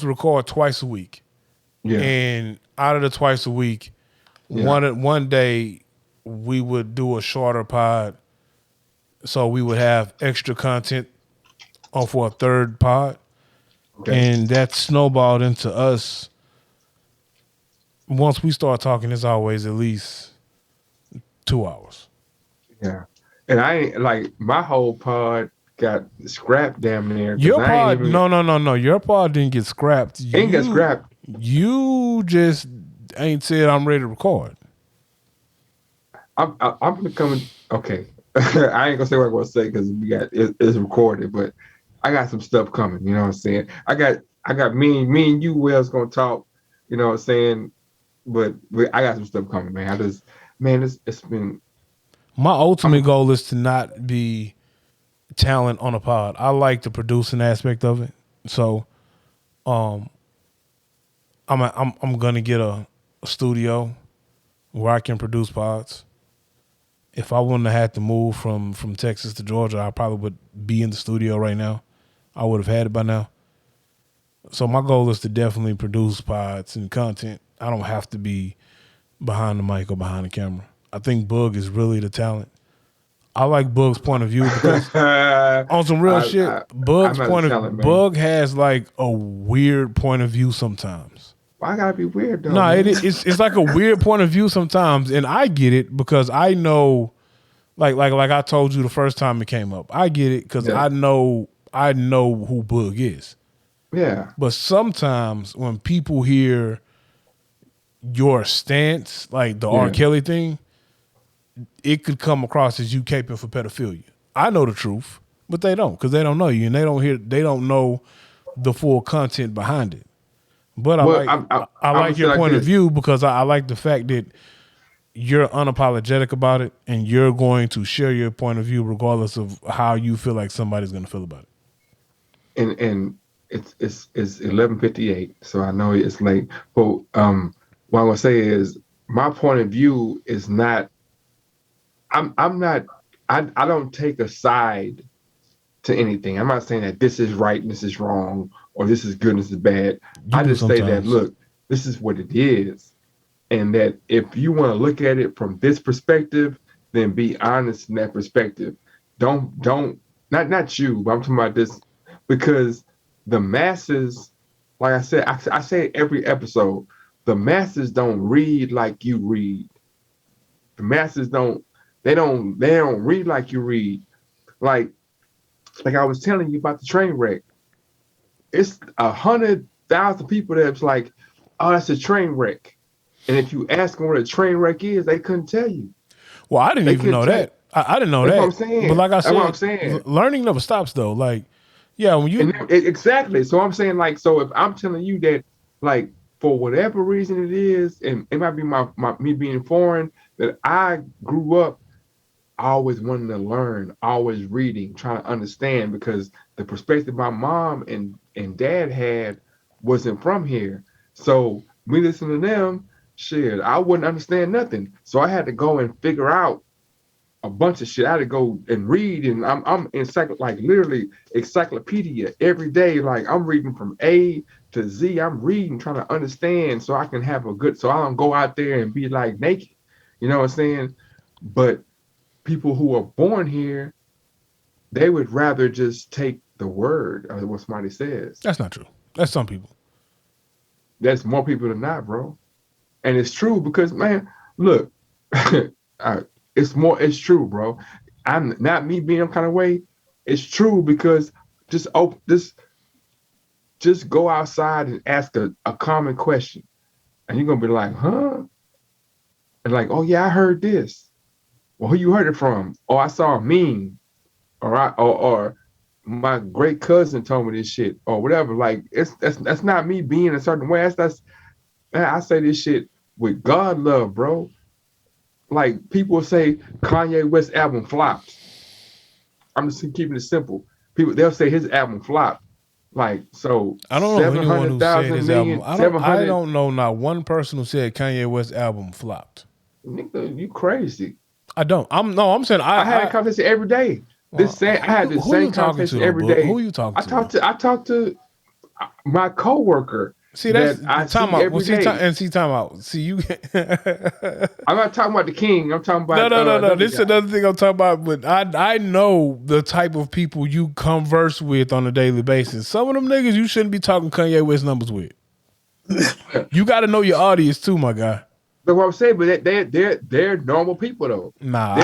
record twice a week. Yeah. And out of the twice a week, one day we would do a shorter pod, so we would have extra content for a third pod. Okay. And that snowballed into us. Once we start talking, it's always at least 2 hours. Yeah. And I ain't like my whole pod got scrapped damn near. Your pod, no. Your pod didn't get scrapped. Ain't get scrapped. You just ain't said I'm ready to record. I'm gonna come in. Okay. I ain't gonna say what I'm gonna say because it's recorded, but I got some stuff coming. You know what I'm saying? I got me and you, Wells, gonna talk. You know what I'm saying? But I got some stuff coming, man. It's been. My ultimate goal is to not be talent on a pod. I like the producing aspect of it. So, I'm gonna get a studio where I can produce pods. If I wouldn't have had to move from Texas to Georgia, I probably would be in the studio right now. I would have had it by now. So my goal is to definitely produce pods and content. I don't have to be behind the mic or behind the camera. I think Bug is really the talent. I like Bug's point of view because on some real shit, Bug has like a weird point of view sometimes. Why I gotta be weird though? No, it's like a weird point of view sometimes, and I get it because I know, like I told you the first time it came up. I get it because I know who Bug is. Yeah. But sometimes when people hear your stance, like the R. Kelly thing, it could come across as you caping for pedophilia. I know the truth, but they don't because they don't know you and they don't know the full content behind it. But I like your point of view because I like the fact that you're unapologetic about it and you're going to share your point of view regardless of how you feel like somebody's going to feel about it. And it's 11:58, so I know it's late. But what I'm gonna say is my point of view is not. I don't take a side to anything. I'm not saying that this is right and this is wrong or this is good and this is bad. I just say that, look, this is what it is. And that if you want to look at it from this perspective, then be honest in that perspective. Don't not you, but I'm talking about this because the masses, like I said, I say it every episode, the masses don't read like you read. The masses don't read like you read. Like I was telling you about the train wreck. It's 100,000 people that's like, oh, that's a train wreck. And if you ask them what a train wreck is, they couldn't tell you. Well, I didn't even know that. I didn't know that. That's what I'm saying. But like I said, that's what I'm saying. Learning never stops though. Like, yeah, when you exactly. So I'm saying, like, so if I'm telling you that, like, for whatever reason it is, and it might be my me being foreign, that I grew up always wanting to learn, always reading, trying to understand, because the perspective my mom and dad had wasn't from here. So me listening to them, shit, I wouldn't understand nothing. So I had to go and figure out a bunch of shit. I had to go and read, and I'm literally encyclopedia every day. Like I'm reading from A to Z. I'm reading, trying to understand, so I can have so I don't go out there and be like naked. You know what I'm saying? But people who are born here, they would rather just take the word of what somebody says. That's not true. That's some people. That's more people than not, bro. And it's true because, man, look, it's true, bro. I'm not me being some kind of way. It's true because just go outside and ask a common question. And you're going to be like, huh? And like, oh yeah, I heard this. Well, who you heard it from? Oh, I saw a meme, or my great cousin told me this shit, or whatever. Like, that's not me being a certain way. I say this shit with God love, bro. Like people say Kanye West album flopped. I'm just keeping it simple. They'll say his album flopped. Like, so I don't know anyone who said his album. I don't know not one person who said Kanye West album flopped. Nigga, you crazy. I don't. I'm saying I had a conversation every day. I had the same conversation every day. Who you talking to? I talked to my coworker. See, that's time out. Well, time out. See, you. I'm not talking about the king. I'm talking about no. This is another thing I'm talking about. But I know the type of people you converse with on a daily basis. Some of them niggas you shouldn't be talking Kanye West numbers with. You got to know your audience too, my guy. That's what I'm saying, but they're normal people though. Nah,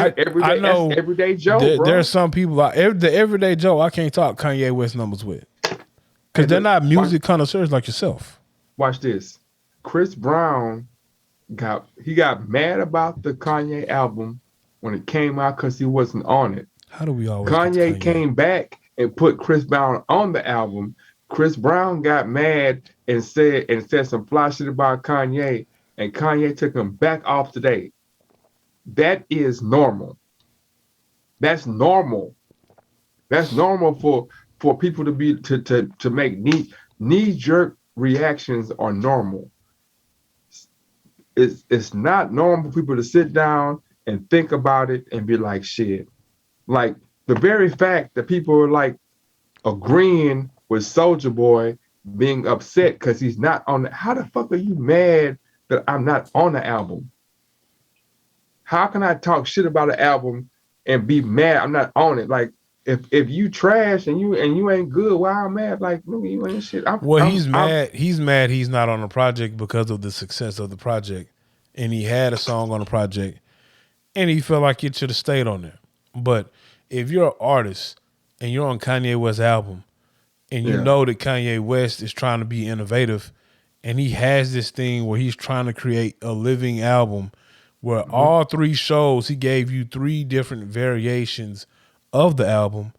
I know everyday Joe. There's some people the everyday Joe I can't talk Kanye West numbers with because they're not music connoisseurs like yourself. Watch this. Chris Brown got mad about the Kanye album when it came out because he wasn't on it. How do we always? Kanye came back and put Chris Brown on the album. Chris Brown got mad and said some fly shit about Kanye. And Kanye took him back off today. That is normal. That's normal. That's normal for people to be to make knee jerk reactions are normal. It's not normal for people to sit down and think about it and be like shit. Like the very fact that people are like agreeing with Soldier Boy being upset because he's not on the, how the fuck are you mad that I'm not on the album? How can I talk shit about an album and be mad I'm not on it? Like if you trash and you ain't good, why I'm mad? Like nigga, you ain't shit. He's mad. He's mad he's not on the project because of the success of the project. And he had a song on the project and he felt like it should have stayed on there. But if you're an artist and you're on Kanye West's album and you know that Kanye West is trying to be innovative and he has this thing where he's trying to create a living album where all three shows he gave you three different variations of the album,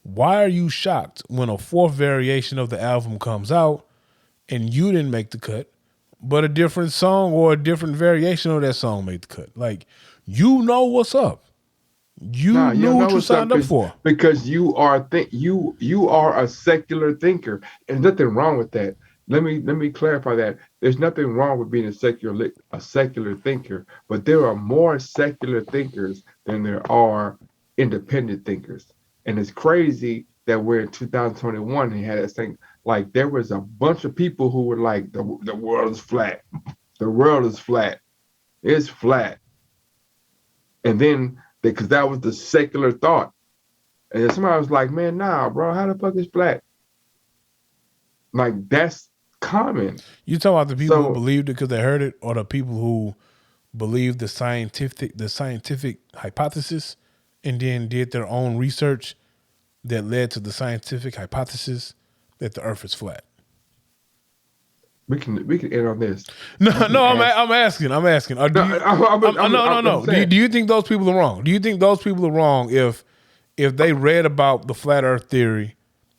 why are you shocked when a fourth variation of the album comes out and you didn't make the cut, but a different song or a different variation of that song made the cut? Like, you know what's up. You knew what you signed up for. Because you are a secular thinker. And nothing wrong with that. Let me clarify that. There's nothing wrong with being a secular thinker, but there are more secular thinkers than there are independent thinkers. And it's crazy that we're in 2021 and had that thing. Like there was a bunch of people who were like, the world is flat. The world is flat. It's flat. And then because that was the secular thought. And then somebody was like, man, nah, bro, how the fuck is flat? Like that's common. You talking about the people who believed it because they heard it, or the people who believed the scientific hypothesis and then did their own research that led to the scientific hypothesis that the earth is flat? We can end on this. No, I'm asking. Do you think those people are wrong? Do you think those people are wrong if they read about the flat earth theory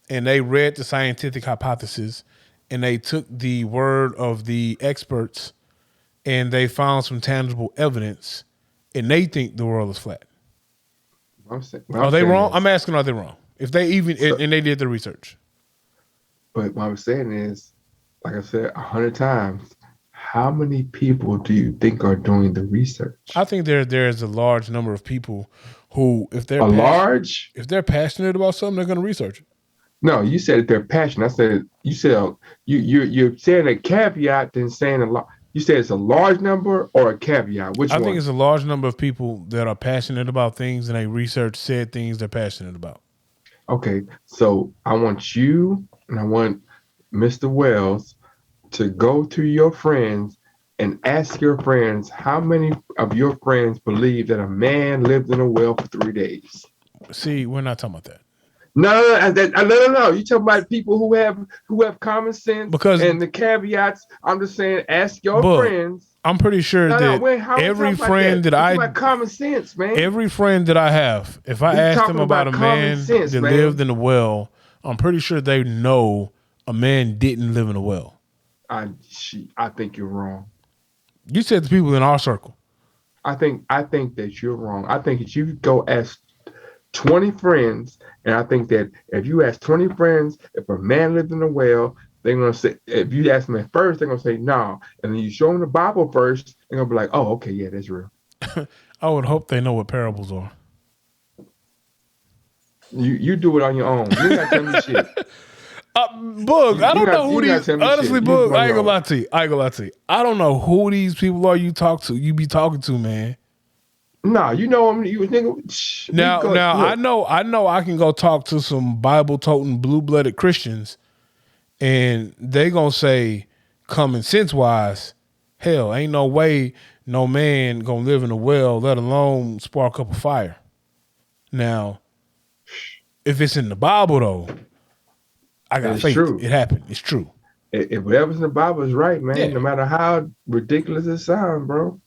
and they read the scientific hypothesis and they took the word of the experts and they found some tangible evidence and they think the world is flat? Are they wrong? I'm asking, are they wrong? If they and they did the research. But what I'm saying is, like I said 100 times, how many people do you think are doing the research? I think there's a large number of people who, if they're passionate about something, they're going to research it. No, you said they're passionate. I said you're saying a caveat than saying a lot. You said it's a large number or a caveat. Which one? I think it's a large number of people that are passionate about things and they research said things they're passionate about. Okay, so I want you and I want Mr. Wells to go to your friends and ask your friends how many of your friends believe that a man lived in a well for 3 days. See, we're not talking about that. No. You talking about people who have common sense and the caveats. I'm just saying, ask your friends. I'm pretty sure every friend that I common sense, man. Every friend that I have, if I ask them about a man that lived in a well, I'm pretty sure they know a man didn't live in a well. I think you're wrong. You said the people in our circle. I think that you're wrong. I think that you go ask 20 friends, and I think that if you ask 20 friends if a man lived in a well, they're gonna say, if you ask them at first, they're gonna say no. And then you show them the Bible first, they're gonna be like, oh, okay, yeah, that's real. I would hope they know what parables are. You do it on your own. You ain't gotta tell me shit. Boog, I don't know who these. Honestly, Boog, I ain't gonna lie to you. I don't know who these people are you be talking to, man. Nah, you know them. You nigga. Now, I know. I can go talk to some Bible-toting, blue-blooded Christians, and they gonna say, common sense-wise, hell, ain't no way no man gonna live in a well, let alone spark up a fire. Now, if it's in the Bible, though, I got faith. True. It happened. It's true. If whatever's in the Bible is right, man, no matter how ridiculous it sounds, bro.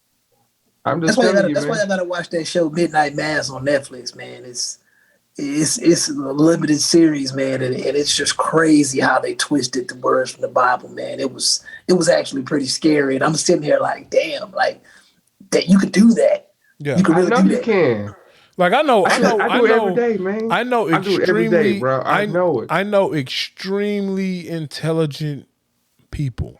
I'm just telling you, that's why I gotta watch that show Midnight Mass on Netflix, man. It's a limited series, man, and it's just crazy how they twisted the words from the Bible, man. It was actually pretty scary, and I'm sitting here like, damn, like that you could do that. Yeah, you could really I know you can. Like I know I do it every day, man. I know I do it every day, bro. I know it. I know extremely intelligent people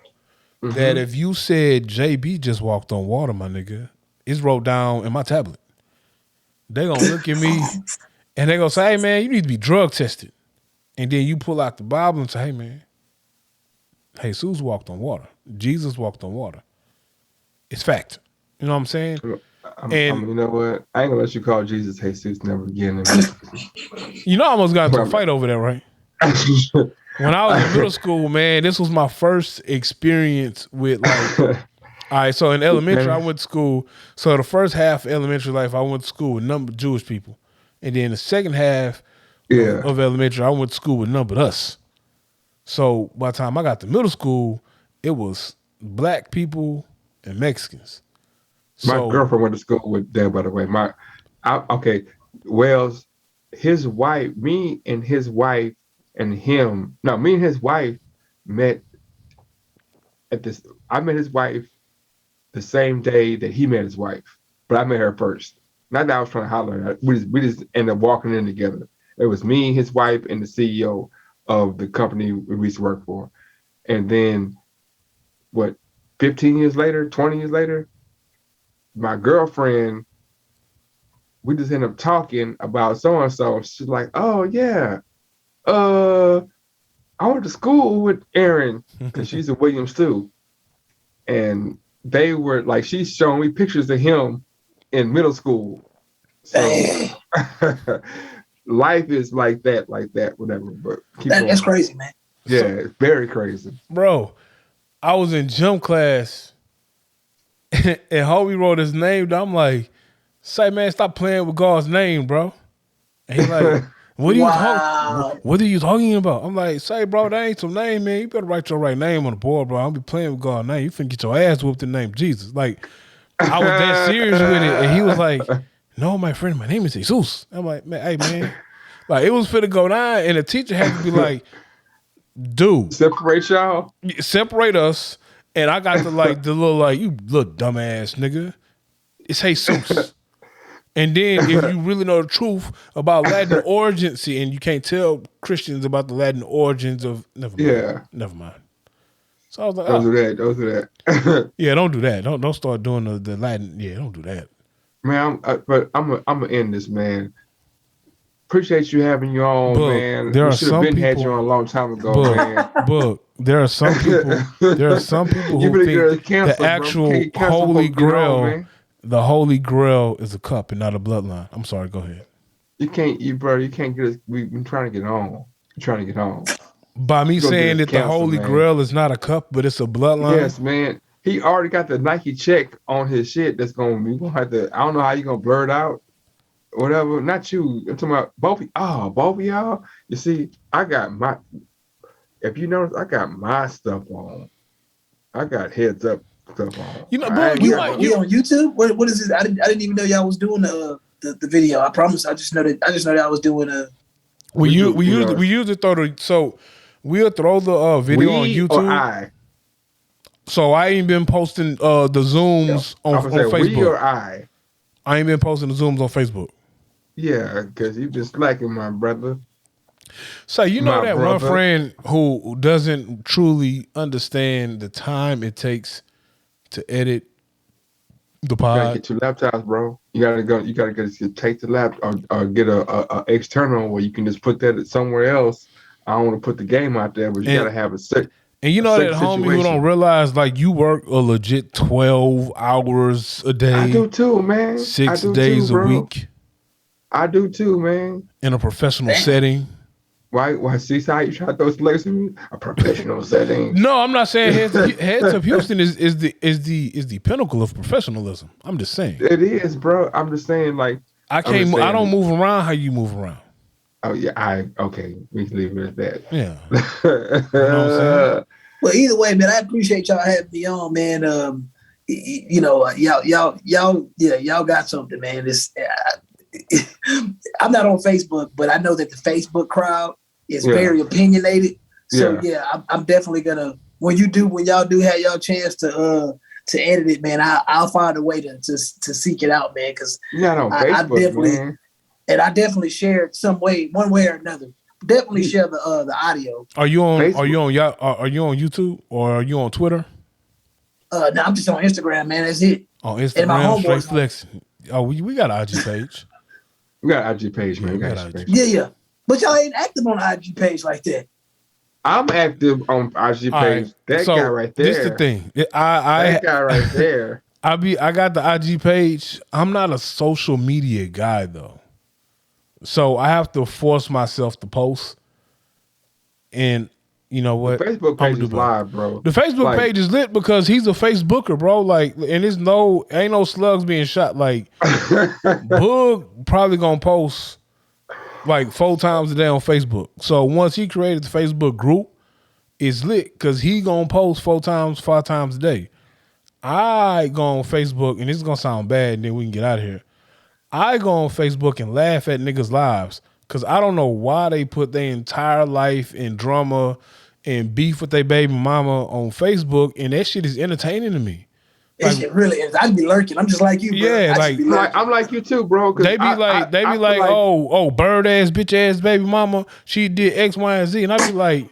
that if you said JB just walked on water, my nigga, it's wrote down in my tablet. They gonna look at me and they gonna say, "Hey man, you need to be drug tested." And then you pull out the Bible and say, "Hey man, Jesus walked on water. Jesus walked on water. It's fact." You know what I'm saying? You know what? I ain't gonna let you call Jesus Jesus never again. You know, I almost got into a fight over that, right? When I was in middle school, man, this was my first experience with like. All right, so in elementary, I went to school. So the first half of elementary life, I went to school with number Jewish people, and then the second half of elementary, I went to school with numbered us. So by the time I got to middle school, it was black people and Mexicans. My girlfriend went to school with them, by the way. Wells, his wife, me and his wife met at this. I met his wife the same day that he met his wife, but I met her first. Not that I was trying to holler at her. We just ended up walking in together. It was me, his wife, and the CEO of the company we used to work for. And then, 15 years later, 20 years later, my girlfriend, we just ended up talking about so-and-so. She's like, "Oh, yeah, I went to school with Aaron," because she's a Williams too. And they were like, she's showing me pictures of him in middle school. So life is like that, whatever. But that's crazy, man. Yeah, it's very crazy. Bro, I was in gym class and Hobie wrote his name down. I'm like, "Say, man, stop playing with God's name, bro." And he's like, what are you talking about? I'm like, "Say, bro, that ain't some name, man. You better write your right name on the board, bro. I'll be playing with God's name. You finna get your ass whooped in the name of Jesus." Like, I was that serious with it. And he was like, "No, my friend, my name is Jesus." I'm like, "Man, hey, man." Like, it was finna go down, and the teacher had to be like, "Dude, separate y'all, separate us." And I got the little "You little dumbass nigga, it's Jesus." And then if you really know the truth about Latin origins, and you can't tell Christians about the Latin origins of never mind. So I was like, don't do that. Yeah, don't do that. Don't start doing the Latin. Yeah, don't do that. Man, I'm gonna end this, man. Appreciate you having you on, man. There we should have been had you on a long time ago, man. There are some people who think the actual Holy Grail, the Holy Grail is a cup and not a bloodline. I'm sorry, go ahead. You can't get us. We've been trying to get on. By me saying that the Holy Grail is not a cup, but it's a bloodline. Yes, man. He already got the Nike check on his shit. We're gonna have to. I don't know how you're gonna blur it out. Whatever, not you. I'm talking about both of y'all. You see, if you notice, I got my stuff on. I got heads up stuff on. You know, we on YouTube. What is this? I didn't even know y'all was doing the video. I promise. I just know that I was doing a. We usually throw the we'll throw the video on YouTube. So I ain't been posting the Zooms on Facebook. We or I? I ain't been posting the Zooms on Facebook. Yeah, because you've been slacking, my brother. So you know that one friend who doesn't truly understand the time it takes to edit the pod. You gotta get two laptops, bro. You gotta take the laptop or get a external where you can just put that somewhere else. I don't want to put the game out there, but you gotta have a set. And you know that homie who don't realize, like, you work a legit 12 hours a day. I do too, man. 6 days a week. I do too, man. In a professional setting. Why? See how you try to throw slaves in me? A professional setting. No, I'm not saying Heads Up Houston is the pinnacle of professionalism. I'm just saying. It is, bro. I'm just saying, like, I don't move around how you move around. Oh yeah, okay. We can leave it at that. Yeah. You know what I'm saying? Well, either way, man, I appreciate y'all having me on, man. You know, y'all got something, man. I'm not on Facebook, but I know that the Facebook crowd is very opinionated. So I'm definitely gonna when y'all do have y'all chance to edit it, man. I'll find a way to seek it out, man. Because you're not on Facebook, man. and I definitely shared one way or another. Definitely share the audio. Are you on? Facebook. Are you on YouTube or are you on Twitter? No, I'm just on Instagram, man. That's it. On And my Instagram, straight homeboys. flexing. Oh, we got an IG page. We got an IG page, man. Yeah, we got we an got IG page. Yeah. But y'all ain't active on the IG page like that. I'm active on IG page. Right. That So, guy right there. This the thing. That guy right there. I got the IG page. I'm not a social media guy though. So I have to force myself to post. And you know what? The Facebook page is live, bro. The Facebook page is lit because he's a Facebooker, bro. Like, and ain't no slugs being shot. Like, Boog probably gonna post like 4 times a day on Facebook. So once he created the Facebook group, it's lit because he gonna post 5 times a day. I go on Facebook, and this is gonna sound bad, and then we can get out of here. I go on Facebook and laugh at niggas' lives because I don't know why they put their entire life in drama and beef with their baby mama on Facebook, and that shit is entertaining to me. That shit really is. I'd be lurking. I'm just like you, bro. Yeah, I'm like you too, bro. They be like, oh, bird ass, bitch ass baby mama, she did X, Y, and Z, and I be like,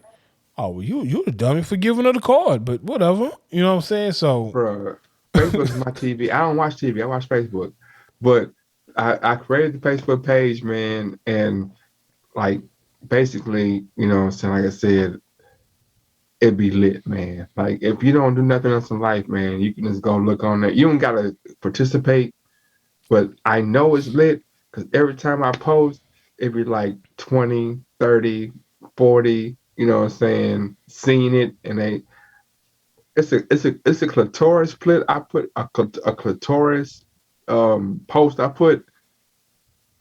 oh, well, you the dummy for giving her the card, but whatever, you know what I'm saying? So, bro, Facebook is my TV. I don't watch TV. I watch Facebook, but I created the Facebook page, man, and like basically, you know what I'm saying? Like I said, it'd be lit, man. Like if you don't do nothing else in life, man, you can just go look on there. You don't gotta participate, but I know it's lit because every time I post, it'd be like 20, 30, 40, you know what I'm saying, seeing it, and it's a clitoris split. I put a clitoris post. I put,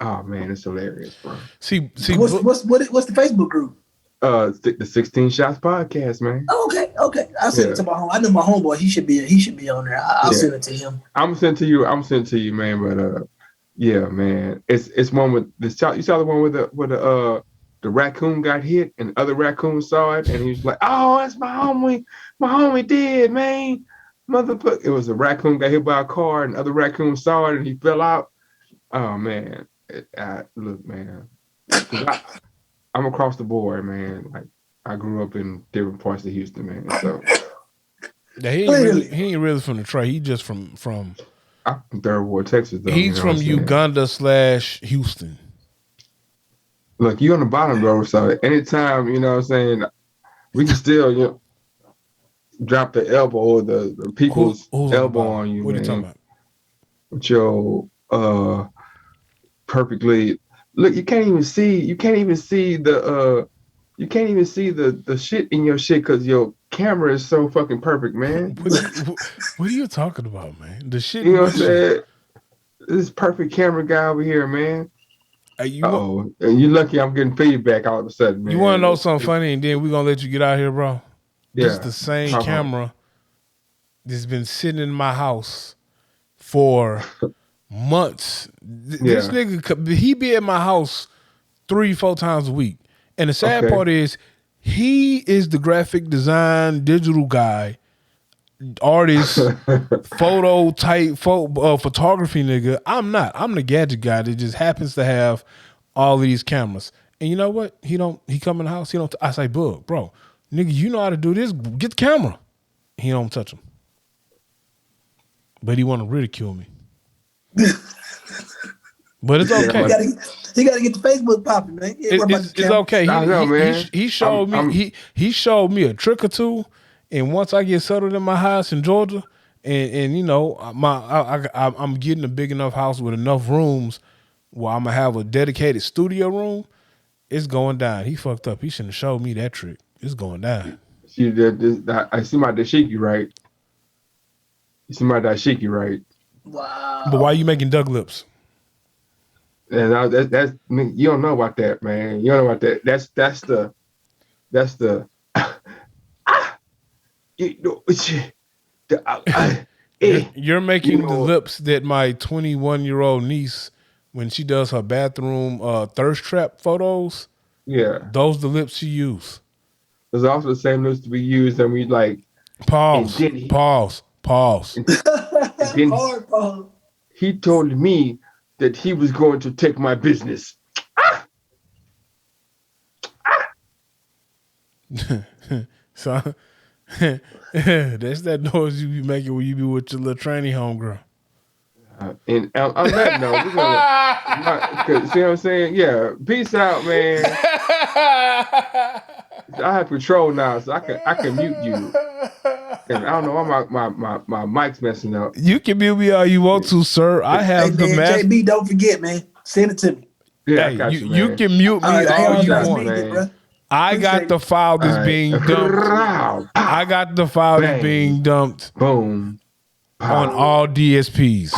oh man, it's hilarious, bro. See, what's the Facebook group? The 16 Shots podcast, man. Oh, okay. I'll send it to my home. I know my homeboy. He should be on there. I'll send it to him. I'm sending to you, man. But yeah, man, it's one with this. You saw the one where the raccoon got hit and other raccoons saw it, and he was like, "Oh, that's my homie. My homie did, man. Motherfucker!" It was a raccoon got hit by a car, and other raccoons saw it, and he fell out. Oh man, look, man. I'm across the board, man. Like I grew up in different parts of Houston, man. So yeah, he ain't really from Detroit. He just from I'm from Third Ward, Texas. Though, he's from Uganda/Houston. Look, you on the bottom, bro. So anytime, you know what I'm saying, we can still, drop the elbow or the people's elbow on you, what man. What are you talking about? With your perfectly. Look, you can't even see the shit in your shit because your camera is so fucking perfect, man. What are you talking about, man? The shit. You know what I'm saying? This perfect camera guy over here, man. And you're lucky I'm getting feedback all of a sudden, man. You want to know something funny, and then we're going to let you get out here, bro? Yeah. This is the same camera that's been sitting in my house for months. This nigga, he be at my house 3-4 times a week. And the sad part is, he is the graphic design, digital guy, artist, photography nigga. I'm not. I'm the gadget guy that just happens to have all these cameras. And you know what? He come in the house. I say, Bug, bro, nigga, you know how to do this. Get the camera. He don't touch him. But he want to ridicule me. But it's okay. He got to get the Facebook popping, man. It's okay. He showed me. He showed me a trick or two. And once I get settled in my house in Georgia, and I'm getting a big enough house with enough rooms where I'm gonna have a dedicated studio room, it's going down. He fucked up. He shouldn't have showed me that trick. It's going down. I see my dashiki, right? You see my dashiki, right? Wow. But why are you making duck lips? And that's you don't know about that, man. You don't know about that. That's the You're making the lips that my 21-year-old niece, when she does her bathroom thirst trap photos, those are the lips she use. There's also the same lips we use, and we like pause. He told me that he was going to take my business. So that's that noise you be making when you be with your little trainee homegirl. And on that note, we're gonna see what I'm saying? Yeah, peace out, man. I have control now, so I can mute you. And I don't know why my mic's messing up. You can mute me all you want to, sir. I have the master. JB, don't forget, man. Send it to me. Yeah, Hey, I got you, you man. can mute me all you want. man. I got the file that's being dumped. I got the file that's being dumped Boom. on all DSPs.